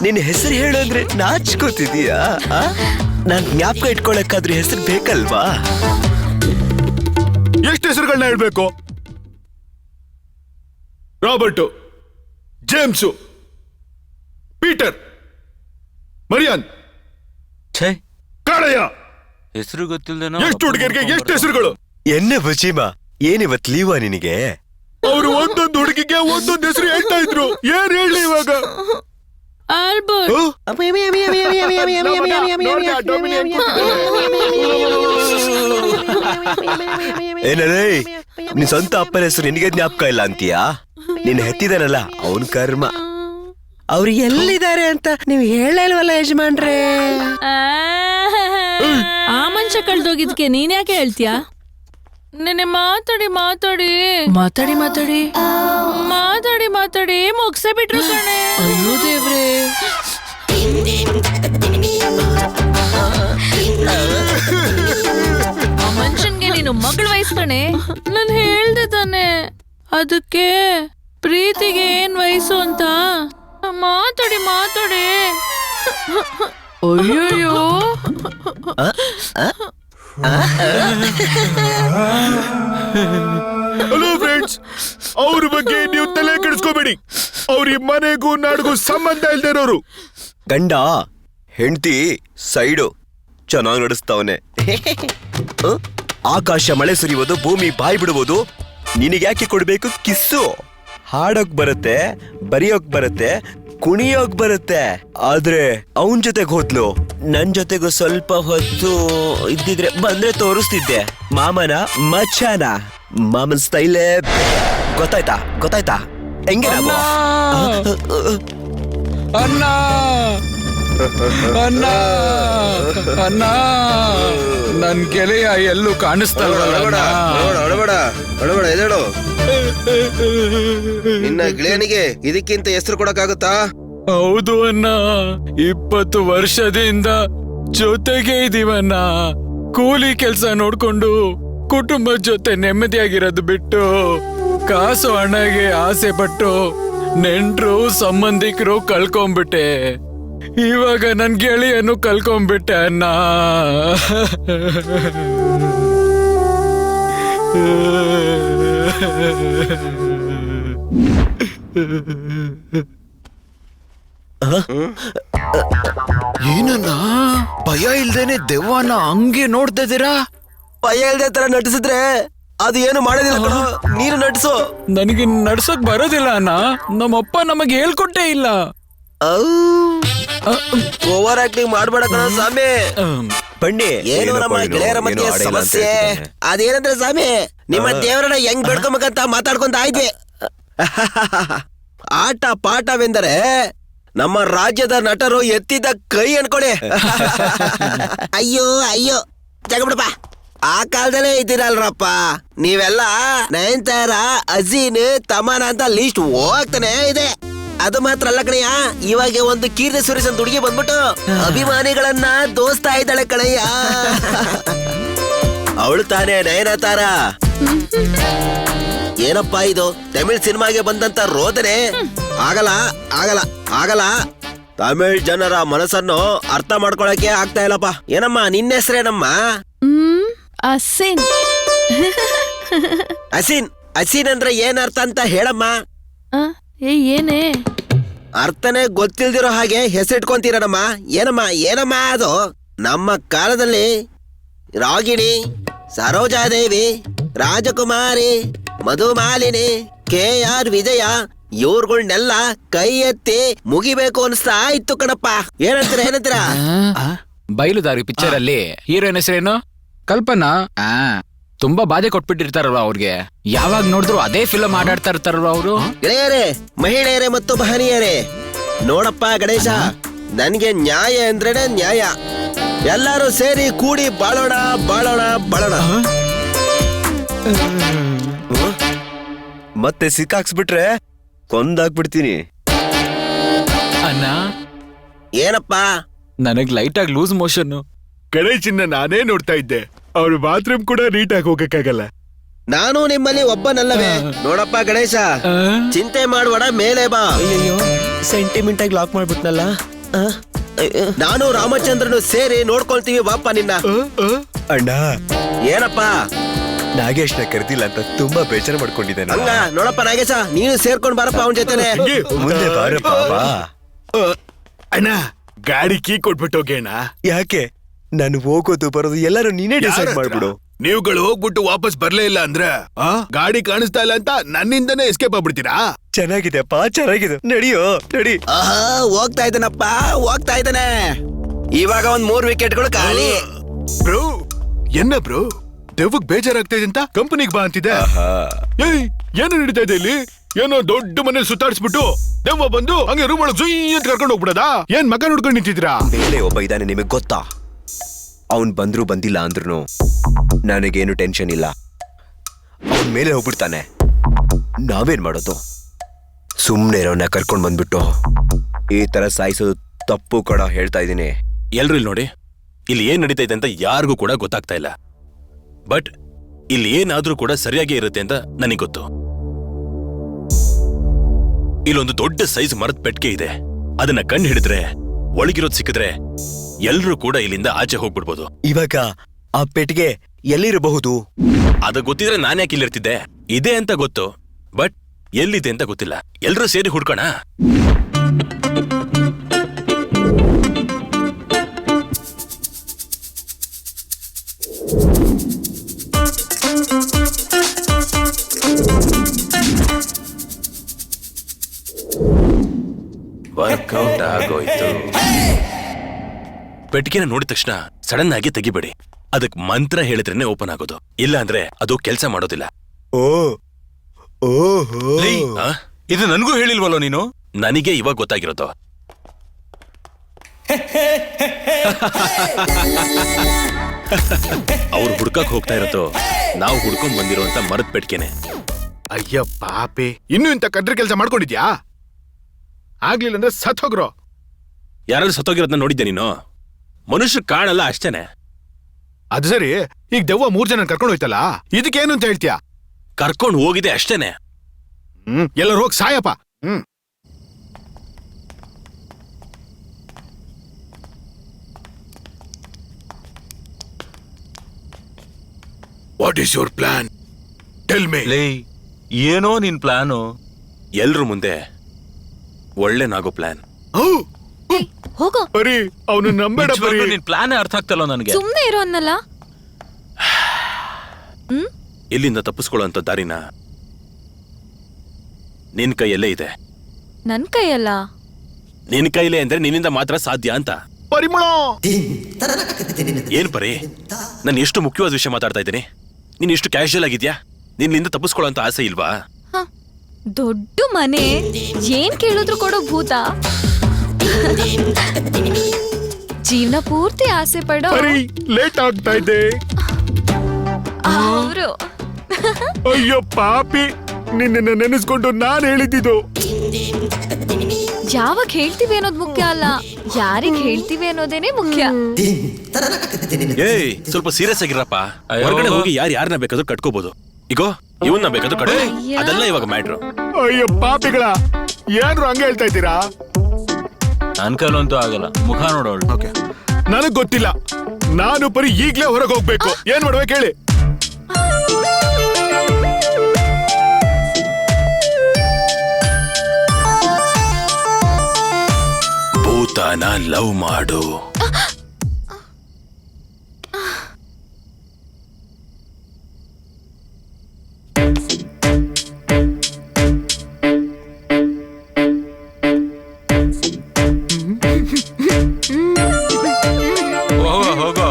ನಿನ್ನ ಹೆಸರು ಹೇಳು ಅಂದ್ರೆ ನಾಚ್ಕೋತಿದೀಯಾ? ನಾನ್ ಜ್ಞಾಪಕ ಇಟ್ಕೊಳಕ್ಕಾದ್ರೂ ಹೆಸರು ಬೇಕಲ್ವಾ? ಎಷ್ಟು ಹೆಸರುಗಳನ್ನ ಹೇಳ್ಬೇಕು? Robert, James, Peter, Marion, Kalaiah. ಹೆಸರು ಗೊತ್ತಿಲ್ದೇನೋ. ಎಷ್ಟು ಹುಡುಗಿಯರಿಗೆ ಎಷ್ಟು ಹೆಸರುಗಳು? ಎನ್ನೆ ಬುಚಿಮ ಏನಿವತ್ ಲೀವಾ ನಿನಗೆ? ಅವರು ಒಂದೊಂದು ಹುಡುಗಿಗೆ ಒಂದೊಂದು ಹೆಸರು ಹೇಳ್ತಾ ಇದ್ರು. ಏನ್ ಹೇಳಿ ಇವಾಗ? ಏನಲೇ ನಿನ್ ಸ್ವಂತ ಅಪ್ಪನ ಹೆಸರು ನಿನಗೆ ಜ್ಞಾಪಕ ಇಲ್ಲ ಅಂತೀಯಾ? ನಿನ್ನ ಹೆತ್ತಿದಾನಲ್ಲ ಅವನ್ ಕರ್ಮ. ಅವ್ರು ಎಲ್ಲಿದ್ದಾರೆ ಅಂತ ನೀವು ಹೇಳಲ್ವಲ್ಲ ಯಜಮಾನ್ರೆ? ಆ ಮನುಷ್ಯ ಕಳ್ದೋಗಿದ್ಕೆ ನೀನ್ ಯಾಕೆ ಹೇಳ್ತೀಯಾ? ನೆನೆ ಮಾತಾಡಿ ಮುಗ್ಸೇ ಬಿಟ್ರು ಕಣೆ. ಅಯ್ಯೋ ದೇವ್ರೆ. ಆ ಮನುಷ್ಯನ್ಗೆ ನೀನು ಮಗಳ ವಯಸ್ಸು ಕಣೆ. ನಾನು ಹೇಳ್ದೆ ತಾನೆ, ಅದಕ್ಕೆ ಪ್ರೀತಿಗೆ ಏನ್ ವಯಸ್ಸು ಅಂತ ಮಾತಾಡಿ. ಅಯ್ಯೋ ಹಲೋ ಫ್ರೆಂಡ್ಸ್, ಅವ್ರ ಬಗ್ಗೆ ನೀವು ತಲೆ ಕೆಡಿಸ್ಕೋಬೇಡಿ. ಅವ್ರ ಈ ಮನೆಗೂ ನಾಡಿಗೂ ಸಂಬಂಧ ಇಲ್ದೇ ಇರೋರು. ಗಂಡ ಹೆಂಡತಿ ಸೈಡು ಚೆನ್ನಾಗಿ ನಡೆಸ್ತಾವನೆ. ಆಕಾಶ ಮಳೆ ಸುರಿಯೋದು, ಭೂಮಿ ಬಾಯಿ ಬಿಡುವುದು. ನಿನಗೆ ಯಾಕೆ ಕೊಡ್ಬೇಕು ಕಿಸ್ಸು? ಹಾಡೋಕ್ ಬರುತ್ತೆ, ಬರೆಯೋಕ್ ಬರುತ್ತೆ, ಕುಣಿಯೋಕ್ ಬರುತ್ತೆ. ಆದ್ರೆ ಅವನ್ ಜೊತೆಗೆ ಹೋದ್ಲು. ನನ್ ಜೊತೆಗೂ ಸ್ವಲ್ಪ ಹೊತ್ತು ಇದ್ದಿದ್ರೆ ಬಂದ್ರೆ ತೋರಿಸ್ತಿದ್ದೆ. ಮಾಮನ ಮಚ್ಚಾನ, ಮಾಮನ್ ಸ್ಟೈಲೇ ಗೊತ್ತಾಯ್ತಾ? ಹೆಂಗೆ ನಾವು? ಅಣ್ಣ ನನ್ ಗೆಳೆಯ ಎಲ್ಲೂ ಕಾಣಿಸ್ತಲ್ವಲ್ಲ. ನಿನ್ನ ಗೆಳೆಯನಿಗೆ ಇದಕ್ಕಿಂತ ಹೆಸರು ಕೊಡಕ್ಕಾಗುತ್ತಾ? ಹೌದು ಅಣ್ಣ, 20 ವರ್ಷದಿಂದ ಜೊತೆಗೆ ಇದೀವಣ್ಣ. ಕೂಲಿ ಕೆಲ್ಸ ನೋಡ್ಕೊಂಡು ಕುಟುಂಬದ ಜೊತೆ ನೆಮ್ಮದಿಯಾಗಿರೋದು ಬಿಟ್ಟು ಕಾಸು ಹಣಗೆ ಆಸೆ ಪಟ್ಟು ನೆಂಟ್ರು ಸಂಬಂಧಿಕರು ಕಳ್ಕೊಂಡ್ಬಿಟ್ಟೆ. ಇವಾಗ ನನ್ ಗೆಳೆಯನ್ನು ಕಳ್ಕೊಂಡ್ಬಿಟ್ಟೆ ಅಣ್ಣ. ಏನನ್ನ ಭಯ ಇಲ್ದೇನೆ ದೆವ್ವನ ಹಂಗೆ ನೋಡ್ತಾ ಇದ್ದೀರಾ? ಭಯ ಇಲ್ದೇ ತರ ನಟಿಸಿದ್ರೆ ಅದು ಏನು ಮಾಡೋದಿಲ್ಲ. ನೀನು ನಡ್ಸು. ನನಗೆ ನಡ್ಸಕ್ ಬರೋದಿಲ್ಲ ಅಣ್ಣ. ನಮ್ಮಪ್ಪ ನಮಗೆ ಹೇಳ್ಕೊಟ್ಟೇ ಇಲ್ಲ. ಓವರ್ ಆಕ್ಟಿಂಗ್ ಮಾಡ್ಬೇಡ ಕಣ ಸ್ವಾಮಿ. ಬನ್ನಿ ಏನು ನಮ್ಮ ಗೆಳೆಯರ ಮಧ್ಯೆ ಸಮಸ್ಯೆ ಅದೇನಂದ್ರೆ ಸ್ವಾಮಿ, ನಿಮ್ಮ ದೇವರನ್ನ ಹೆಂಗ್ ಬೇಡ್ಕೊಬೇಕಂತ ಮಾತಾಡ್ಕೊಂತ ಆಯ್ತು. ಆಟ ಪಾಠವೆಂದರೆ ನಮ್ಮ ರಾಜ್ಯದ ನಟರು ಎತ್ತಿದ ಕೈ ಅನ್ಕೊಳ್ಳಿ. ಅಯ್ಯೋ ಅಯ್ಯೋ ಜಗಬಿಡಪ್ಪ, ಆ ಕಾಲದಲ್ಲೇ ಇದ್ದೀರಲ್ರಪ್ಪ ನೀವೆಲ್ಲ. ನಯನತಾರ, ಅಜೀನ್, ತಮನ ಅಂತ ಲಿಸ್ಟ್ ಹೋಗ್ತಾನೆ ಇದೆ. ಅದು ಮಾತ್ರ ಅಲ್ಲ ಕಣಯ್ಯ, ಇವಾಗ ಒಂದು ಕೀರ್ತಿ ಸುರೇಶ್ ಅಂತ ಹುಡುಗಿ ಬಂದ್ಬಿಟ್ಟು ಅಭಿಮಾನಿಗಳನ್ನ ದೋಸ್ತಾ ಇದ್ದಾಳೆ ಕಣಯ್ಯ. ಅವಳು ತಾನೇ ನಯನತಾರ. ಏನಪ್ಪಾ ಇದು ತಮಿಳ್ ಸಿನಿಮಾಗೆ ಬಂದಂತ ರೋದನೆ. ಆಗಲ್ಲ ಆಗಲ್ಲ ಆಗಲ್ಲ. ತಮಿಳ್ ಜನರ ಮನಸ್ಸನ್ನು ಅರ್ಥ ಮಾಡ್ಕೊಳಕ್ಕೆ ಆಗ್ತಾ ಇಲ್ಲಪ್ಪ. ಏನಮ್ಮ ನಿನ್ನ ಹೆಸರೇನಮ್ಮ? ಅಸಿನ್. ಅಸಿನ್. ಅಸಿನ್ ಅಂದ್ರೆ ಏನ್ ಅರ್ಥ ಅಂತ ಹೇಳಮ್ಮ. ಏನೇ ಅರ್ಥನೇ ಗೊತ್ತಿಲ್ದಿರೋ ಹಾಗೆ ಹೆಸರಿಟ್ಕೊಂತೀರಮ್ಮ. ಏನಮ್ಮ ಏನಮ್ಮ ಅದು? ನಮ್ಮ ಕಾಲದಲ್ಲಿ ರಾಗಿಣಿ, ಸರೋಜಾದೇವಿ, ರಾಜಕುಮಾರಿ, ಮಧುಮಾಲಿನಿ, KR ವಿಜಯ ಇವ್ರುಗಳ್ನೆಲ್ಲ ಕೈ ಎತ್ತಿ ಮುಗಿಬೇಕು ಅನ್ಸ್ತಾ ಇತ್ತು ಕಣಪ್ಪ. ಏನಂತೀರ? ಬಯಲುದಾರಿ ಪಿಕ್ಚರ್ ಅಲ್ಲಿ ಹೀರೋಯಿನ್ ಹೆಸರೇನು? ಕಲ್ಪನಾ. ತುಂಬಾ ಬಾಧೆ ಕೊಟ್ಬಿಟ್ಟಿರ್ತಾರಲ್ವ ಅವ್ರಿಗೆ. ಯಾವಾಗ ನೋಡಿದ್ರು ಅದೇ ಫಿಲಂ ಆಡಾಡ್ತಾ ಇರ್ತಾರಲ್ವ ಅವರು. ಗೆಳೆಯರೇ, ಮಹಿಳೆಯರೇ ಮತ್ತು ಮಹನೀಯರೇ, ನೋಡಪ್ಪ ಗಣೇಶ, ನನ್ಗೆ ನ್ಯಾಯ ಅಂದ್ರೇನೆ ನ್ಯಾಯ. ಎಲ್ಲರೂ ಸೇರಿ ಕೂಡಿ ಬಾಳೋಣ ಬಾಳೋಣ ಬಾಳೋಣ. ಮತ್ತೆ ಸಿಕ್ಕಾಕ್ಸ್ಬಿಟ್ರೆ ಕೊಂದಾಕ್ಬಿಡ್ತೀನಿ. ಅಣ್ಣ ಏನಪ್ಪ? ನನಗ್ ಲೈಟ್ ಆಗಿ ಲೂಸ್ ಮೋಷನ್. ಗಣೇಶನ್ನ ನಾನೇ ನೋಡ್ತಾ ಇದ್ದೆ. ಅವ್ರ ಬಾತ್ರೂಮ್ ಕೂಡ ನೀಟಾಗಿ ಹೋಗಕ್ಕಾಗಲ್ಲ. ನಾನು ನಿಮ್ಮಲ್ಲಿ ಒಬ್ಬನಲ್ಲವೇ? ನೋಡಪ್ಪ ಗಣೇಶ, ಚಿಂತೆ ಮಾಡಬೇಡ, ಮೇಲೆ ಬಾ. ಅಯ್ಯೋ ಸೆಂಟಿಮೆಂಟ್ ಆಗಿ ಲಾಕ್ ಮಾಡ್ಬಿಟ್ನಲ್ಲ. ನಾನು ರಾಮಚಂದ್ರನು ಸೇರಿ ನೋಡ್ಕೊಳ್ತೀವಿ. ಬಾಪ ನಿನ್ನ. ಅಣ್ಣ ಏನಪ್ಪ? ನಾಗೇಶ್ನ ಕರೆದಿಲ್ಲ ಅಂತ ತುಂಬಾ ಬೇಜಾರು ಮಾಡ್ಕೊಂಡಿದ್ದೇನೆ. ಹಂಗ ನೋಡಪ್ಪ ನಾಗೇಶ, ನೀನು ಸೇರ್ಕೊಂಡ್ ಬಾರಪ್ಪ ಅವನ ಜೊತೆನೆ. ಮುಂದೆ ಬಾರಪ್ಪ ಬಾ. ಅಣ್ಣ, ಗಾಡಿ ಕೀ ಕೊಟ್ಬಿಟ್ಟು ಹೋಗೋಣ. ಯಾಕೆ? ನಾನು ಹೋಗೋದು ಬರೋದು ಎಲ್ಲರೂ ನೀನೇ ಡಿಸೈಡ್ ಮಾಡ್ಬಿಡು. ನೀವುಗಳು ಹೋಗ್ಬಿಟ್ಟು ವಾಪಸ್ ಬರ್ಲೇ ಇಲ್ಲ ಅಂದ್ರೆ ಗಾಡಿ ಕಾಣಿಸ್ತಾ ಇಲ್ಲ ಅಂತ ನನ್ನಿಂದನೇ ಎಸ್ಕೇಪ್ ಆಗ್ಬಿಡ್ತೀರಾ? ಚೆನ್ನಾಗಿದೆಪ್ಪ, ಚೆನ್ನಾಗಿದೆ. ನಡಿಯೋ ನಡಿ. ಹೋಗ್ತಾ ಇದ್ದಾನಪ್ಪ, ಹೋಗ್ತಾ ಇದ್ದಾನೆ. ಇವಾಗ ಒಂದ್ 3 ವಿಕೆಟ್ಗಳು ಖಾಲಿ. ಬ್ರೋ ಎನ್ನ ಬ್ರೋ, ದೆವ್ವಗ್ ಬೇಜಾರಾಗ್ತಾ ಇದೆ ಅಂತ ಕಂಪನಿಗೆ ಬಾ ಅಂತಿದೆ. ಏಯ್, ಏನು ನಡೀತಾ ಇದೆ ಇಲ್ಲಿ? ಏನೋ ದೊಡ್ಡ ಮನೇಲಿ ಸುತ್ತಾಡಿಸ್ಬಿಟ್ಟು ದೆವ್ವ ಬಂದು ಹಂಗೆ ರೂಮ್ ಒಳಗೆ ಜುಯ್ ಅಂತ ಕರ್ಕೊಂಡು ಹೋಗ್ಬಿಡದಾ? ಏನ್ ಮಗ ನೋಡ್ಕೊಂಡು ನಿಂತಿದ್ರಾ? ಮೇಲೆ ಒಬ್ಬ ಇದ್ದಾನೆ, ನಿಮಗ್ ಗೊತ್ತಾ? ಅವನ್ ಬಂದ್ರು ಬಂದಿಲ್ಲ ಅಂದ್ರೂ ನನಗೇನು ಟೆನ್ಷನ್ ಇಲ್ಲ. ಅವನ್ ಮೇಲೆ ಹೋಗ್ಬಿಡ್ತಾನೆ. ನಾವೇನ್ ಮಾಡೋದು? ಸುಮ್ನೆ ಇರೋನ್ನ ಕರ್ಕೊಂಡ್ ಬಂದ್ಬಿಟ್ಟು ಈ ತರ ಸಾಯಿಸೋದು ತಪ್ಪು ಕಡ, ಹೇಳ್ತಾ ಇದೀನಿ. ಎಲ್ರು ಇಲ್ಲಿ ನೋಡಿ, ಇಲ್ಲಿ ಏನ್ ನಡೀತೈತೆ ಅಂತ ಯಾರಿಗೂ ಕೂಡ ಗೊತ್ತಾಗ್ತಾ ಇಲ್ಲ. ಬಟ್ ಇಲ್ಲಿ ಏನಾದ್ರೂ ಕೂಡ ಸರಿಯಾಗಿ ಇರುತ್ತೆ ಅಂತ ನನಗೆ ಗೊತ್ತು. ಇಲ್ಲೊಂದು ದೊಡ್ಡ ಸೈಜ್ ಮರದ ಪೆಟ್ಟಿಗೆ ಇದೆ. ಅದನ್ನ ಕಣ್ಣು ಹಿಡಿದ್ರೆ ಒಳಗಿರೋದ್ ಸಿಕ್ಕಿದ್ರೆ ಎಲ್ರೂ ಕೂಡ ಇಲ್ಲಿಂದ ಆಚೆ ಹೋಗ್ಬಿಡ್ಬೋದು. ಇವಾಗ ಆ ಪೆಟ್ಟಿಗೆ ಎಲ್ಲಿರಬಹುದು? ಅದ ಗೊತ್ತಿದ್ರೆ ನಾನು ಯಾಕೆ ಇಲ್ಲಿರ್ತಿದ್ದೆ? ಇದೆ ಅಂತ ಗೊತ್ತು, ಬಟ್ ಎಲ್ಲಿದೆ ಅಂತ ಗೊತ್ತಿಲ್ಲ. ಎಲ್ರೂ ಸೇರಿ ಹುಡ್ಕೋಣ. ವರ್ಕೌಟ್ ಆಗೋಯ್ತು. ಪೆಟ್ಟಿಗೆನ ನೋಡಿದ ತಕ್ಷಣ ಸಡನ್ ಆಗಿ ತೆಗಿಬೇಡಿ. ಅದಕ್ ಮಂತ್ರ ಹೇಳಿದ್ರೇನೆ ಓಪನ್ ಆಗೋದು. ಇಲ್ಲ ಅಂದ್ರೆ ಅದು ಕೆಲಸ ಮಾಡೋದಿಲ್ಲ. ಇದು ನನಗೂ ಹೇಳಿಲ್ವಲ್ಲೋ ನೀನು? ನನಗೆ ಇವಾಗ ಗೊತ್ತಾಗಿರೋದು. ಅವ್ರು ಹುಡ್ಕಕ್ ಹೋಗ್ತಾ ಇರೋದು ನಾವು ಹುಡ್ಕೊಂಡ್ ಬಂದಿರೋಂತ ಮರದ ಪೆಟ್ಟಿಗೆನೆ. ಅಯ್ಯ ಪಾಪೆ, ಇನ್ನೂ ಇಂತ ಕಡ್ರಿ ಕೆಲಸ ಮಾಡ್ಕೊಂಡಿದ್ಯಾ? ಆಗ್ಲಿಲ್ಲ ಅಂದ್ರೆ ಸತ್ ಹೋಗ್ರೋ. ಯಾರಾದ್ರೂ ಸತ್ತೋಗಿರೋದನ್ನ ನೋಡಿದ್ದೆ ನೀನು? ಮನುಷ್ಯ ಕಾಣಲ್ಲ ಅಷ್ಟೇನೆ. ಅದು ಸರಿ, ಈಗ ದೆವ್ವ 3 ಜನ ಕರ್ಕೊಂಡು ಹೋಯ್ತಲ್ಲ, ಇದಕ್ಕೇನು ಅಂತ ಹೇಳ್ತೀಯಾ? ಕರ್ಕೊಂಡು ಹೋಗಿದೆ ಅಷ್ಟೇನೆ. ಎಲ್ಲರೂ ಹೋಗಿ ಸಾಯಪ್ಪ. What is your plan? Tell me. ಏನೋ ನಿನ್ ಪ್ಲಾನು? ಎಲ್ರು ಮುಂದೆ ಒಳ್ಳೆನಾಗೋ ಪ್ಲಾನ್. ಹೋಗೋ. ಬರೀ ಅವನು ನಂಬೇಡ. ಬರೀ ನಿನ್ ಪ್ಲಾನ್ ಅರ್ಥ ಆಗ್ತಲ್ಲ ನನಗೆ. ಸುಮ್ನೆ ಇರೋ ಅನ್ನಲ್ಲ. ಇಲ್ಲಿಂದ ತಪ್ಪಿಸ್ಕೊಳ್ಳೋ ದಾರಿನ ನಿನ್ ಕೈಯಲ್ಲೇ ಇದೆ. ನನ್ ಕೈಯಲ್ಲ. ನಿನ್ ಕೈಲೇ ಅಂದ್ರೆ ನಿನ್ನಿಂದ ಮಾತ್ರ ಸಾಧ್ಯ ಅಂತ. ಪರಿಮಳ ಏನ್ ಪರಿ, ನಾನು ಎಷ್ಟು ಮುಖ್ಯವಾದ ವಿಷಯ ಮಾತಾಡ್ತಾ ಇದ್ದೀನಿ, ನೀನ್ ಎಷ್ಟು ಕ್ಯಾಶುಯಲ್ ಆಗಿದ್ಯಾ? ನಿನ್ನಿಂದ ತಪ್ಪಿಸ್ಕೊಳ್ಳೋ ಆಸೆ ಇಲ್ವಾ? ದೊಡ್ಡ ಮನೆ, ಏನ್ ಕೇಳಿದ್ರು ಕೊಡೋ ಭೂತ. ಜೀವನ ಪೂರ್ತಿ ಆಸೆ ಪಡೋ ಲೇಟ್ ಆಗ್ತಾ ಇದೆ. ಅವರು ಅಯ್ಯೋ ಪಾಪಿ, ನಿನ್ನ ನೆನೆಸ್ಕೊಂಡು ನಾನ್ ಹೇಳಿದ್ದು. ಯಾವಾಗ ಹೇಳ್ತೀವಿ ಅನ್ನೋದು ಮುಖ್ಯ ಅಲ್ಲ, ಯಾರಿಗ್ ಹೇಳ್ತೀವಿ ಅನ್ನೋದೇನೆ ಮುಖ್ಯ. ಏಯ್, ಸ್ವಲ್ಪ ಸೀರಿಯಸ್ ಆಗಿರಪ್ಪ. ಹೊರಗಡೆ ಹೋಗಿ ಯಾರನ್ನ ಬೇಕಾದ್ರೂ ಕಟ್ಕೋಬಹುದು. ಈಗೋ ಇವನ್ನ ಬೇಕಾದ್ರೂ ಕಟ್ಕೋ. ಅದೆಲ್ಲ ಇವಾಗ ಮ್ಯಾಟ್ರು. ಅಯ್ಯೋ ಪಾಪಿಗಳ, ಏನ್ರು ಹಂಗ ಹೇಳ್ತಾ ಇದ್ದೀರಾ? ನನ್ ಕೈಲಂತೂ ಆಗಲ್ಲ. ಮುಖ ನೋಡೋಳು. ನನಗ್ ಗೊತ್ತಿಲ್ಲ. ನಾನು ಪರಿ ಈಗ್ಲೇ ಹೊರಗೆ ಹೋಗ್ಬೇಕು. ಏನ್ ಮಾಡ್ಬೇಕು ಹೇಳಿ? ಭೂತಾನ ಲವ್ ಮಾಡು. ಹೋಗೋ.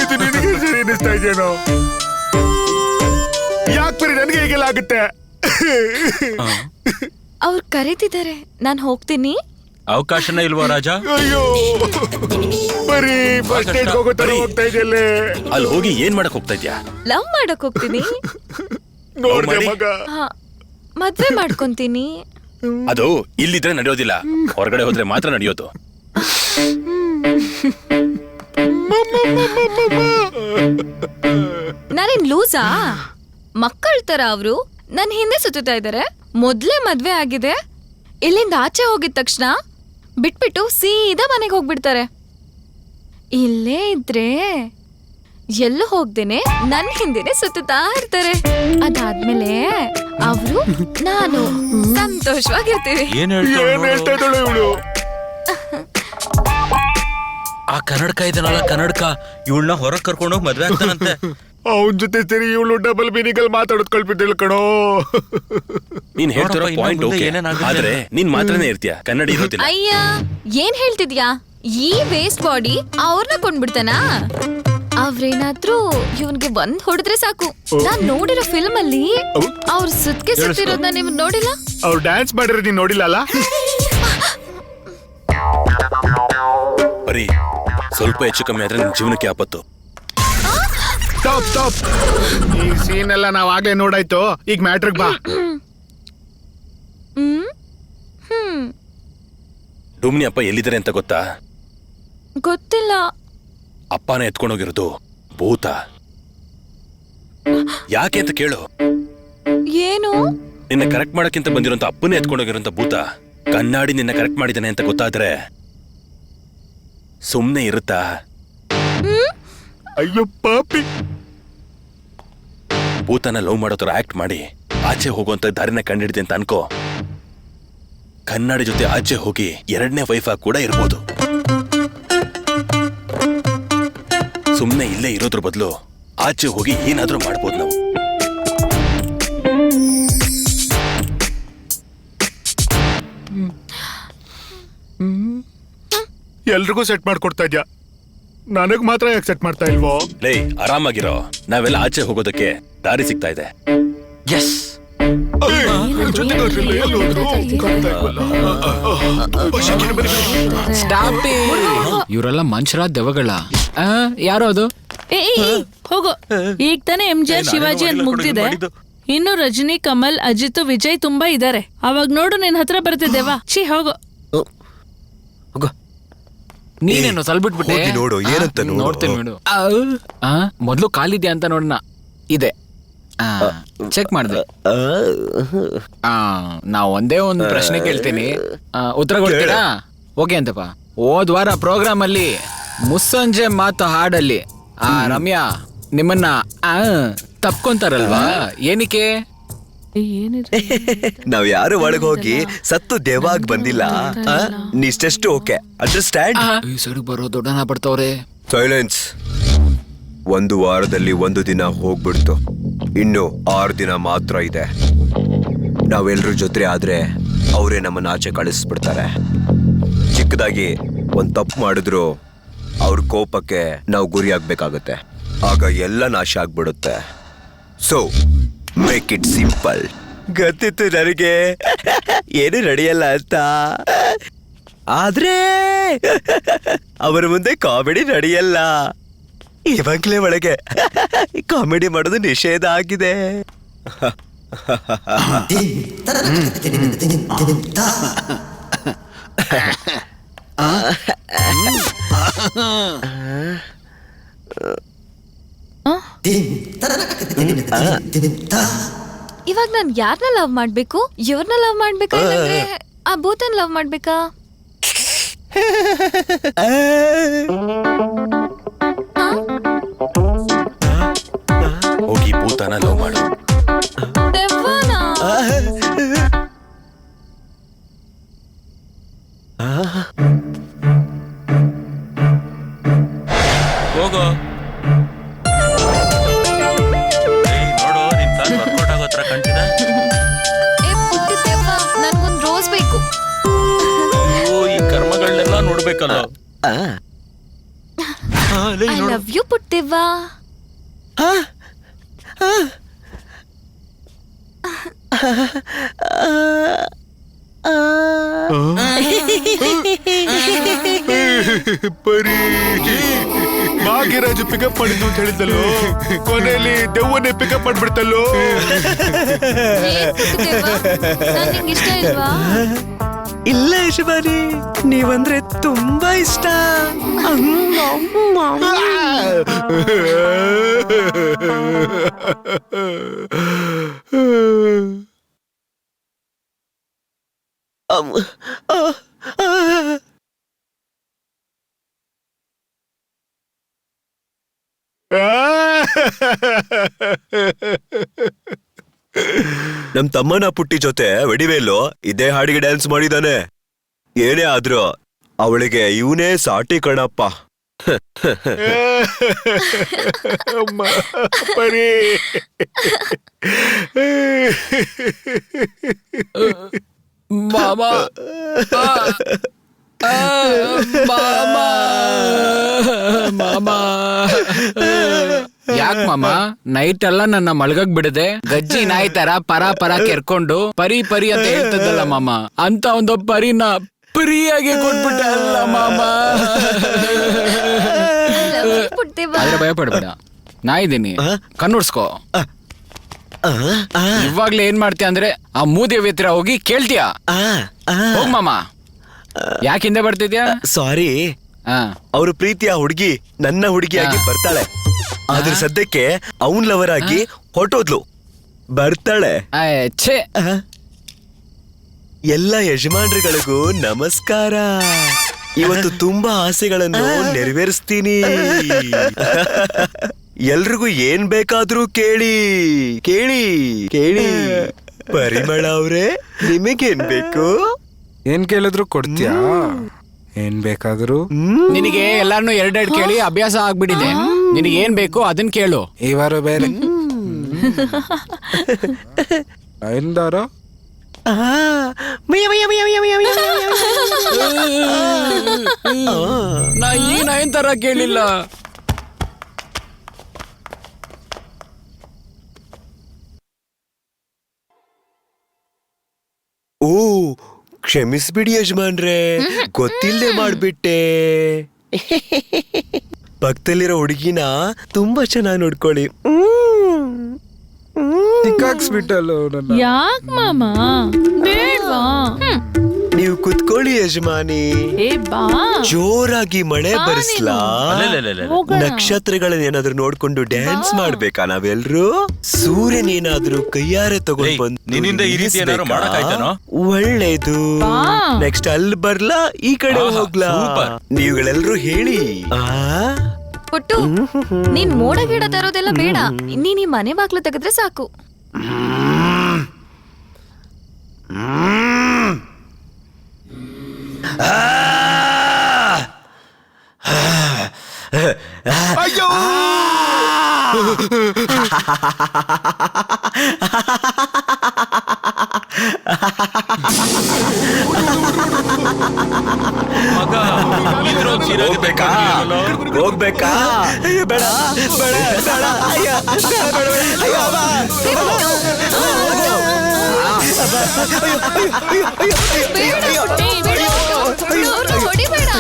ಇದು ನಿನಗೆ ಸರಿ ಅನಿಸ್ತಾ ಇದೆಯೇನೋ? ಯಾಕೆ ಬರೀ ನನಗೆ ಹೀಗೆಲ್ಲ ಆಗುತ್ತೆ? ಅವ್ರು ಕರೀತಿದ್ದಾರೆ, ನಾನ್ ಹೋಗ್ತೀನಿ. ಅವಕಾಶನೇ ಇಲ್ವಾ ರಾಜ? ಅಯ್ಯೋ, ಬರೀ ಫಸ್ಟ್ ಏಡ್ ಹೋಗೋ ತರ ಹೋಗ್ತಾ ಇದೆಯಲ್ಲೇ. ಅಲ್ಲಿ ಹೋಗಿ ಏನ್ ಮಾಡಕ್ ಹೋಗ್ತಾ ಇದ್ಯಾ? ಲವ್ ಮಾಡಕ್ ಹೋಗ್ತೀನಿ. ನೋಡ್ದೆ ಮಗ, ಹಾ, ಮದ್ವೆ ಮಾಡ್ಕೊಂತೀನಿ. ಅದು ಇಲ್ಲಿದ್ರೆ ನಡೆಯೋದಿಲ್ಲ, ಹೊರಗಡೆ ಹೋದ್ರೆ ಮಾತ್ರ ನಡೆಯೋದು. ನಾನೇನ್ ಲೂಸಾ? ಮಕ್ಕಳ ತರ ಅವರು ನನ್ ಹಿಂದೆ ಸುತ್ತಾ ಇದಾರೆ. ಮೊದ್ಲೇ ಮದ್ವೆ ಆಗಿದೆ, ಇಲ್ಲಿಂದ ಆಚೆ ಹೋಗಿದ ತಕ್ಷಣ ಬಿಟ್ಬಿಟ್ಟು ಸೀದಾ ಮನೆಗೆ ಹೋಗ್ಬಿಡ್ತಾರೆ. ಇಲ್ಲೇ ಇದ್ರೆ ಎಲ್ಲೂ ಹೋಗ್ದೇನೆ ನನ್ ಹಿಂದೆನೆ ಸುತ್ತಾ ಇರ್ತಾರೆ. ಅದಾದ್ಮೇಲೆ ಅವರು ನಾನು ಸಂತೋಷವಾಗಿರ್ತೀವಿ. ಏನ್ ಹೇಳ್ತಾ ಇದ್ದಾಳೆ ಇವಳು? ಆ ಕನ್ನಡಕ ಇದನ್ನಲ್ಲ, ಕನ್ನಡಕ ಇವಳನ್ನ ಹೊರಗ್ ಕರ್ಕೊಂಡೋಗಿ ಮದ್ವೆ ಆಗ್ತಾನಂತೆ. ಅವನ್ ಜೊತೆ ಸೇರಿ ಇವಳು ಡಬಲ್ ಮೀನಿಂಗಲ್ ಮಾತಾಡೋದ್ ಕಳ್ಬಿಟ್ಟಿಲ್ಲ ಕಣೋ. ನೀನ್ ಹೇಳ್ತಿರೋ ಪಾಯಿಂಟ್ ಓಕೆ, ಆದ್ರೆ ನೀನ್ ಮಾತ್ರನೇ ಇರ್ತೀಯ, ಕನ್ನಡ ಇರೋದಿಲ್ಲ. ಅಯ್ಯ, ಏನ್ ಹೇಳ್ತಿದ್ಯಾ? ಈ ವೇಸ್ಟ್ ಬಾಡಿ ಅವ್ರನ್ನ ಕೊಂಡ್ಬಿಡ್ತಾನಾ? ಅವ್ರೇನಾದ್ರೂ ಇವನ್ಗೆ ಬಂದ್ ಹೊಡೆದ್ರೆ ಸಾಕು. ನಾನ್ ನೋಡಿರೋ ಫಿಲ್ಮ್ ಅಲ್ಲಿ ಅವ್ರ ಸುತ್ಕೆ ಸುತ್ತಿರೋದ್ನ ನೀವು ನೋಡಿಲ್ಲ? ಅವ್ರು ಡ್ಯಾನ್ಸ್ ಮಾಡಿರೋದು ನೀನ್ ನೋಡಿಲ್ಲ ಅಲ್ಲ? ಬರೀ ಸ್ವಲ್ಪ ಹೆಚ್ಚು ಕಮ್ಮಿ ಆದ್ರೆ ನಿನ್ ಜೀವನಕ್ಕೆ ಆಪತ್ತು. ಸ್ಟಾಪ್ ಸ್ಟಾಪ್, ಈ ಸೀನ್ ಎಲ್ಲ ನಾವ್ ಆಗ್ಲೇ ನೋಡಾಯ್ತು. ಈಗ ಮ್ಯಾಟ್ರಿಗ್ ಬಾ. ಡುಮ್ನಿ ಅಪ್ಪ ಎಲ್ಲಿದ್ದಾರೆ ಅಂತ ಗೊತ್ತಾ? ಗೊತ್ತಿಲ್ಲ. ಅಪ್ಪನ ಎತ್ಕೊಂಡೋಗಿರೋದು ಭೂತ. ಯಾಕೆ ಅಂತ ಕೇಳು. ಏನು? ನಿನ್ನ ಕರೆಕ್ಟ್ ಮಾಡಕ್ಕಿಂತ ಬಂದಿರೋಂತ ಅಪ್ಪನೇ ಎತ್ಕೊಂಡೋಗಿರೋಂತ ಭೂತ ಕಣ್ಣಾಡಿ ನಿನ್ನ ಕರೆಕ್ಟ್ ಮಾಡಿದ್ದಾನೆ ಅಂತ ಗೊತ್ತಾದ್ರೆ ಸುಮ್ನೆ ಇರುತ್ತಾ? ಅಯ್ಯೋ ಪಾಪಿ, ಭೂತನ ಲವ್ ಮಾಡೋ ತರ ಆಕ್ಟ್ ಮಾಡಿ ಆಚೆ ಹೋಗುವಂತ ದಾರಿನ ಕಂಡಿಡಿದೆ ಅಂತ ಅನ್ಕೋ. ಕನ್ನಡಿ ಜೊತೆ ಆಚೆ ಹೋಗಿ ಎರಡನೇ ವೈಫ್ ಕೂಡ ಇರ್ಬೋದು. ಸುಮ್ನೆ ಇಲ್ಲೇ ಇರೋದ್ರ ಬದಲು ಆಚೆ ಹೋಗಿ ಏನಾದ್ರೂ ಮಾಡ್ಬೋದು ನಾವು. ಎಲ್ರಿಗೂ ಸೆಟ್ ಮಾಡ್ಕೊಡ್ತಾ ಇದ್ಯಾ, ನನಗ್ ಮಾತ್ರ ಯಾಕೆ ಸೆಟ್ ಮಾಡ್ತಾ ಇಲ್ವೋ? ಲೇ, ಆರಾಮಾಗಿರೋ, ನಾವೆಲ್ಲ ಆಚೆ ಹೋಗೋದಕ್ಕೆ ದಾರಿ ಸಿಗ್ತಾ ಇದೆ. ಎಸ್, ಇವರೆಲ್ಲ ಮನುಷ್ಯರ ದೆವ್ವಗಳ? ಯಾರೋ ಅದು? ಹೋಗೋ. ಈಗ ತಾನೇ MGR ಶಿವಾಜಿ ಅಂತ ಮುಗ್ದಿದೆ, ಇನ್ನು ರಜನಿ, ಕಮಲ್, ಅಜಿತ್, ವಿಜಯ್ ತುಂಬಾ ಇದಾರೆ. ಅವಾಗ ನೋಡು ನಿನ್ ಹತ್ರ ಬರ್ತಿದ್ದೇವಾ? ಛೀ, ಹೋಗೋ. ನೀನೇನು ಸಲ್ಬಿಟ್ಬಿಟ್ಟೆ? ನೋಡು ಏನಂತ ನೋಡ್ತೇನೆ ನೋಡು. ಮೊದ್ಲು ಕಾಲಿದ್ಯಾ ಅಂತ ನೋಡೋಣ. ಇದೆ, ಚೆಕ್ ಮಾಡಿದೆ. ನಾ ಒಂದೇ ಒಂದು ಪ್ರಶ್ನೆ ಕೇಳ್ತೀನಿ, ಉತ್ತರ ಕೊಡ್ತೀರಾ? ಓಕೆ ಅಂತಪ್ಪ. ಹೋದ್ ವಾರ ಪ್ರೋಗ್ರಾಮ್ ಅಲ್ಲಿ ಮುಸ್ಸಂಜೆ ಮಾತು ಹಾಡಲ್ಲಿ ರಮ್ಯಾ ನಿಮ್ಮನ್ನ ತಪ್ಕೊಂತಾರಲ್ವಾ, ಏನಕ್ಕೆ? ನಾವ್ ಯಾರು ಒಳಗೆ ಹೋಗಿ ಸತ್ತು ದೇವಾಗ್ ಬಂದಿಲ್ಲ. ನಿಷ್ಟೆಷ್ಟು ಓಕೆ, ಅಂಡರ್ಸ್ಟ್ಯಾಂಡ್? ಈ ಸೈಡ್ ಬರೋ ದೊಡ್ಡನ ಪಡ್ತವ್ರೆ. ಸೈಲೆನ್ಸ್. ಒಂದು ವಾರದಲ್ಲಿ ಒಂದು ದಿನ ಹೋಗ್ಬಿಡ್ತು. ಇನ್ನು 6 ದಿನ ಮಾತ್ರ ಇದೆ. ನಾವೆಲ್ಲರೂ ಜೊತೆ ಆದ್ರೆ ಅವರೇ ನಮ್ಮನ್ನ ಆಚೆ ಕಳಿಸ್ಬಿಡ್ತಾರೆ. ಚಿಕ್ಕದಾಗಿ ಒಂದ್ ತಪ್ಪು ಮಾಡಿದ್ರು ಅವ್ರ ಕೋಪಕ್ಕೆ ನಾವು ಗುರಿ ಆಗ್ಬೇಕಾಗತ್ತೆ. ಆಗ ಎಲ್ಲ ನಾಶ ಆಗ್ಬಿಡುತ್ತೆ. So make it simple. ಗೊತ್ತಿತ್ತು ನನಗೆ ಏನು ನಡೆಯಲ್ಲ ಅಂತ, ಆದ್ರೆ ಅವರ ಮುಂದೆ ಕಾಮಿಡಿ ನಡೆಯಲ್ಲ. ಇವಾಗ್ಲೇ ಒಳಗೆ ಕಾಮಿಡಿ ಮಾಡೋದು ನಿಷೇಧ ಆಗಿದೆ. ಇವಾಗ ನಾನ್ ಯಾರನ್ನ ಲವ್ ಮಾಡ್ಬೇಕು? ಇವ್ರನ್ನ ಲವ್ ಮಾಡ್ಬೇಕಾ ಇಲ್ಲಾಂದ್ರೆ ಆ ಭೂತನ್ ಲವ್ ಮಾಡ್ಬೇಕಾ? ಹೋಗಿ ಭೂತನ ಲವ್ ಮಾಡು. ದೆವ್ವನಾ? ಹೋಗೋ. ನೋಡು, ನಿನ್ ಪ್ಲಾನ್ ವರ್ಕೌಟ್ ಆಗೋ ಹತ್ರ ಕಾಣ್ತಿದೆ. ಏ ಪುಟ್ಟಿ ದೆವ್ವ, ನನ್ಗೊಂದ್ ರೋಸ್ ಬೇಕು. ಈ ಕರ್ಮಗಳನ್ನೆಲ್ಲ ನೋಡ್ಬೇಕಲ್ಲ. ಐ ಲವ್ ಯು ಪುಟ್ಟಿವ್ವ. ಪರಿ ಭಾಗ್ಯರಾಜು ಪಿಕಪ್ ಮಾಡಿದ್ದು ಅಂತ ಹೇಳಿದ್ದಲ್ಲೋ, ಕೊನೆಯಲ್ಲಿ ದೆವ್ವನ್ನೇ ಪಿಕಪ್ ಮಾಡ್ಬಿಡ್ತಲ್ಲೋ. ನಾನ್ ನಿಂಗೆ ಇಷ್ಟ ಇಲ್ವಾ? ಇಲ್ಲ ಯಜಮಾನಿ, ನೀವಂದ್ರೆ ತುಂಬಾ ಇಷ್ಟ. ನಮ್ ತಮ್ಮನ ಪುಟ್ಟಿ ಜೊತೆ ವೆಡಿವೇಲು ಇದೇ ಹಾಡಿಗೆ ಡ್ಯಾನ್ಸ್ ಮಾಡಿದಾನೆ. ಏನೇ ಆದ್ರೂ ಅವಳಿಗೆ ಇವನೇ ಸಾಟಿ ಕಣಪ್ಪ. ಪರಿ ಮಾಮ, ಮಾಮ, ಯಾಕ್ ಮಾಮ ನೈಟ್ ಎಲ್ಲ ನನ್ನ ಮಲ್ಗಕ್ ಬಿಡದೆ ಗಜ್ಜಿ ನಾಯಿ ತರ ಪರ ಪರ ಕೆರ್ಕೊಂಡು ಪರಿ ಪರಿ ಅಂತ ಹೇಳ್ತದಲ್ಲ ಮಾಮ, ಅಂತ ಒಂದು ಪರಿನ ಪ್ರಿಯಾಗಿ ಕೊಟ್ಬಿಟ್ಟೆ ಅಲ್ಲ ಮಾಮ. ಆದ್ರೆ ಭಯ ಪಡ್ಬೇಡ, ನಾ ಇದ್ದೀನಿ, ಕಣ್ಣುಡ್ಸ್ಕೋ. ಇವಾಗ್ಲೇ ಏನ್ ಮಾಡ್ತೀಯ ಅಂದ್ರೆ ಆ ಮೂದೇವಿ ಹತ್ರ ಹೋಗಿ ಕೇಳ್ತೀಯ. ಹೋಗ್ ಮಾಮ. ಯಾಕೆ ಹಿಂದೆ ಬರ್ತಿದ್ಯಾ? ಸಾರಿ, ಅವ್ರ ಪ್ರೀತಿಯ ಹುಡುಗಿ ನನ್ನ ಹುಡುಗಿಯಾಗಿ ಬರ್ತಾಳೆ. ಆದ್ರೆ ಸದ್ಯಕ್ಕೆ ಅವನ್ ಲವರ್ ಆಗಿ ಹೊರಟೋದ್ಲು. ಬರ್ತಾಳೆ. ಛೇ. ಎಲ್ಲ ಯಜಮಾನ್ರಿಗಳಿಗೂ ನಮಸ್ಕಾರ. ಇವತ್ತು ತುಂಬಾ ಆಸೆಗಳನ್ನು ನೆರವೇರಿಸ್ತೀನಿ. ಎಲ್ರಿಗೂ ಏನ್ ಬೇಕಾದ್ರೂ ಕೇಳಿ ಕೇಳಿ ಕೇಳಿ. ಪರಿಮಳ ಅವ್ರೆ, ನಿಮಗೇನ್ ಬೇಕು? ಏನ್ ಕೇಳಿದ್ರು ಕೊಡ್ತೀಯಾ? ಏನ್ ಬೇಕಾದ್ರು? ನಿನಗೆ ಎಲ್ಲಾರ್ನು ಎರಡೆರಡು ಕೇಳಿ ಅಭ್ಯಾಸ ಆಗ್ಬಿಟ್ಟಿದೆ. ನಿನಗೆ ಏನ್ ಬೇಕು ಅದನ್ ಕೇಳು. ಈ ವಾರ ಬೇರೆ ಐದಾರ ನಾ ಈ ನಯನ್ ತರ ಕೇಳಿಲ್ಲ. ಓ, ಕ್ಷಮಿಸ್ಬಿಡಿ ಯಜಮಾನ್ರೆ, ಗೊತ್ತಿಲ್ಲದೆ ಮಾಡ್ಬಿಟ್ಟೆ. ಪಕ್ಕದಲ್ಲಿರೋ ಹುಡುಗಿನ ತುಂಬಾ ಚೆನ್ನಾಗಿ ನೋಡ್ಕೊಳ್ಳಿ. ಸಿಕ್ಕಾಕ್ಸ್ಬಿಟ್ಟಲ್ಲೋ ನನ್ನ. ಯಾಕ್ ಮಾಮ? ಬೇಡ್ವಾ? ನೀವು ಕುತ್ಕೊಳ್ಳಿ ಯಜಮಾನಿ. ಏ ಬಾ. ಜೋರಾಗಿ ಮಳೆ ಬರ್ಸ್ಲಾ? ಹೋಗೋಣ. ನಕ್ಷತ್ರಗಳನ್ನ ಏನಾದ್ರೂ ನೋಡ್ಕೊಂಡು ಡ್ಯಾನ್ಸ್ ಮಾಡ್ಬೇಕಾ ನಾವೆಲ್ರೂ? ಸೂರ್ಯನೇನಾದ್ರೂ ಕೈಯಾರೆ ತಗೊಂಡ್ ಬಂದು ನಿನ್ನಿಂದ ಈ ರೀತಿ ಏನಾದ್ರು ಮಾಡಕ್ಕಾಯ್ತಾನೋ? ಒಳ್ಳೇದು. ನೆಕ್ಸ್ಟ್ ಅಲ್ಲಿ ಬರ್ಲಾ, ಈ ಕಡೆ ಹೋಗ್ಲಾ? ನೀವುಗಳೆಲ್ರೂ ಹೇಳಿ. ಪುಟ್ಟು, ನೀನ್ ಮೋಡ ಗಿಡ ತರೋದೆಲ್ಲ ಬೇಡ. ನೀನ್ ಈ ಮನೆ ಬಾಗ್ಲು ತೆಗೆದ್ರೆ ಸಾಕು. ಅಯ್ಯೋ ಮಗ ಇದ್ರೊಂದ್ ಸೀರೆ ಹೋಗ್ಬೇಕಾ ಹೋಗ್ಬೇಕಾ ಅಯ್ಯೋ ಬೇಡ ಬೇಡ ಬೇಡ ಅಯ್ಯೋ ಬೇಡ ಬೇಡ ಅಯ್ಯೋ ಅಬ್ಬಾ. ಹೊಡಿಬೇಡ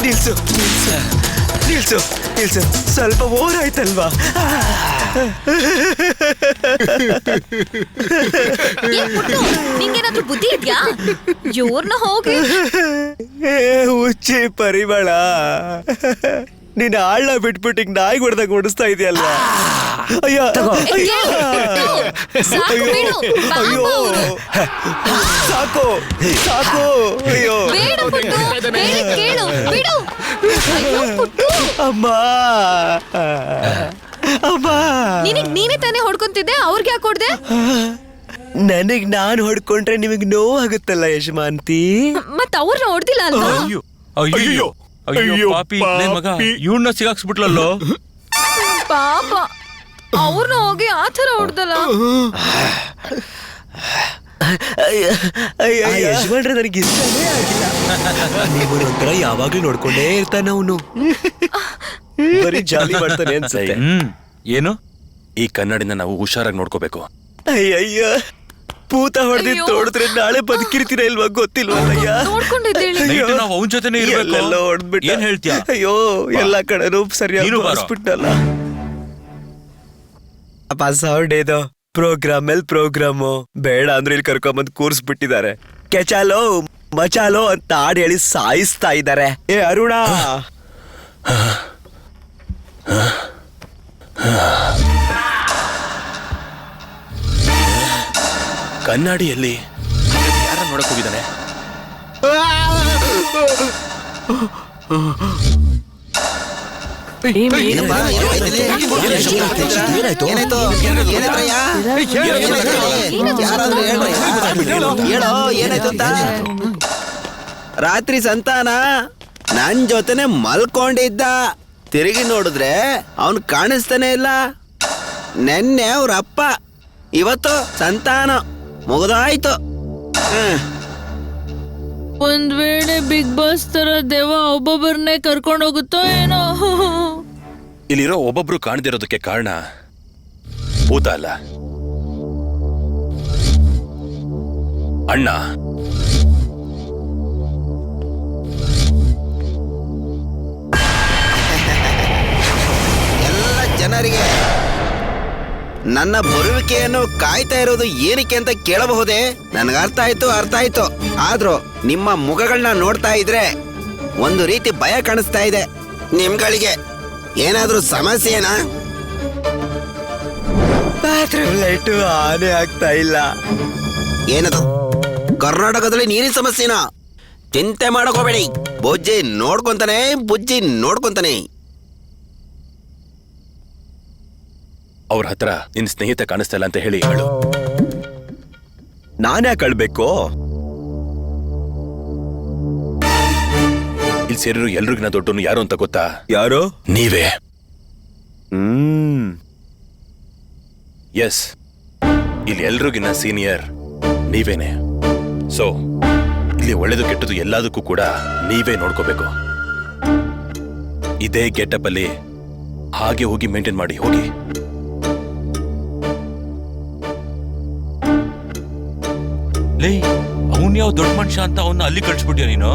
ನಿಲ್ಸು ನಿಲ್ಸು ನಿಲ್ಸು ನಿಲ್ಸು ಸ್ವಲ್ಪ ಓವರ್ ಆಯ್ತಲ್ವಾ? ನಿಂಗೇನಾದ್ರೂ ಬುದ್ಧಿ ಇದ್ಯಾ? ಇವ್ರನ್ನ ಹೋಗಿ ಹುಚ್ಚಿ ಪರಿಮಳ, ನೀನ್ ಆಳ್ನ ಬಿಟ್ಬಿಟ್ಟು ಈಗ ನಾಯಿ ಹೊಡೆದಾಗ ಓಡಿಸ್ತಾ ಇದೆಯಲ್ವಾ? ಅಯ್ಯೋ ಅಯ್ಯೋ ಅಯ್ಯೋ ಸಾಕು ಸಾಕು ಅಯ್ಯೋ ಅಮ್ಮ ಅಮ್ಮ. ನೀನೇ ತಾನೇ ಹೊಡ್ಕೊಂತಿದ್ದೆ, ಅವ್ರಿಗೆ ಯಾಕೆ ಹೊಡ್ದೆ? ನನಗ್ ನಾನ್ ಹೊಡ್ಕೊಂಡ್ರೆ ನಿಮಗ್ ನೋವಾಗುತ್ತಲ್ಲ ಯಜಮಾನ್ತಿ. ಮತ್ ಅವ್ರನ್ನ ಹೊಡ್ದಿಲ್ಲ ಅಲ್ವಾ? ಅಯ್ಯೋ ಅಯ್ಯೋ ಪಾಪಿ ನನ್ ಮಗ ಇವ್ನ ಸಿಗಾಕ್ಸ್ಬಿಟ್ಲಲ್ಲೋ. ಪಾಪ ಅವ್ರನ್ನ ಹೋಗಿ ಆತರ ಹೊಡ್ದಲ್ಲ. ಯಜಮಾನ್ರೆ ನನಗೆ ಇಷ್ಟನೇ ಆಗಿಲ್ಲ. ಒಂಥರ ಯಾವಾಗ್ಲೂ ನೋಡ್ಕೊಂಡೇ ಇರ್ತಾನ ಅವನು, ಬರೀ ಜಾಲಿ ಮಾಡ್ತಾನೆ ಅನ್ಸುತ್ತೆ. ಏನು? ಈ ಕನ್ನಡಿನ ನಾವು ಹುಷಾರಾಗಿ ನೋಡ್ಕೋಬೇಕು. ಅಯ್ಯಯ್ಯ, ಪೂತ ಹೊಡೆದಿದ್ದು ತೋಡಿದ್ರೆ ನಾಳೆ ಬದುಕಿರ್ತೀರ ಇಲ್ವಾ ಗೊತ್ತಿಲ್ವಲ್ಲಯ್ಯ. ನಾವು ಅವನ ಜೊತೆನೇ ಇರ್ಬೇಕು. ಹೊಡೆದ್ಬಿಟ್ಟು ಏನ್ ಹೇಳ್ತೀಯ? ಅಯ್ಯೋ ಎಲ್ಲಾ ಕಡೆನೂ ಸರಿಯಾಗಿ ಹಾಸ್ಪಿಟಲ್ ಅಪ್ಪ. ಸೌಂಡ್ ಇದು ಪ್ರೋಗ್ರಾಮ್ ಮೇಲ್ ಪ್ರೋಗ್ರಾಮು. ಬೇಡ ಅಂದ್ರೆ ಇಲ್ಲಿ ಕರ್ಕೊಂಬಂದ್ ಕೂರ್ಸ್ಬಿಟ್ಟಿದ್ದಾರೆ. ಕೆಚಾಲೋ ಮಚಾಲೋ ಅಂತ ಹಾಡು ಹೇಳಿ ಸಾಯಿಸ್ತಾ ಇದ್ದಾರೆ. ಏ ಅರುಣ, ಕನ್ನಡಿಯಲ್ಲಿ ಯಾರ ನೋಡಕ್ ಹೋಗಿದ್ದಾನೆ? ರಾತ್ರಿ ಸಂತಾನ ನನ್ ಜೊತೆನೆ ಮಲ್ಕೊಂಡಿದ್ದ. ತಿರುಗಿ ನೋಡಿದ್ರೆ ಅವನ್ ಕಾಣಿಸ್ತಾನೆ ಇಲ್ಲ. ನೆನ್ನೆ ಅವ್ರ ಅಪ್ಪ, ಇವತ್ತು ಸಂತಾನ. ಮುಗಿದಾಯ್ತು. ಒಂದ್ ವೇಳೆ ಬಿಗ್ ಬಾಸ್ ತರ ದೇವ ಒಬ್ಬೊಬ್ಬರನ್ನೇ ಕರ್ಕೊಂಡು ಹೋಗುತ್ತೋ ಏನೋ. ಇಲ್ಲಿರೋ ಒಬ್ಬೊಬ್ರು ಕಾಣದಿರೋದಕ್ಕೆ ಕಾರಣ ಭೂತ ಅಲ್ಲ, ಅಣ್ಣ. ಎಲ್ಲ ಜನರಿಗೆ ನನ್ನ ಬರುವಿಕೆಯನ್ನು ಕಾಯ್ತಾ ಇರೋದು ಏನಕ್ಕೆ ಅಂತ ಕೇಳಬಹುದೇ? ನನಗೆ ಅರ್ಥ ಆಯ್ತು. ಆದ್ರೂ ನಿಮ್ಮ ಮುಖಗಳನ್ನ ನೋಡ್ತಾ ಇದ್ರೆ ಒಂದು ರೀತಿ ಭಯ ಕಾಣಿಸ್ತಾ ಇದೆ. ನಿಮ್ಗಳಿಗೆ ಏನಾದ್ರೂ ಸಮಸ್ಯೆನಾ? ಬಾತ್ರೂಮ್ ಲೈಟು ಆನೆ ಆಗ್ತಾ ಇಲ್ಲ. ಏನದು? ಕರ್ನಾಟಕದಲ್ಲಿ ನೀರಿನ ಸಮಸ್ಯೆನಾ? ಚಿಂತೆ ಮಾಡಕೋಬೇಡಿ, ಬುಜ್ಜಿ ನೋಡ್ಕೊಂತಾನೆ. ಅವ್ರ ಹತ್ರ ನಿನ್ ಸ್ನೇಹಿತ ಕಾಣಿಸ್ತಾ ಇಲ್ಲ ಅಂತ ಹೇಳಿ ಹೇಳು. ನಾನ್ಯಾಕೆ ಅಳ್ಬೇಕು? ಇಲ್ಲಿ ಸೇರಿರೋ ಎಲ್ರಿಗಿನ ದೊಡ್ಡವನು ಯಾರು ಅಂತ ಗೊತ್ತಾ? ಯಾರು? ನೀವೇ. ಎಸ್, ಇಲ್ಲಿ ಎಲ್ರಿಗಿನ ಸೀನಿಯರ್ ನೀವೇನೆ. ಸೊ ಇಲ್ಲಿ ಒಳ್ಳೇದು ಕೆಟ್ಟದು ಎಲ್ಲದಕ್ಕೂ ಕೂಡ ನೀವೇ ನೋಡ್ಕೋಬೇಕು. ಇದೇ ಗೆಟಪ್ ಅಲ್ಲಿ ಹಾಗೆ ಹೋಗಿ ಮೇಂಟೈನ್ ಮಾಡಿ ಹೋಗಿ. ಲೇ, ಅವನ್ ಯಾವ ದೊಡ್ಡ ಮನುಷ್ಯ ಅಂತ ಅವನ್ನ ಅಲ್ಲಿ ಕಳ್ಸ್ಬಿಟ್ಯ ನೀನು?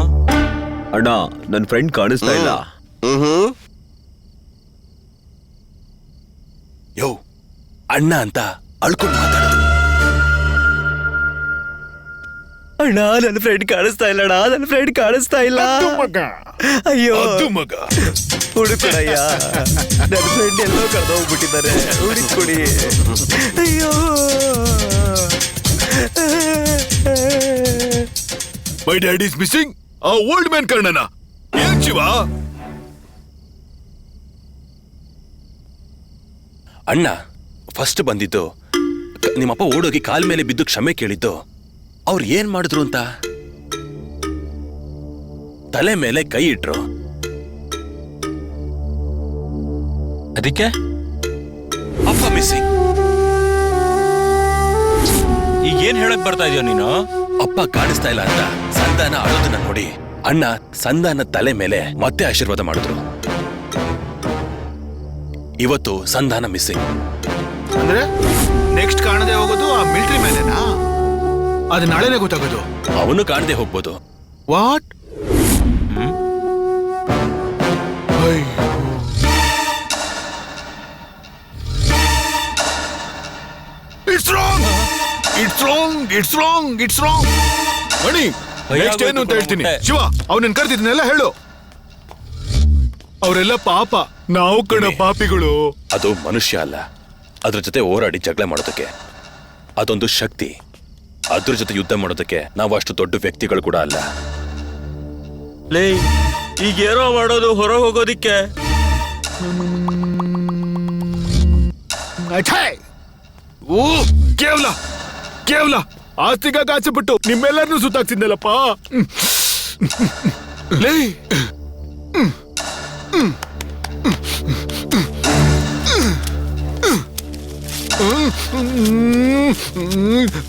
ಅಣ್ಣ, ನನ್ ಫ್ರೆಂಡ್ ಕಾಣಿಸ್ತಾ ಇಲ್ಲ. ಯೋ, ಅಣ್ಣ ಅಂತ ಅಳ್ಕೊಂಡು ಮಾತಾಡು. ಅಣ್ಣ, ನನ್ನ ಫ್ರೆಂಡ್ ಕಾಣಿಸ್ತಾ ಇಲ್ಲ. ಅಯ್ಯೋ ಮಗ, ಹುಡುಕೊಡಯ್ಯ, ನನ್ನ ಫ್ರೆಂಡ್ ಎಲ್ಲೋ ಕಳೆದೋಗ್ಬಿಟ್ಟಿದ್ದಾರೆ, ಹುಡುಕೊಡಿ. ಅಯ್ಯೋ, ಮೈ ಡ್ಯಾಡ್ ಈಸ್ ಮಿಸ್ಸಿಂಗ್. ಆ ಓಲ್ಡ್ ಮ್ಯಾನ್ ಕರ್ಣನ ಏನ್ ಶಿವ? ಅಣ್ಣ ಫಸ್ಟ್ ಬಂದಿದ್ದು ನಿಮ್ಮಪ್ಪ ಓಡೋಗಿ ಕಾಲ್ ಮೇಲೆ ಬಿದ್ದು ಕ್ಷಮೆ ಕೇಳಿದ್ದು ಅವ್ರು ಏನ್ ಮಾಡಿದ್ರು ಅಂತ. ತಲೆ ಮೇಲೆ ಕೈ ಇಟ್ರು. ಅದಕ್ಕೆ ಅಪ್ಪ ಮಿಸ್ಸಿಂಗ್. ಈಗ ಏನ್ ಹೇಳಕ್ ಬರ್ತಾ ಇದೀಯ ನೀನು? ಅಪ್ಪ ಕಾಣಿಸ್ತಾ ಇಲ್ಲ ಅಂತ ಸಂಧಾನ ಅಳೋದನ್ನ ನೋಡಿ ಅಣ್ಣ ಸಂಧಾನ ತಲೆ ಮೇಲೆ ಮತ್ತೆ ಆಶೀರ್ವಾದ ಮಾಡಿದ್ರು. ಇವತ್ತು ಸಂಧಾನ ಮಿಸ್ಸಿಂಗ್. ಅಂದ್ರೆ ನೆಕ್ಸ್ಟ್ ಕಾಣದೆ ಹೋಗೋದು ಆ ಮಿಲಿಟರಿ ಮೇಲೆನಾ? ಅದು ನಾಳೆನೆ ಗೊತ್ತಾಗೋದು. ಅವನು ಕಾಣದೆ ಹೋಗ್ಬೋದು. What? It's wrong, it's wrong, it's wrong, it's wrong. Mani, next ಏನು ಅಂತ ಹೇಳ್ತೀನಿ. ಶಿವ, ಅವನನ್ನ ಕರ್ತಿದ್ನೆಲ್ಲ ಹೇಳು. ಅವರೆಲ್ಲ ಪಾಪ, ನಾವು ಕಣ ಪಾಪಿಗಳು. ಅದು ಮನುಷ್ಯ ಅಲ್ಲ, ಅದ್ರ ಜೊತೆ ಹೋರಾಡಿ ಜಗಳ ಮಾಡೋದಕ್ಕೆ ಅದೊಂದು ಶಕ್ತಿ. ಅದ್ರ ಜೊತೆ ಯುದ್ಧ ಮಾಡೋದಕ್ಕೆ ನಾವು ಅಷ್ಟು ದೊಡ್ಡ ವ್ಯಕ್ತಿಗಳು ಕೂಡ ಅಲ್ಲ. ಲೇ, ಈಗ ಏನೋ ಮಾಡೋದು ಹೊರ ಹೋಗೋದಿಕ್ಕೆ. ಓ, ಕೇವಲ ಆಸ್ತಿಗಾಗಿ ಆಸೆ ಬಿಟ್ಟು ನಿಮ್ಮೆಲ್ಲರನ್ನೂ ಸುತ್ತಾಕ್ತಿದ್ನಲ್ಲಪ್ಪ. ಲೇ,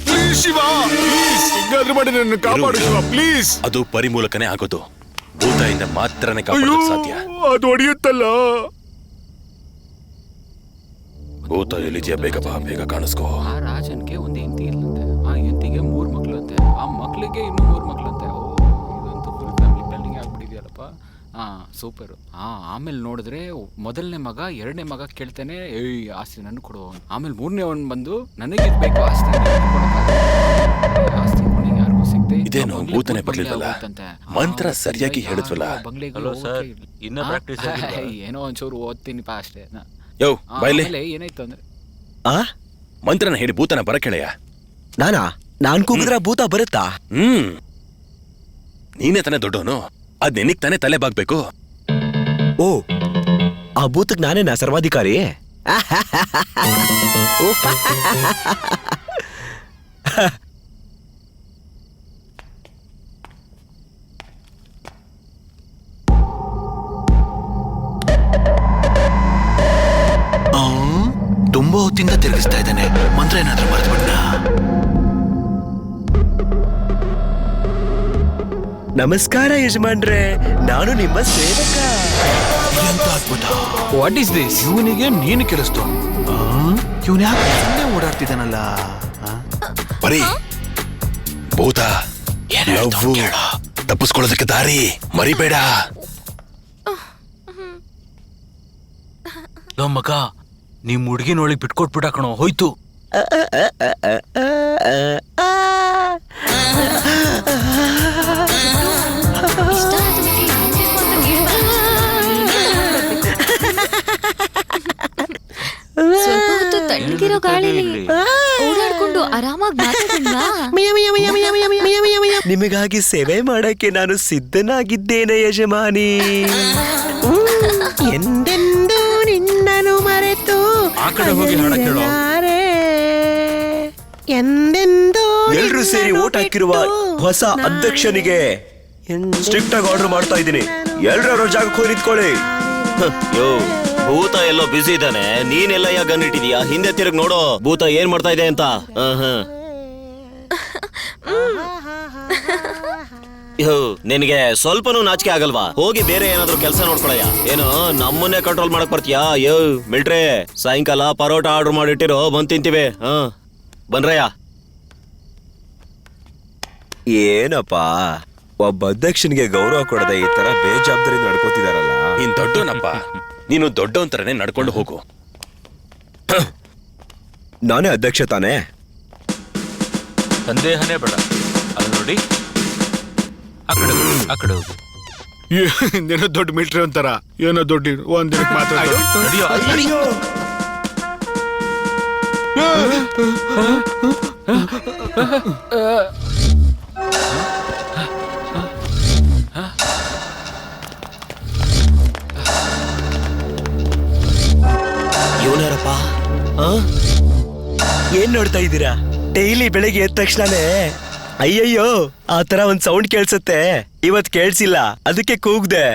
ಪ್ಲೀಸ್ ಶಿವ, ಪ್ಲೀಸ್ ಹಿಂಗಾದ್ರೂ ಮಾಡಿ ನನ್ನ ಕಾಪಾಡು ಶಿವ, ಪ್ಲೀಸ್. ಅದು ಪರಿ ಮೂಲಕನೇ ಆಗೋದು. ಭೂತಾಯಿಂದ ಮಾತ್ರನೇ ಕಾಪಾಡೋದು ಸಾಧ್ಯ. ಅದು ಹೊಡೆಯುತ್ತಲ್ಲ. ಭೂತ ಎಲ್ಲಿದ್ಯಾ? ಬೇಗ ಬಾ, ಬೇಗ ಕಾಣಿಸ್ಕೋ. ಆ ರಾಜನ್ಗೆ ಒಂದು ಹೆಂಡತಿ ಇಲ್ಲಂತೆ, ಆ ಹೆಂಡತಿಗೆ 3 ಮಕ್ಳಂತೆ, ಆ ಮಕ್ಳಿಗೆ ಇನ್ನೂ 3 ಮಕ್ಳಂತೆ. ಇದಂತೂ ಫುಲ್ ಫ್ಯಾಮಿಲಿ ಪ್ಲಾನಿಂಗ್ ಆಗ್ಬಿಟ್ಟಿದೆಯಲ್ಲಪ್ಪ. ಸೂಪರ್. ಆಮೇಲೆ ನೋಡಿದ್ರೆ ಮೊದಲನೇ ಮಗ 2ನೇ ಮಗ ಕೇಳ್ತಾನೆ, ಏಯ್ ಆಸ್ತಿ ನನ್ ಕೊಡು. ಆಮೇಲೆ 3ನೇ ಅವನ್ ಬಂದು ನನಗೆ ಬೇಕು ಆಸ್ತಿ, ಆಸ್ತಿ ಯಾರಿಗೂ ಸಿಗದೆ. ಇದೇನು ಭೂತನೇ ಬರ್ಲಿಲ್ವಲ್ಲ? ಮಂತ್ರ ಸರಿಯಾಗಿ ಹೇಳಿದ್ವಲ್ಲ? ಏನೋ ಒಂಚೂರು ಓದ್ತೀನಿ ಪಾ ಅಷ್ಟೇ. ಯೋ ಬೈಲಿ, ಏನಾಯ್ತು ಅಂದ್ರೆ ಮಂತ್ರನ ಹೇಳಿ ಭೂತನ ಬರಕೆಳೆಯ. ನಾನ್ ಕೂಗಿದ್ರ ಭೂತ ಬರುತ್ತಾ? ನೀನೇ ತಾನೇ ದೊಡ್ಡವನು, ಅದ್ ನಿನಗ್ ತಾನೇ ತಲೆ ಬಾಗ್ಬೇಕು. ಓ, ಆ ಭೂತಕ್ ನಾನೇನಾ ಸರ್ವಾಧಿಕಾರಿ? ತುಂಬಾ ಹೊತ್ತಿಂದ ತಿರುಗಿಸ್ತಾ ಇದ್ದಾನೆ. ಮಂತ್ರ ಏನಾದ್ರೂ ಮರ್ತ್ಬಿಟ್ಟ? ನಮಸ್ಕಾರ ಯಜಮಾನ್ರೆ, ನಾನು ನಿಮ್ಮ ಸೇವಕ. ಎಂತ ಅದ್ಭುತ! What is this? ಇವನಿಗೆ ನೀನು ಕೆಲಸ್ತು. ಇವನ್ ಯಾಕೆ ಸುಮ್ಮನೆ ಓಡಾಡ್ತಿದ್ದಾನಲ್ಲ? ಬರೀ ಭೂತ ಲವ್ವು, ತಪ್ಪಿಸ್ಕೊಳ್ಳೋದಕ್ಕೆ ದಾರಿ ಮರಿಬೇಡ. ಲೋ ಮಗ, ನಿಮ್ ಹುಡುಗಿನೊಳಗೆ ಬಿಟ್ಕೊಟ್ಬಿಟ್ಟ ಕಣೋ, ಹೋಯ್ತು. ಸ್ವಲ್ಪ ಹೊತ್ತು ತಣ್ಣಗಿರೋ ಗಾಳಿಲಿ ಓಡಾಡ್ಕೊಂಡು ಆರಾಮಾಗಿ ಮಾತಾಡೋಣ. ನಿಮಗಾಗಿ ಸೇವೆ ಮಾಡಕ್ಕೆ ನಾನು ಸಿದ್ಧನಾಗಿದ್ದೇನೆ ಯಜಮಾನಿ. ಎಂದೆಂದೂ ನಿನ್ನನು ಮರೆತು ಆ ಕಡೆ ಹೋಗಿ ಹಾಡಕ್ ಹೇಳೋ. ಎಂದೆಂದೂ ಎಲ್ರೂ ಸೇರಿ ಓಟ್ ಹಾಕಿರುವ ಹೊಸ ಅಧ್ಯಕ್ಷನಿಗೆ ಸ್ಟ್ರಿಕ್ಟ್ ಆಗಿ ಆರ್ಡರ್ ಮಾಡ್ತಾ ಇದ್ದೀನಿ. ಎಲ್ರೂ ಜಾಗಕ್ಕೆ ಹೋಗಿ ನಿಂತ್ಕೊಳ್ಳಿ. ಯೋ, ಭೂತ ಎಲ್ಲೋ ಬಿಸಿ ಇದ್ದಾನೆ, ನೀನೆಲ್ಲ ಯಾಕೆ ಗನ್ ಇಟ್ಟಿದೀಯಾ? ಹಿಂದೆ ತಿರುಗಿ ನೋಡೋ, ಭೂತ ಏನ್ ಮಾಡ್ತಾ ಇದೆ ಅಂತ. ಯೋ, ನಿನಗೆ ಸ್ವಲ್ಪನೂ ನಾಚಿಕೆ ಆಗಲ್ವಾ? ಹೋಗಿ ಬೇರೆ ಏನಾದ್ರು ಕೆಲಸ ನೋಡ್ಕೊಳಯ್ಯ. ಏನು ನಮ್ಮನ್ನೇ ಕಂಟ್ರೋಲ್ ಮಾಡಕ್ ಬರ್ತೀಯಾ? ಯೋ ಮಿಲ್ಟ್ರಿ, ಸಾಯಂಕಾಲ ಪರೋಟ ಆರ್ಡರ್ ಮಾಡಿಟ್ಟಿರೋ, ಬಂದ್ ತಿಂತೀವಿ. ಬನ್ರಯ್ಯ. ಏನಪ್ಪ, ಒಬ್ಬ ಅಧ್ಯಕ್ಷನಿಗೆ ಗೌರವ ಕೊಡದೆ ಈ ತರ ಬೇಜವಾಬ್ದಾರಿ ನಡ್ಕೋತಿದಾರಲ್ಲ. ನೀನ್ ದೊಡ್ಡವನಪ್ಪ, ನೀನು ದೊಡ್ಡವಂತರನೇ ನಡ್ಕೊಂಡು ಹೋಗು. ನಾನೇ ಅಧ್ಯಕ್ಷ ತಾನೇ? ಸಂದೇಹನೇ ಬೇಡ. ಅಲ್ಲಿ ನೋಡಿ, ಆ ಕಡೆ ಹೋಗು. ಏನೋ ದೊಡ್ಡ ಮಿಲಿಟರಿ ಅಂತಾರ, ಏನೋ ದೊಡ್ಡ ಒಂದಿನಕ್ಕೆ ಮಾತಾಡೋ. ಇವನಾರಪ್ಪ? ಏನ್ ನೋಡ್ತಾ ಇದ್ದೀರಾ? ಡೈಲಿ ಬೆಳಿಗ್ಗೆ ಎದ್ದ ತಕ್ಷಣನೇ ಅಯ್ಯಯ್ಯೋ ಆ ತರ ಒಂದ್ ಸೌಂಡ್ ಕೇಳ್ಸತ್ತೆ, ಇವತ್ ಕೇಳ್ಸಿಲ್ಲ ಅದಕ್ಕೆ ಕೂಗ್ದೆ.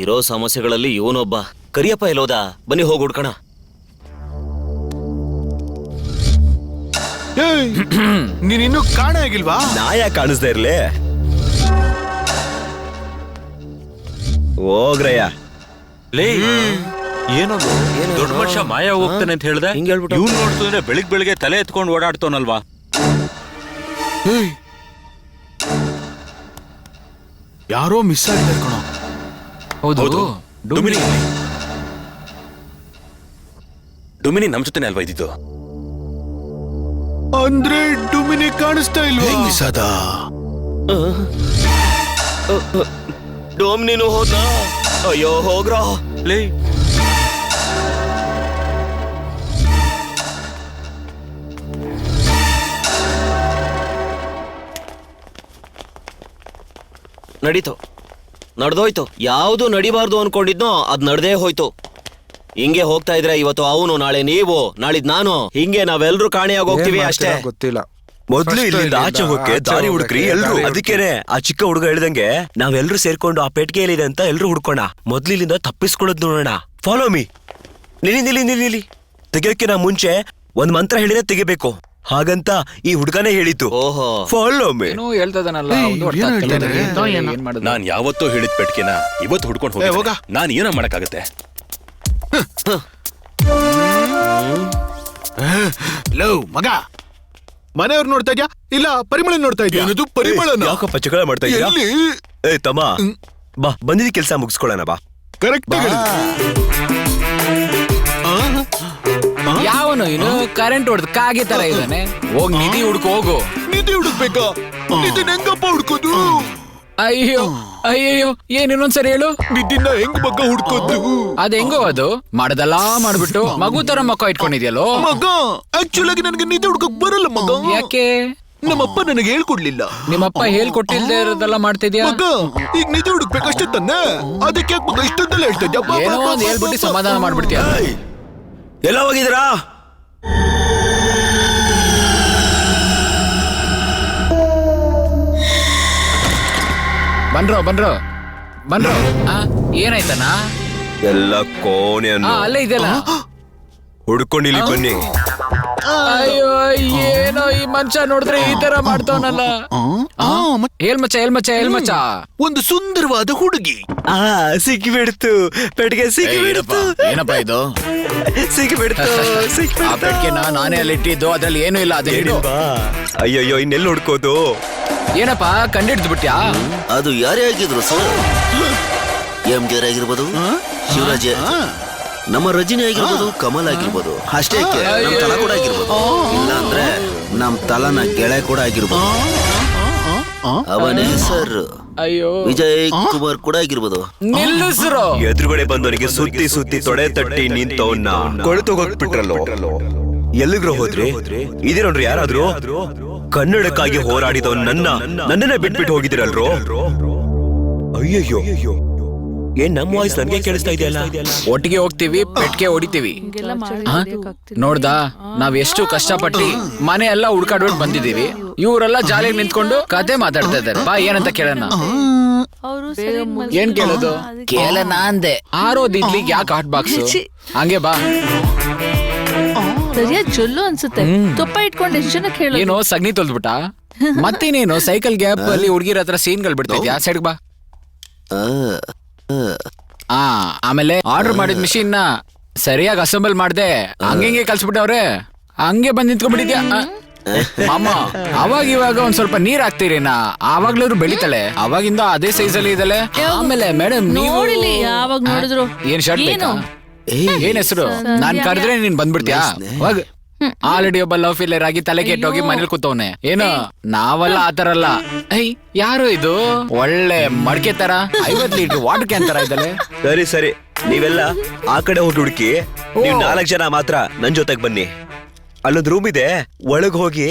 ಇರೋ ಸಮಸ್ಯೆಗಳಲ್ಲಿ ಇವನೊಬ್ಬ. ಕರಿಯಪ್ಪ ಎಲ್ಲೋದ? ಬನ್ನಿ ಹೋಗಿ ಹುಡ್ಕಣ. ನೀನ್ ಇನ್ನೂ ಕಾಣೆ ಆಗಿಲ್ವಾ? ನಾ ಯಾಕೆ ಕಾಣಿಸ್ತಾ ಇರ್ಲಿ? ಹೋಗ್ರಯ್ಯ. ಲೇ ಏನದು ದೊಡ್ಡ ಮನುಷ್ಯ ಮಾಯ ಹೋಗ್ತಾನೆ ಅಂತ ಹೇಳ್ದೆ. ಇವ್ನು ನೋಡ್ತಿದ್ರೆ ಬೆಳಿಗ್ಗೆ ತಲೆ ಎತ್ಕೊಂಡು ಓಡಾಡ್ತಾನಲ್ವಾ? ಯಾರೋ ಮಿಸ್ ಆಗಿದ್ದಾರೆ ಕಣೋ. ಹೌದು ಡುಮಿನಿ ನಮ್ ಜೊತೆನೆ ಅಲ್ವಾ ಇದ್ದಿದ್ದು? ಅಂದ್ರೆ ಡುಮಿನಿ ಕಾಣಿಸ್ತಾ ಇಲ್ವಾ? ಮಿಸ್ ಅದ. ಡೋಮ್ನಿನು ಹೋದ. ಅಯ್ಯೋ ಹೋಗ್ರ. ಲೇ ನಡೀತು, ನಡ್ದೋಯ್ತು. ಯಾವ್ದು ನಡಿಬಾರ್ದು ಅನ್ಕೊಂಡಿದ್ನೋ ಅದ್ ನಡ್ದೇ ಹೋಯ್ತು. ಹಿಂಗೆ ಹೋಗ್ತಾ ಇದ್ರೆ ಇವತ್ತು ಅವನು, ನಾಳೆ ನೀವು, ನಾಳಿದ್ ನಾನು, ಹಿಂಗೆ ನಾವೆಲ್ರೂ ಕಾಣೆಯಾಗಿ ಹೋಗ್ತೀವಿ ಅಷ್ಟೇ. ಗೊತ್ತಿಲ್ಲ. ಮೊದ್ಲು ಇಲ್ಲಿಂದ ಆಚೆ ಹೋಗಕ್ಕೆ ದಾರಿ ಹುಡುಕ್ರಿ ಎಲ್ರು. ಅದಕ್ಕೇನೆ ಆ ಚಿಕ್ಕ ಹುಡುಗ ಹೇಳ್ದಂಗೆ ನಾವೆಲ್ರು ಸೇರ್ಕೊಂಡು ಆ ಪೆಟ್ಟಿಗೆಯಲ್ಲಿದೆ ಅಂತ ಎಲ್ರು ಹುಡ್ಕೋಣ. ಮೊದ್ಲು ಇಲ್ಲಿಂದ ತಪ್ಪಿಸ್ಕೊಳ್ಳೋದ್ ನೋಡೋಣ. Follow me. ನಿಲ್ಲಿ. ತೆಗಿಯೋಕೆ ನಾ ಮುಂಚೆ ಒಂದ್ ಮಂತ್ರ ಹೇಳಿದ್ರೆ ತೆಗಿಬೇಕು, ಹಾಗಂತ ಈ ಹುಡುಗನೇ ಹೇಳಿತ್ತು. ಓಹೋ, ಫಾಲೋ ಮೀ. ನಾನ್ ಯಾವತ್ತೋ ಹೇಳಿದ್ ಪೆಟ್ಕೆನ ಇವತ್ತು ಹುಡ್ಕೊಂಡು ಹೋಗ. ನಾನ್ ಏನೋ ಮಾಡಕ್ಕಾಗತ್ತೆ? ಲವ್ ಮಗ, ಮನೆಯವ್ರು ನೋಡ್ತಾ ಇದ್ಯಾ ಇಲ್ಲ ಪರಿಮಳ ನೋಡ್ತಾ ಇದ್ಯಾ? ಪರಿಮಳ ಯಾಕಪ್ಪ ಚಕಳ ಮಾಡ್ತಾ ಇದ್ಯಾ? ಏ ತಮ್ಮ ಬಾ, ಬಂದಿದ್ದ ಕೆಲ್ಸ ಮುಗಿಸ್ಕೊಳ್ಳೋಣ ಬಾ. ಕರೆಕ್ಟ್. ಯಾವನು ಇನ್ನು ಕರೆಂಟ್ ಹೊಡೆದ್ ಕಾಗೆ ತರ ಇದ್ದಾನೆ. ಹೋಗ್ ನಿಧಿ ಹುಡ್ಕೋ ಹೋಗು. ನಿಧಿ ಹುಡುಕ್ಬೇಕಾ? ನಿಧಿನ ಹೆಂಗಪ್ಪ ಹುಡ್ಕೋದು? ಅಯ್ಯೋ ಅಯ್ಯಯ್ಯೋ, ಏನ್ ಇನ್ನೊಂದ್ಸರಿ ಹೇಳು. ನಿಧಿನ ಹೆಂಗ್ ಮಗ ಹುಡ್ಕೋದು? ಅದ್ ಹೆಂಗೋ ಅದು ಮಾಡದಲ್ಲ ಮಾಡ್ಬಿಟ್ಟು ಮಗು ತರ ಮಕ್ಕ ಇಟ್ಕೊಂಡಿದ್ಯಲ್ಲೋ. ಮಗ ಆಕ್ಚುಲ್ ಆಗಿ ನನಗೆ ನಿಧಿ ಹುಡ್ಕಕ್ ಬರಲ್ಲ ಮಗ. ಯಾಕೆ? ನಮ್ಮಪ್ಪ ನನಗೆ ಹೇಳ್ಕೊಡ್ಲಿಲ್ಲ. ನಿಮ್ಮಪ್ಪ ಹೇಳ್ಕೊಟ್ಟಿಲ್ದೇ ಇರೋದೆಲ್ಲ ಮಾಡ್ತಿದ್ಯಾ ಮಗ? ಈಗ ನಿಧಿ ಹುಡುಕ್ಬೇಕಷ್ಟೇ ತಾನೆ, ಅದಕ್ಕೆ ಯಾಕೆ ಮಗ ಇಷ್ಟೊಂದೆಲ್ಲ ಹೇಳ್ತಾ ಇದ್ಯಾ? ಏನೋ ಒಂದ್ ಹೇಳ್ಬಿಟ್ಟು ಸಮಾಧಾನ ಮಾಡ್ಬಿಡ್ತೀಯ. ಎಲ್ಲ ಹೋಗಿದ್ರಾ? ಬನ್ರೋ ಏನಾಯ್ತನಾ? ಎಲ್ಲ ಕೋಣೆಯನ್ನು ಅಲ್ಲೇ ಇದೆಯಲ್ಲ. ಹುಡ್ಕೊಂಡಿಲ್ಲಿ ಬನ್ನಿ. ಅಯ್ಯೋ ಏನೋ ಈ ಮನುಷ್ಯ ನೋಡಿದ್ರೆ ಈ ತರ ಮಾಡ್ತಾವನಲ್ಲ. ಹೇಳ್ಮಚ್ಚ ಒಂದು ಸುಂದರವಾದ ಹುಡುಗಿ ಸಿಕ್ಕಿಬಿಡ್ತು ಪೆಟ್ಟಿಗೆ, ಸಿಕ್ಕಿಬಿಡ್ತು. ಏನಪ್ಪ ಇದು? ಸಿಕ್ಕಿಬಿಡ್ತು. ಆ ಪೆಟ್ಟಿಗೆನ ನಾನೇ ಅಲ್ಲಿ ಇಟ್ಟಿದ್ದು, ಅದ್ರಲ್ಲಿ ಏನೂ ಇಲ್ಲ. ಅದೇ ಅಯ್ಯಯ್ಯೋ, ಇನ್ನೆಲ್ಲ ಹುಡ್ಕೋದು? ಏನಪ್ಪಾ ಕಂಡಿಡ್ದು ಬಿಟ್ಯಾ? ಅದು ಯಾರೇ ಆಗಿದ್ರು ಸರ್, MJR ಆಗಿರ್ಬೋದು, ಶಿವರಾಜ್, ನಮ್ಮ ರಜನಿ ಆಗಿರ್ಬೋದು, ಕಮಲ್ ಆಗಿರ್ಬೋದು, ಅಷ್ಟೇ ನಮ್ ತಲ ಕೂಡ ಆಗಿರ್ಬೋದು, ಇಲ್ಲ ಅಂದ್ರೆ ನಮ್ ತಲನ ಗೆಳೆ ಕೂಡ ಆಗಿರ್ಬೋದು. ಅವನೇ ಸರ್ ಅಯ್ಯೋ ವಿಜಯ್ ಕುಮಾರ್ ಕೂಡ ಆಗಿರ್ಬೋದು. ನಿಲ್ಲಿಸ್ರು. ಎದುರುಗಡೆ ಬಂದವನಿಗೆ ಸುತ್ತಿ ಸುತ್ತಿ ತೊಡೆ ತಟ್ಟಿ ನಿಂತವನ್ನ ಕೊಳೆತೋಗ್ಬಿಟ್ರಲ್ಲೋ. ಎಲ್ಲಿಗ್ರೋ ಹೋದ್ರಿ? ಇದೇ ನೋಡ್ರಿ, ಯಾರಾದ್ರೂ ಕನ್ನಡಕ್ಕಾಗಿ ಹೋರಾಡಿದವ್ ನನ್ನನ್ನೇ ಬಿಟ್ಬಿಟ್ಟು ಹೋಗಿದಿರಲ್ರೋ. ಅಯ್ಯಯ್ಯೋ, ಏನ್ ನಮ್ಮ ವಾಯ್ಸ್ ನನ್ಗೆ ಕೇಳಿಸ್ತಾ ಇದೆಯಲ್ಲ? ಒಟ್ಟಿಗೆ ಹೋಗ್ತೀವಿ, ಪೆಟ್ಟಿಗೆ ಹೊಡಿತೀವಿ. ನೋಡ್ದಾ, ನಾವ್ ಎಷ್ಟು ಕಷ್ಟಪಟ್ಟಿ ಮನೆ ಎಲ್ಲ ಹುಡ್ಕಾಡ್ಬಿಟ್ಟು ಬಂದಿದೀವಿ. ಇವರೆಲ್ಲ ಜಾಲಿಯಾಗಿ ನಿಂತ್ಕೊಂಡು ಕತೆ ಮಾತಾಡ್ತಾ ಇದ್ದಾರೆ. ಬಾ ಏನಂತ ಕೇಳೋಣ. ಏನ್ ಕೇಳೋದು? ಕೇಳೋಣ ಅಂದೆ. ಆರೋದ್ ಇಡ್ಲಿಗೆ ಯಾಕೆ ಹಾಟ್ ಬಾಕ್ಸ್? ಹಂಗೆ ಬಾ. ಸರಿಯಾಗಿ ಜೊಲ್ಲು ಅನ್ಸುತ್ತೆ. ತುಪ್ಪ ಇಟ್ಕೊಂಡು ಎಷ್ಟು ಜನ ಕೇಳೋದು? ಏನೋ ಸಗಣಿ ತೊಳ್ದ್ಬಿಟ್ಟ? ಮತ್ತೇನೇನು ಸೈಕಲ್ ಗ್ಯಾಪ್ ಅಲ್ಲಿ ಹುಡುಗಿರ ಹತ್ರ ಸೀನ್ಗಳು ಬಿಡ್ತಿದ್ಯಾ? ಸೈಡ್ ಬಾ. ಆಮೇಲೆ ಆರ್ಡರ್ ಮಾಡಿದ ಮಿಷಿನ್ ನ ಸರಿಯಾಗಿ ಅಸೆಂಬಲ್ ಮಾಡ್ದೆ ಹಂಗೆ ಕಲ್ಸ್ಬಿಟ್ಟವ್ರೆ. ಹಂಗೆ ಬಂದ್ ನಿಂತ್ಕೊಂಡ್ಬಿಟ್ಟಿದ್ಯಾ ಅಮ್ಮ. ಅವಾಗ ಇವಾಗ ಒಂದ್ ಸ್ವಲ್ಪ ನೀರ್ ಹಾಕ್ತೀರಿನಾ, ಆವಾಗ್ಲೂ ಬೆಳಿತಾಳೆ. ಅವಾಗಿಂದ ಅದೇ ಸೈಜ್ ಅಲ್ಲಿ ಇದಳೆ. ಆಮೇಲೆ ಮೇಡಮ್ ನೀವು ಯಾವಾಗ ನೋಡಿದ್ರು ಏನ್ ಶರ್ಟ್ ಬೇಕಾ? ಏನ್ ಹೆಸರು? ನಾನ್ ಕರೆದ್ರೆ ನೀನ್ ಬಂದ್ಬಿಡ್ತೀಯಾ? ಆಲ್ರೆಡಿ ಒಬ್ಬ ಲವ್ ಫೇಲಿಯರ್ ಆಗಿ ತಲೆ ಕೆಟ್ಟೋಗಿ ಮನೇಲಿ ಕೂತವನೆ. ಏನು ನಾವಲ್ಲ ಆತರ ಅಲ್ಲ. ಯಾರು ಇದು? ಒಳ್ಳೆ ಮಡ್ಕೆ ತರ 50 ಲೀಟರ್ ವಾಟರ್ ಕ್ಯಾನ್ ತರ ಇದ್ದಲೆ. ಸರಿ ನೀವೆಲ್ಲ ಆ ಕಡೆ ಹೋಗಿ ಹುಡುಕಿ, ನೀವ್ 4 ಜನ ಮಾತ್ರ ನನ್ ಜೊತೆಗ್ ಬನ್ನಿ. ಅಲ್ಲೊಂದ್ ರೂಮ್ ಇದೆ, ಒಳಗ್ ಹೋಗಿ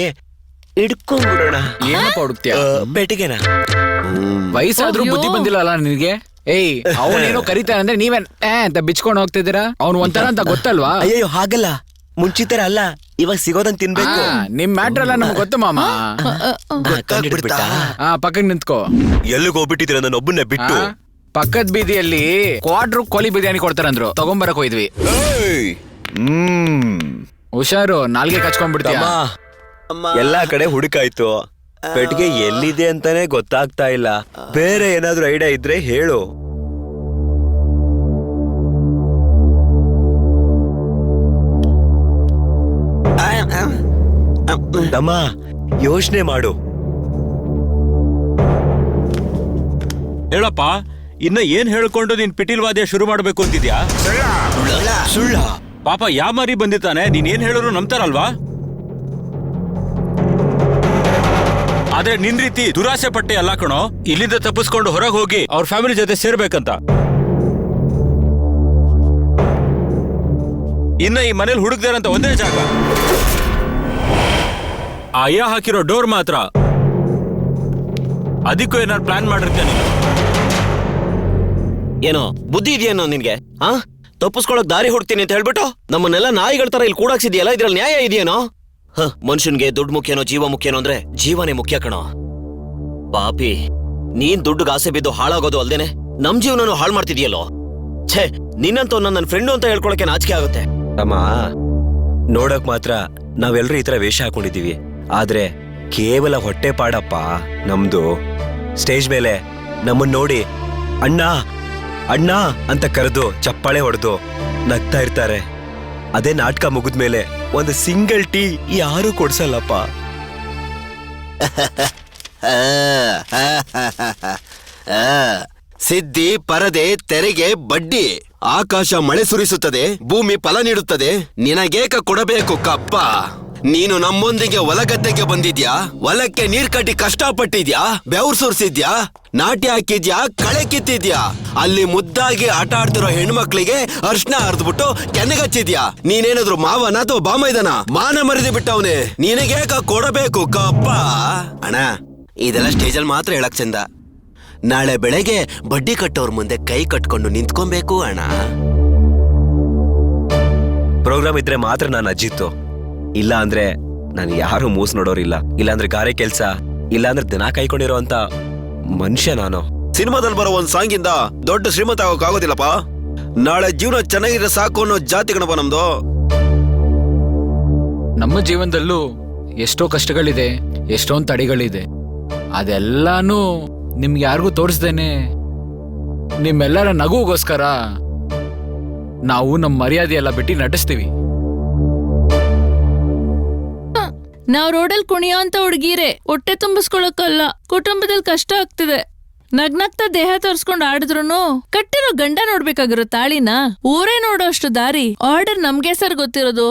ಇಡ್ಕೊಂಡ್ಬಿಡೋಣ. ಏನಪ್ಪ ಹುಡುಕ್ತಿಯ? ಪೆಟ್ಟಿಗೆನ. ವಯಸ್ಸಾದ್ರೂ ಬುದ್ಧಿ ಬಂದಿಲ್ಲ ಅಲ್ಲ ನಿನ್ಗೆ? ಅವನೇನೋ ಕರೀತಾನೆ ಅಂದ್ರೆ ನೀವೇನ್ ಅಂತ ಬಿಚ್ಕೊಂಡ್ ಹೋಗ್ತಿದ್ದೀರಾ? ಅವ್ನು ಒಂಥರ ಅಂತ ಗೊತ್ತಲ್ವಾ? ಅಯ್ಯೋ ಹಾಗಲ್ಲ, ಮುಂಚಿತರ ಅಲ್ಲ, ಇವಾಗ ಸಿಗೋದನ್ ತಿನ್ಬೇಕು. ನಿಮ್ ಮ್ಯಾಟ್ರ್ ಎಲ್ಲ ನಮ್ಗೆ ಗೊತ್ತು ಮಾಮ. ಗೊತ್ತಾಗ್ಬಿಡ್ತಾ? ಪಕ್ಕಕ್ಕೆ ನಿಂತ್ಕೋ. ಎಲ್ಲಿಗೆ ಹೋಗ್ಬಿಟ್ಟಿದ್ದೀರ ನನ್ನ ಒಬ್ಬನ್ನೇ ಬಿಟ್ಟು? ಪಕ್ಕದ ಬೀದಿಯಲ್ಲಿ ಕ್ವಾರ್ಟರ್ ಕೋಳಿ ಬಿರಿಯಾನಿ ಕೊಡ್ತಾರಂದ್ರು, ತಗೊಂಬರಕ್ ಹೋಯ್ದ್ವಿ. ಹುಷಾರು, ನಾಲ್ಗೆ ಕಚ್ಕೊಂಡ್ಬಿಡ್ತೀಯ. ಎಲ್ಲಾ ಕಡೆ ಹುಡುಕಾಯ್ತು, ಪೆಟ್ಟಿಗೆ ಎಲ್ಲಿದೆ ಅಂತಾನೆ ಗೊತ್ತಾಗ್ತಾ ಇಲ್ಲ. ಬೇರೆ ಏನಾದ್ರೂ ಐಡಿಯಾ ಇದ್ರೆ ಹೇಳು. ತಮ್ಮ ಯೋಚನೆ ಮಾಡು. ಹೇಳಪ್ಪ, ಇನ್ನ ಏನ್ ಹೇಳ್ಕೊಂಡು ನೀನ್ ಪಿಟೀಲ್ವಾದ್ಯ ಶುರು ಮಾಡ್ಬೇಕು ಅಂತಿದ್ಯಾ? ಸುಳ್ಳ? ಪಾಪ ಯಾಮಾರಿ ಬಂದಿತ್ತಾನೆ, ನೀನ್ ಏನ್ ಹೇಳಿದ್ರು ನಂಬ್ತಾರಲ್ವಾ? ಆದ್ರೆ ನಿನ್ ರೀತಿ ದುರಾಸೆ ಪಟ್ಟೆ ಅಲ್ಲ ಕಣೋ, ಇಲ್ಲಿಂದ ತಪ್ಪಿಸ್ಕೊಂಡು ಹೊರಗೆ ಹೋಗಿ ಅವ್ರ ಫ್ಯಾಮಿಲಿ ಜೊತೆ ಸೇರ್ಬೇಕಂತ. ಇನ್ನ ಈ ಮನೇಲಿ ಹುಡುಕ್ದಾರಂತ ಒಂದೇ ಜಾಗ, ಆ ಅಯ್ಯ ಹಾಕಿರೋ ಡೋರ್ ಮಾತ್ರ. ಅದಕ್ಕೂ ಏನಾರು ಪ್ಲಾನ್ ಮಾಡಿರ್ತೇನೆ. ಏನೋ ಬುದ್ಧಿ ಇದೆಯೇನೋ ನಿನ್ಗೆ? ತಪ್ಪಿಸ್ಕೊಳಕ್ ದಾರಿ ಹುಡ್ತೀನಿ ಅಂತ ಹೇಳ್ಬಿಟ್ಟು ನಮ್ಮನ್ನೆಲ್ಲ ನಾಯಿಗಳ ತರ ಇಲ್ಲಿ ಕೂಡಾಕ್ಸಿದ್ಯಲ್ಲ, ಇದ್ರಲ್ಲಿ ನ್ಯಾಯ ಇದೆಯೇನೋ? ಮನುಷ್ಯನ್ಗೆ ದುಡ್ಡು ಮುಖ್ಯನೋ ಜೀವ ಮುಖ್ಯನೋ ಅಂದ್ರೆ ಜೀವನೇ ಮುಖ್ಯ ಕಣೋ. ಪಾಪಿ, ನೀನ್ ದುಡ್ಡುಗೆ ಆಸೆ ಬಿದ್ದು ಹಾಳಾಗೋದು ಅಲ್ದೇನೆ ನಮ್ ಜೀವನನು ಹಾಳು ಮಾಡ್ತಿದ್ಯಲ್ಲೋ. ಛೇ, ನಿನ್ನಂತ ನನ್ನ ಫ್ರೆಂಡು ಅಂತ ಹೇಳ್ಕೊಳಕ್ಕೆ ನಾಚಿಕೆ ಆಗುತ್ತೆ. ಅಮ್ಮ, ನೋಡಕ್ ಮಾತ್ರ ನಾವೆಲ್ಲರೂ ಈ ತರ ವೇಷ ಹಾಕೊಂಡಿದೀವಿ, ಆದ್ರೆ ಕೇವಲ ಹೊಟ್ಟೆ ಪಾಡಪ್ಪ ನಮ್ದು. ಸ್ಟೇಜ್ ಮೇಲೆ ನಮ್ಮನ್ ನೋಡಿ ಅಣ್ಣ ಅಣ್ಣ ಅಂತ ಕರೆದು ಚಪ್ಪಾಳೆ ಹೊಡೆದು ನಗ್ತಾ ಇರ್ತಾರೆ. ಅದೇ ನಾಟಕ ಮುಗಿದ್ಮೇಲೆ ಒಂದು ಸಿಂಗಲ್ ಟೀ ಯಾರು ಕೊಡ್ಸಲ್ಲಪ್ಪ. ಸಿದ್ಧಿ ಪರದೆ ತೆರಿಗೆ ಬಡ್ಡಿ. ಆಕಾಶ ಮಳೆ ಸುರಿಸುತ್ತದೆ, ಭೂಮಿ ಫಲ ನೀಡುತ್ತದೆ, ನಿನಗೇಕ ಕೊಡಬೇಕು ಕಪ್ಪ. ನೀನು ನಮ್ಮೊಂದಿಗೆ ಹೊಲಗದ್ದೆಗೆ ಬಂದಿದ್ಯಾ, ಹೊಲಕ್ಕೆ ನೀರ್ ಕಟ್ಟಿ ಕಷ್ಟಪಟ್ಟಿದ್ಯಾ, ಬೆವ್ರು ಸುರಿಸಿದ್ಯಾ, ನಾಟಿ ಹಾಕಿದ್ಯಾ, ಕಳೆ ಕಿತ್ತಿದ್ಯಾ, ಅಲ್ಲಿ ಮುದ್ದಾಗಿ ಆಟ ಆಡ್ತಿರೋ ಹೆಣ್ಮಕ್ಳಿಗೆ ಅರ್ಶನ ಹರಿದ್ಬಿಟ್ಟು ಕೆನೆಗಚ್ಚಿದ್ಯಾ. ನೀನೇನಾದ್ರು ಮಾವನ ಅಥವಾ ಬಾಮೈದನ? ಮಾನ ಮರಿದು ಬಿಟ್ಟವನೇ, ನಿನಗೇಕ ಕೊಡಬೇಕು ಕಪ್ಪ. ಅಣ್ಣ, ಇದೆಲ್ಲ ಸ್ಟೇಜಲ್ಲಿ ಮಾತ್ರ ಹೇಳಕ್ ಚಂದ. ನಾಳೆ ಬೆಳಗ್ಗೆ ಬಡ್ಡಿ ಕಟ್ಟೋರ್ ಮುಂದೆ ಕೈ ಕಟ್ಕೊಂಡು ನಿಂತ್ಕೊಬೇಕು ಅಣ್ಣ. ಪ್ರೋಗ್ರಾಮ್ ಇದ್ರೆ ಮಾತ್ರ ನಾನು ಅಜ್ಜಿತ್ತು, ಇಲ್ಲ ಅಂದ್ರೆ ನಾನು ಯಾರು ಮೂಸ್ ನೋಡೋರಿಲ್ಲ, ಇಲ್ಲಾಂದ್ರೆ ಗಾರೆ ಕೆಲ್ಸ, ಇಲ್ಲಾಂದ್ರೆ ದಿನ ಕೈಕೊಂಡಿರೋ ಅಂತ ಮನುಷ್ಯ ನಾನು. ಸಿನಿಮಾದಲ್ಲಿ ಬರೋ ಒಂದ್ ಸಾಂಗಿಂದ ದೊಡ್ಡ ಶ್ರೀಮಂತ ಆಗೋಕ್ ಆಗೋದಿಲ್ಲಪ್ಪ. ನಾಳೆ ಜೀವನ ಚೆನ್ನಾಗಿದ್ರೆ ಸಾಕು ಅನ್ನೋ ಜಾತಿ ಗಣಪ ನಮ್ದು. ನಮ್ಮ ಜೀವನದಲ್ಲೂ ಎಷ್ಟೋ ಕಷ್ಟಗಳಿದೆ, ಎಷ್ಟೊಂದು ತಡೆಗಳಿದೆ. ಅದೆಲ್ಲಾನು ನಿಮ್ಗೆ ಯಾರಿಗೂ ತೋರಿಸ್ದೇನೆ ನಿಮ್ಮೆಲ್ಲರ ನಗುಗೋಸ್ಕರ ನಾವು ನಮ್ಮ ಮರ್ಯಾದೆ ಎಲ್ಲ ಬಿಟ್ಟು ನಟಿಸ್ತೀವಿ. ನಾವ್ ರೋಡಲ್ಲಿ ಕುಣಿಯೋ ಅಂತ ಹುಡುಗಿರೆ, ಹೊಟ್ಟೆ ತುಂಬಿಸ್ಕೊಳಕ್ಕಲ್ಲ, ಕುಟುಂಬದಲ್ಲಿ ಕಷ್ಟ ಆಗ್ತಿದೆ. ನಗ್ನಗ್ತಾ ದೇಹ ತೋರ್ಸ್ಕೊಂಡ್ ಆಡಿದ್ರು ಕಟ್ಟಿರೋ ಗಂಡ ನೋಡ್ಬೇಕಾಗಿರೋ ತಾಳಿನ ಊರೇ ನೋಡೋ ಅಷ್ಟು ದಾರಿ ಆರ್ಡರ್ ನಮ್ಗೆ ಸರ್ ಗೊತ್ತಿರೋದು.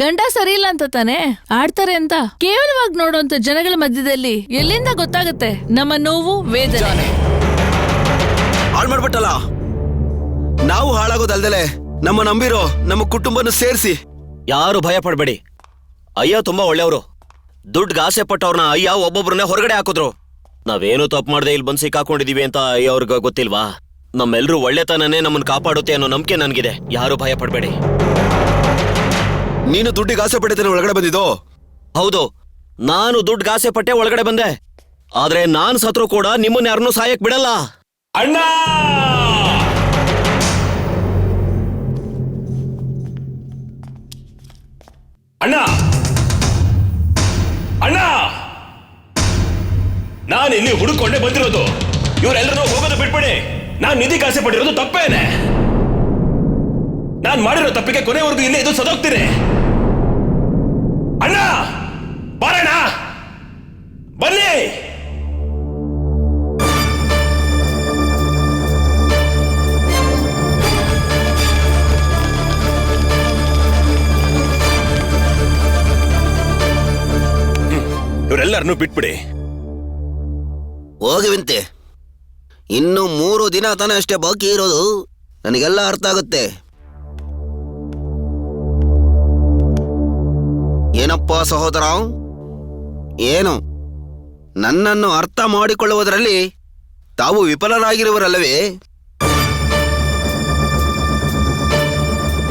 ಗಂಡ ಸರಿ ಇಲ್ಲ ಅಂತ ತಾನೆ ಆಡ್ತಾರೆ ಅಂತ ಕೇವಲವಾಗಿ ನೋಡೋಂತ ಜನಗಳ ಮಧ್ಯದಲ್ಲಿ ಎಲ್ಲಿಂದ ಗೊತ್ತಾಗತ್ತೆ ನಮ್ಮ ನೋವು ವೇದನೆ? ಹಾಳು ಮಾಡ್ಬಿಟ್ಟಲ್ಲ, ನಾವು ಹಾಳಾಗೋದಲ್ದಲೆ ನಮ್ಮ ನಂಬಿರೋ ನಮ್ಮ ಕುಟುಂಬನ ಸೇರಿಸಿ. ಯಾರು ಭಯ ಪಡ್ಬೇಡಿ, ಅಯ್ಯ ತುಂಬಾ ಒಳ್ಳೆಯವರು. ದುಡ್ಡು ಆಸೆ ಪಟ್ಟವ್ರನ್ನ ಅಯ್ಯ ಒಬ್ಬೊಬ್ರನ್ನ ಹೊರಗಡೆ ಹಾಕಿದ್ರು. ನಾವೇನು ತಪ್ಪು ಮಾಡದೆ ಇಲ್ಲಿ ಬಂದು ಸಿಕ್ಕಾಕೊಂಡಿದೀವಿ ಅಂತ ಅಯ್ಯ ಅವ್ರಿಗೆ ಗೊತ್ತಿಲ್ವಾ? ನಮ್ಮೆಲ್ಲರೂ ಒಳ್ಳೆತನನೇ ನಮ್ಮನ್ನ ಕಾಪಾಡುತ್ತೆ ಅನ್ನೋ ನಂಬಿಕೆ ನನ್ಗಿದೆ. ಯಾರು ಭಯ ಪಡ್ಬೇಡಿ. ನೀನು ದುಡ್ಡಿಗೆ ಆಸೆ ಪಟ್ಟಿದ್ದೇನೆ ಒಳಗಡೆ ಬಂದಿದ್ದು? ಹೌದು, ನಾನು ದುಡ್ಡು ಆಸೆ ಪಟ್ಟೆ ಒಳಗಡೆ ಬಂದೆ. ಆದ್ರೆ ನಾನ್ ಸತ್ರು ಕೂಡ ನಿಮ್ಮನ್ನ ಯಾರನ್ನೂ ಸಾಯಕ್ ಬಿಡಲ್ಲ. ಅಣ್ಣ, ಅಣ್ಣ, ಅಣ್ಣ, ನಾನು ಇಲ್ಲಿ ಹುಡುಕೊಂಡೆ ಬಂದಿರೋದು. ಇವರೆಲ್ಲರೂ ಹೋಗೋದು ಬಿಟ್ಬಿಡಿ. ನಾನು ನಿಧಿಗೆ ಆಸೆ ಪಟ್ಟಿರೋದು ತಪ್ಪೇನೆ. ನಾನು ಮಾಡಿರೋ ತಪ್ಪಿಗೆ ಕೊನೆವರೆಗೂ ಇಲ್ಲೇ ಇದು ಸದೋಗ್ತೀನಿ. ಅಣ್ಣ, ಬಾರಣ್ಣ, ಬನ್ನಿ. ಇವರೆಲ್ಲರನ್ನೂ ಬಿಟ್ಬಿಡಿ. ಹೋಗುವಂತೆ, ಇನ್ನು 3 ದಿನ ತಾನೇ ಅಷ್ಟೇ ಬಾಕಿ ಇರೋದು. ನನಗೆಲ್ಲ ಅರ್ಥ ಆಗುತ್ತೆ. ಏನಪ್ಪ ಸಹೋದರ, ಏನು ನನ್ನನ್ನು ಅರ್ಥ ಮಾಡಿಕೊಳ್ಳುವುದರಲ್ಲಿ ತಾವು ವಿಫಲರಾಗಿರುವರಲ್ಲವೇ?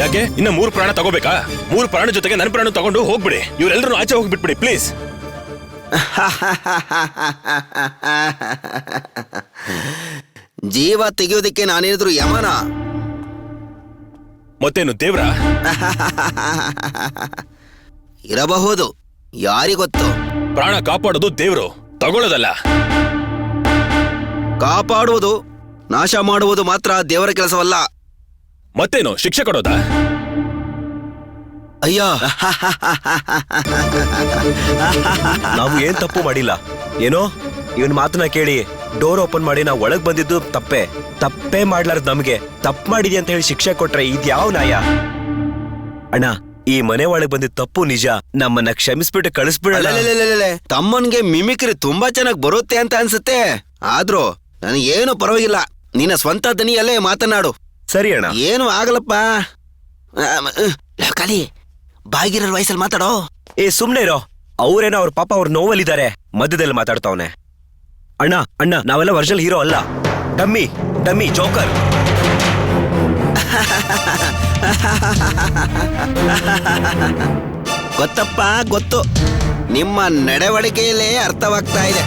ಯಾಕೆ ಇನ್ನ 3 ಪ್ರಾಣ ತಗೋಬೇಕಾ? 3 ಪ್ರಾಣ ಜೊತೆಗೆ ನನ್ನ ಪ್ರಾಣ ತಗೊಂಡು ಹೋಗ್ಬಿಡಿ. ಇವ್ರೆಲ್ಲರೂ ಆಚೆ ಹೋಗ್ಬಿಟ್ಬಿಡಿ ಪ್ಲೀಸ್. ಜೀವ ತೆಗೆಯೋದಕ್ಕೆ ನಾನೇನಾದ್ರು ಯಮನ? ಮತ್ತೇನು ದೇವ್ರ? ಇರಬಹುದು, ಯಾರಿಗೊತ್ತು. ಪ್ರಾಣ ಕಾಪಾಡೋದು ದೇವ್ರು, ತಗೊಳ್ಳೋದಲ್ಲ. ಕಾಪಾಡುವುದು, ನಾಶ ಮಾಡುವುದು ಮಾತ್ರ ದೇವರ ಕೆಲಸವಲ್ಲ. ಮತ್ತೇನು ಶಿಕ್ಷೆ ಕೊಡೋದಾ? ಅಯ್ಯೋ, ನಾವು ಏನ್ ತಪ್ಪು ಮಾಡಿಲ್ಲ. ಏನೋ ಇವನ್ ಮಾತನ್ನ ಕೇಳಿ ಡೋರ್ ಓಪನ್ ಮಾಡಿ ನಾವು ಒಳಗ್ ಬಂದಿದ್ದು ತಪ್ಪೇ ಮಾಡ್ಲಾರ್ದು ನಮ್ಗೆ ತಪ್ಪು ಮಾಡಿದ್ಯಾ ಅಂತ ಹೇಳಿ ಶಿಕ್ಷೆ ಕೊಟ್ರೆ ಇದ್ಯಾವ ನ್ಯಾಯ? ಅಣ್ಣ, ಈ ಮನೆ ಒಳಗ್ ಬಂದಿದ್ ತಪ್ಪು ನಿಜ. ನಮ್ಮನ್ನ ಕ್ಷಮಿಸ್ಬಿಟ್ಟು ಕಳಿಸ್ಬಿಡಲ್ಲ. ತಮ್ಮನ್ಗೆ ಮಿಮಿಕ್ರಿ ತುಂಬಾ ಚೆನ್ನಾಗಿ ಬರುತ್ತೆ ಅಂತ ಅನ್ಸುತ್ತೆ. ಆದ್ರೂ ನನಗೇನು ಪರವಾಗಿಲ್ಲ. ನಿನ್ನ ಸ್ವಂತ ದನಿಯಲ್ಲೇ ಮಾತನಾಡು. ಸರಿ ಅಣ್ಣ. ಏನು ಆಗಲ್ಲಪ್ಪ. ಖಾಲಿ ಬಾಗಿರೋ ವಯಸ್ಸಲ್ಲಿ ಮಾತಾಡೋ. ಸುಮ್ನೆ ಇರೋ. ಅವ್ರೇನೋ ಅವ್ರ ಪಾಪ ಅವ್ರ ನೋವಲ್ಲಿದ್ದಾರೆ, ಮಧ್ಯದಲ್ಲಿ ಮಾತಾಡ್ತಾವನೆ. ಅಣ್ಣ ನಾವೆಲ್ಲ ಒರಿಜಿನಲ್ ಹೀರೋ ಅಲ್ಲ, ಡಮ್ಮಿ ಜೋಕರ್. ಗೊತ್ತಪ್ಪ, ಗೊತ್ತು. ನಿಮ್ಮ ನಡವಳಿಕೆಯಲ್ಲೇ ಅರ್ಥವಾಗ್ತಾ ಇದೆ.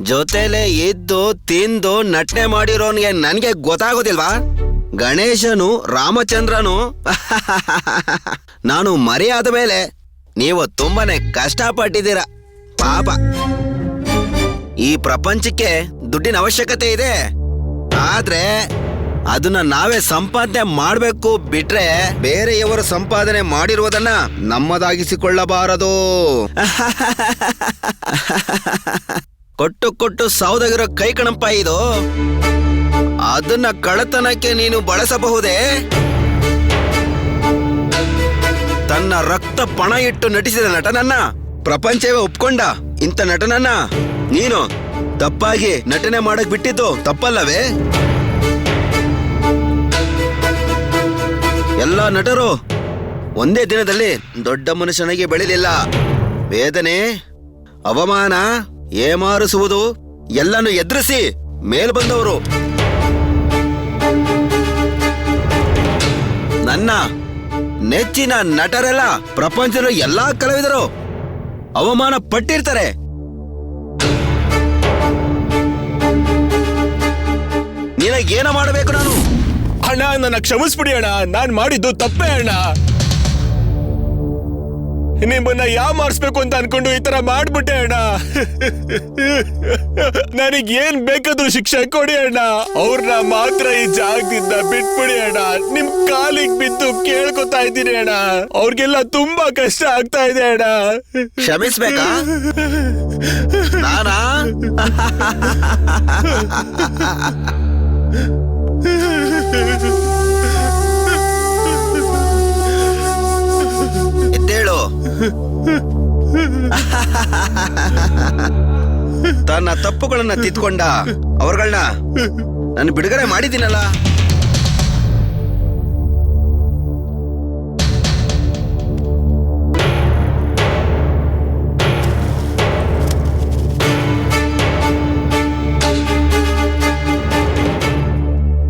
ಜೊತೆಲೆ ಇದ್ದು ತಿಂದು ನಟನೆ ಮಾಡಿರೋನ್ಗೆ ನನ್ಗೆ ಗೊತ್ತಾಗೋದಿಲ್ವಾ? ಗಣೇಶನು ರಾಮಚಂದ್ರನು ನಾನು ಮರೆಯಾದ ಮೇಲೆ ನೀವು ತುಂಬಾನೇ ಕಷ್ಟಪಟ್ಟಿದ್ದೀರ. ಪಾಪ, ಈ ಪ್ರಪಂಚಕ್ಕೆ ದುಡ್ಡಿನ ಅವಶ್ಯಕತೆ ಇದೆ. ಆದ್ರೆ ಅದನ್ನ ನಾವೇ ಸಂಪಾದನೆ ಮಾಡ್ಬೇಕು ಬಿಟ್ರೆ ಬೇರೆಯವರು ಸಂಪಾದನೆ ಮಾಡಿರುವುದನ್ನ ನಮ್ಮದಾಗಿಸಿಕೊಳ್ಳಬಾರದು. ಕೊಟ್ಟು ಸಾವುದಾಗಿರೋ ಕೈ ಕಣಪ್ಪ ಇದು. ಅದನ್ನ ಕಳ್ಳತನಕ್ಕೆ ನೀನು ಬಳಸಬಹುದೇ? ತನ್ನ ರಕ್ತ ಪಣ ಇಟ್ಟು ನಟಿಸಿದ ನಟನನ್ನ ಪ್ರಪಂಚವೇ ಒಪ್ಕೊಂಡ ಇಂಥ ನಟನನ್ನ ನೀನು ತಪ್ಪಾಗಿ ನಟನೆ ಮಾಡಕ್ ಬಿಟ್ಟಿದ್ದು ತಪ್ಪಲ್ಲವೇ? ಎಲ್ಲ ನಟರು ಒಂದೇ ದಿನದಲ್ಲಿ ದೊಡ್ಡ ಮನುಷ್ಯನಿಗೆ ಬೆಳೆದಿಲ್ಲ. ವೇದನೆ, ಅವಮಾನ, ಏಮಾರಿಸುವುದು ಎಲ್ಲನೂ ಎದುರಿಸಿ ಮೇಲ್ ಬಂದವರು. ನನ್ನ ನೆಚ್ಚಿನ ನಟರೆಲ್ಲ ಪ್ರಪಂಚದ ಎಲ್ಲಾ ಕಲಾವಿದರು ಅವಮಾನ ಪಟ್ಟಿರ್ತಾರೆ. ನಿನಗೇನ ಮಾಡಬೇಕು ನಾನು? ಅಣ್ಣ, ನನ್ನ ಕ್ಷಮಿಸ್ಬಿಡಿ ಅಣ್ಣ. ನಾನ್ ಮಾಡಿದ್ದು ತಪ್ಪೇ ಅಣ್ಣ. ನಿಮ್ಮನ್ನ ಮಾಡಿಸ್ಬೇಕು ಅಂತ ಅನ್ಕೊಂಡು ಈ ತರ ಮಾಡ್ಬಿಟ್ಟೆ ಅಣ್ಣ. ನನಗೇನ್ ಬೇಕಾದ್ರೂ ಶಿಕ್ಷೆ ಕೊಡಿ ಅಣ್ಣ. ಅವ್ರನ್ನ ಮಾತ್ರ ಈ ಜಾಗದಿಂದ ಬಿಟ್ಬಿಡಿ ಅಣ್ಣ. ನಿಮ್ ಕಾಲಿಗೆ ಬಿದ್ದು ಕೇಳ್ಕೊತಾ ಇದ್ದೀನಿ ಅಣ್ಣ. ಅವ್ರಿಗೆಲ್ಲ ತುಂಬಾ ಕಷ್ಟ ಆಗ್ತಾ ಇದೆ ಅಣ್ಣ. ಕ್ಷಮಿಸ್ಬೇಕಾ? ನಾನಾ? ಎದ್ದೇಳು. ತನ್ನ ತಪ್ಪುಗಳನ್ನ ತಿದ್ಕೊಂಡ ಅವ್ರಗಳನ್ನ ನಾನು ಬಿಡುಗಡೆ ಮಾಡಿದ್ದೀನಲ್ಲ.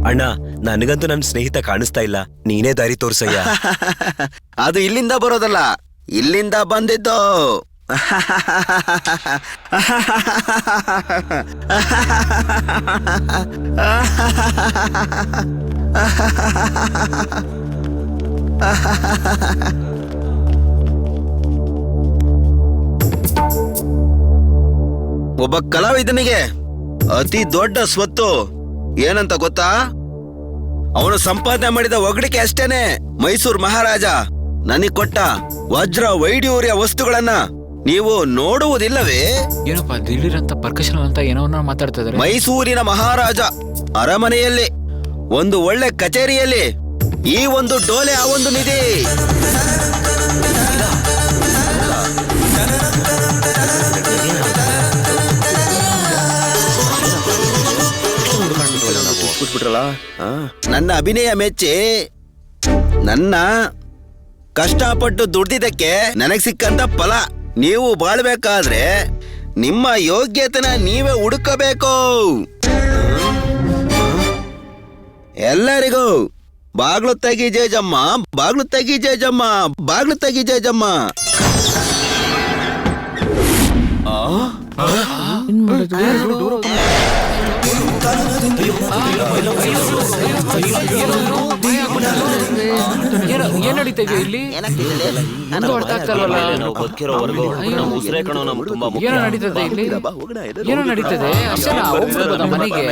ಅಣ್ಣ, ನನಗಂತೂ ನನ್ನ ಸ್ನೇಹಿತ ಕಾಣಿಸ್ತಾ ಇಲ್ಲ. ನೀನೇ ದಾರಿ ತೋರ್ಸಯ್ಯ. ಅದು ಇಲ್ಲಿಂದ ಬರೋದಲ್ಲ, ಇಲ್ಲಿಂದ ಬಂದಿದ್ದು. ಒಬ್ಬ ಕಲಾವಿದನಿಗೆ ಅತಿ ದೊಡ್ಡ ಸ್ವತ್ತು ಏನಂತ ಗೊತ್ತಾ? ಅವನು ಸಂಪಾದನೆ ಮಾಡಿದ ಒಗಡಿಕೆ ಅಷ್ಟೇನೆ. ಮೈಸೂರು ಮಹಾರಾಜ ನನಗೆ ಕೊಟ್ಟ ವಜ್ರ ವೈಢೂರ್ಯ ವಸ್ತುಗಳನ್ನ ನೀವು ನೋಡುವುದಿಲ್ಲವೇ? ಏನಪ್ಪ ದಿಢೀರ್ ಅಂತ ಪರ್ಕಶನ್ ಅಂತ ಏನೋ ಮಾತಾಡ್ತಾ ಇದ್ದಾರೆ. ಮೈಸೂರಿನ ಮಹಾರಾಜ ಅರಮನೆಯಲ್ಲಿ ಒಂದು ಒಳ್ಳೆ ಕಚೇರಿಯಲ್ಲಿ ಈ ಒಂದು ಡೋಲೆ, ಆ ಒಂದು ನಿಧಿ. ನನ್ನ ಅಭಿನಯ ಮೆಚ್ಚಿ ನನ್ನ ಕಷ್ಟಪಟ್ಟು ದುಡ್ದಿದ್ದಕ್ಕೆ ನನಗ್ ಸಿಕ್ಕಂತ ಫಲ. ನೀವು ಬಾಳ್ಬೇಕಾದ್ರೆ ನಿಮ್ಮ ಯೋಗ್ಯತೆನ ನೀವೇ ಹುಡುಕಬೇಕು. ಎಲ್ಲರಿಗೂ ಬಾಗ್ಲು ತೆಗಿ ಜೇಜಮ್ಮ, ಬಾಗ್ಲು ತೆಗಿ ಜೇಜಮ್ಮ, ಬಾಗ್ಲು ತೆಗಿ ಜೇಜಮ್ಮ. ಏನ್ ನಡೀತಾ ಇಲ್ಲಿ? ನಾವು ಬದುಕಿರೋವರೆಗೂ ನಮ್ಮ ಉಸಿರೇ ಕಣೋ ನಮ್ಗೆ ತುಂಬಾ ಮುಖ್ಯ. ಏನೋ ನಡೀತದೆ ಇಲ್ಲಿ? ಏನೋ ನಡೀತದೆ? ಅಷ್ಟೇನಾ? ಹೋಗ್ಬಿಡ್ಬೋದಾ ಮನೆಗೆ?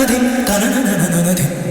dim,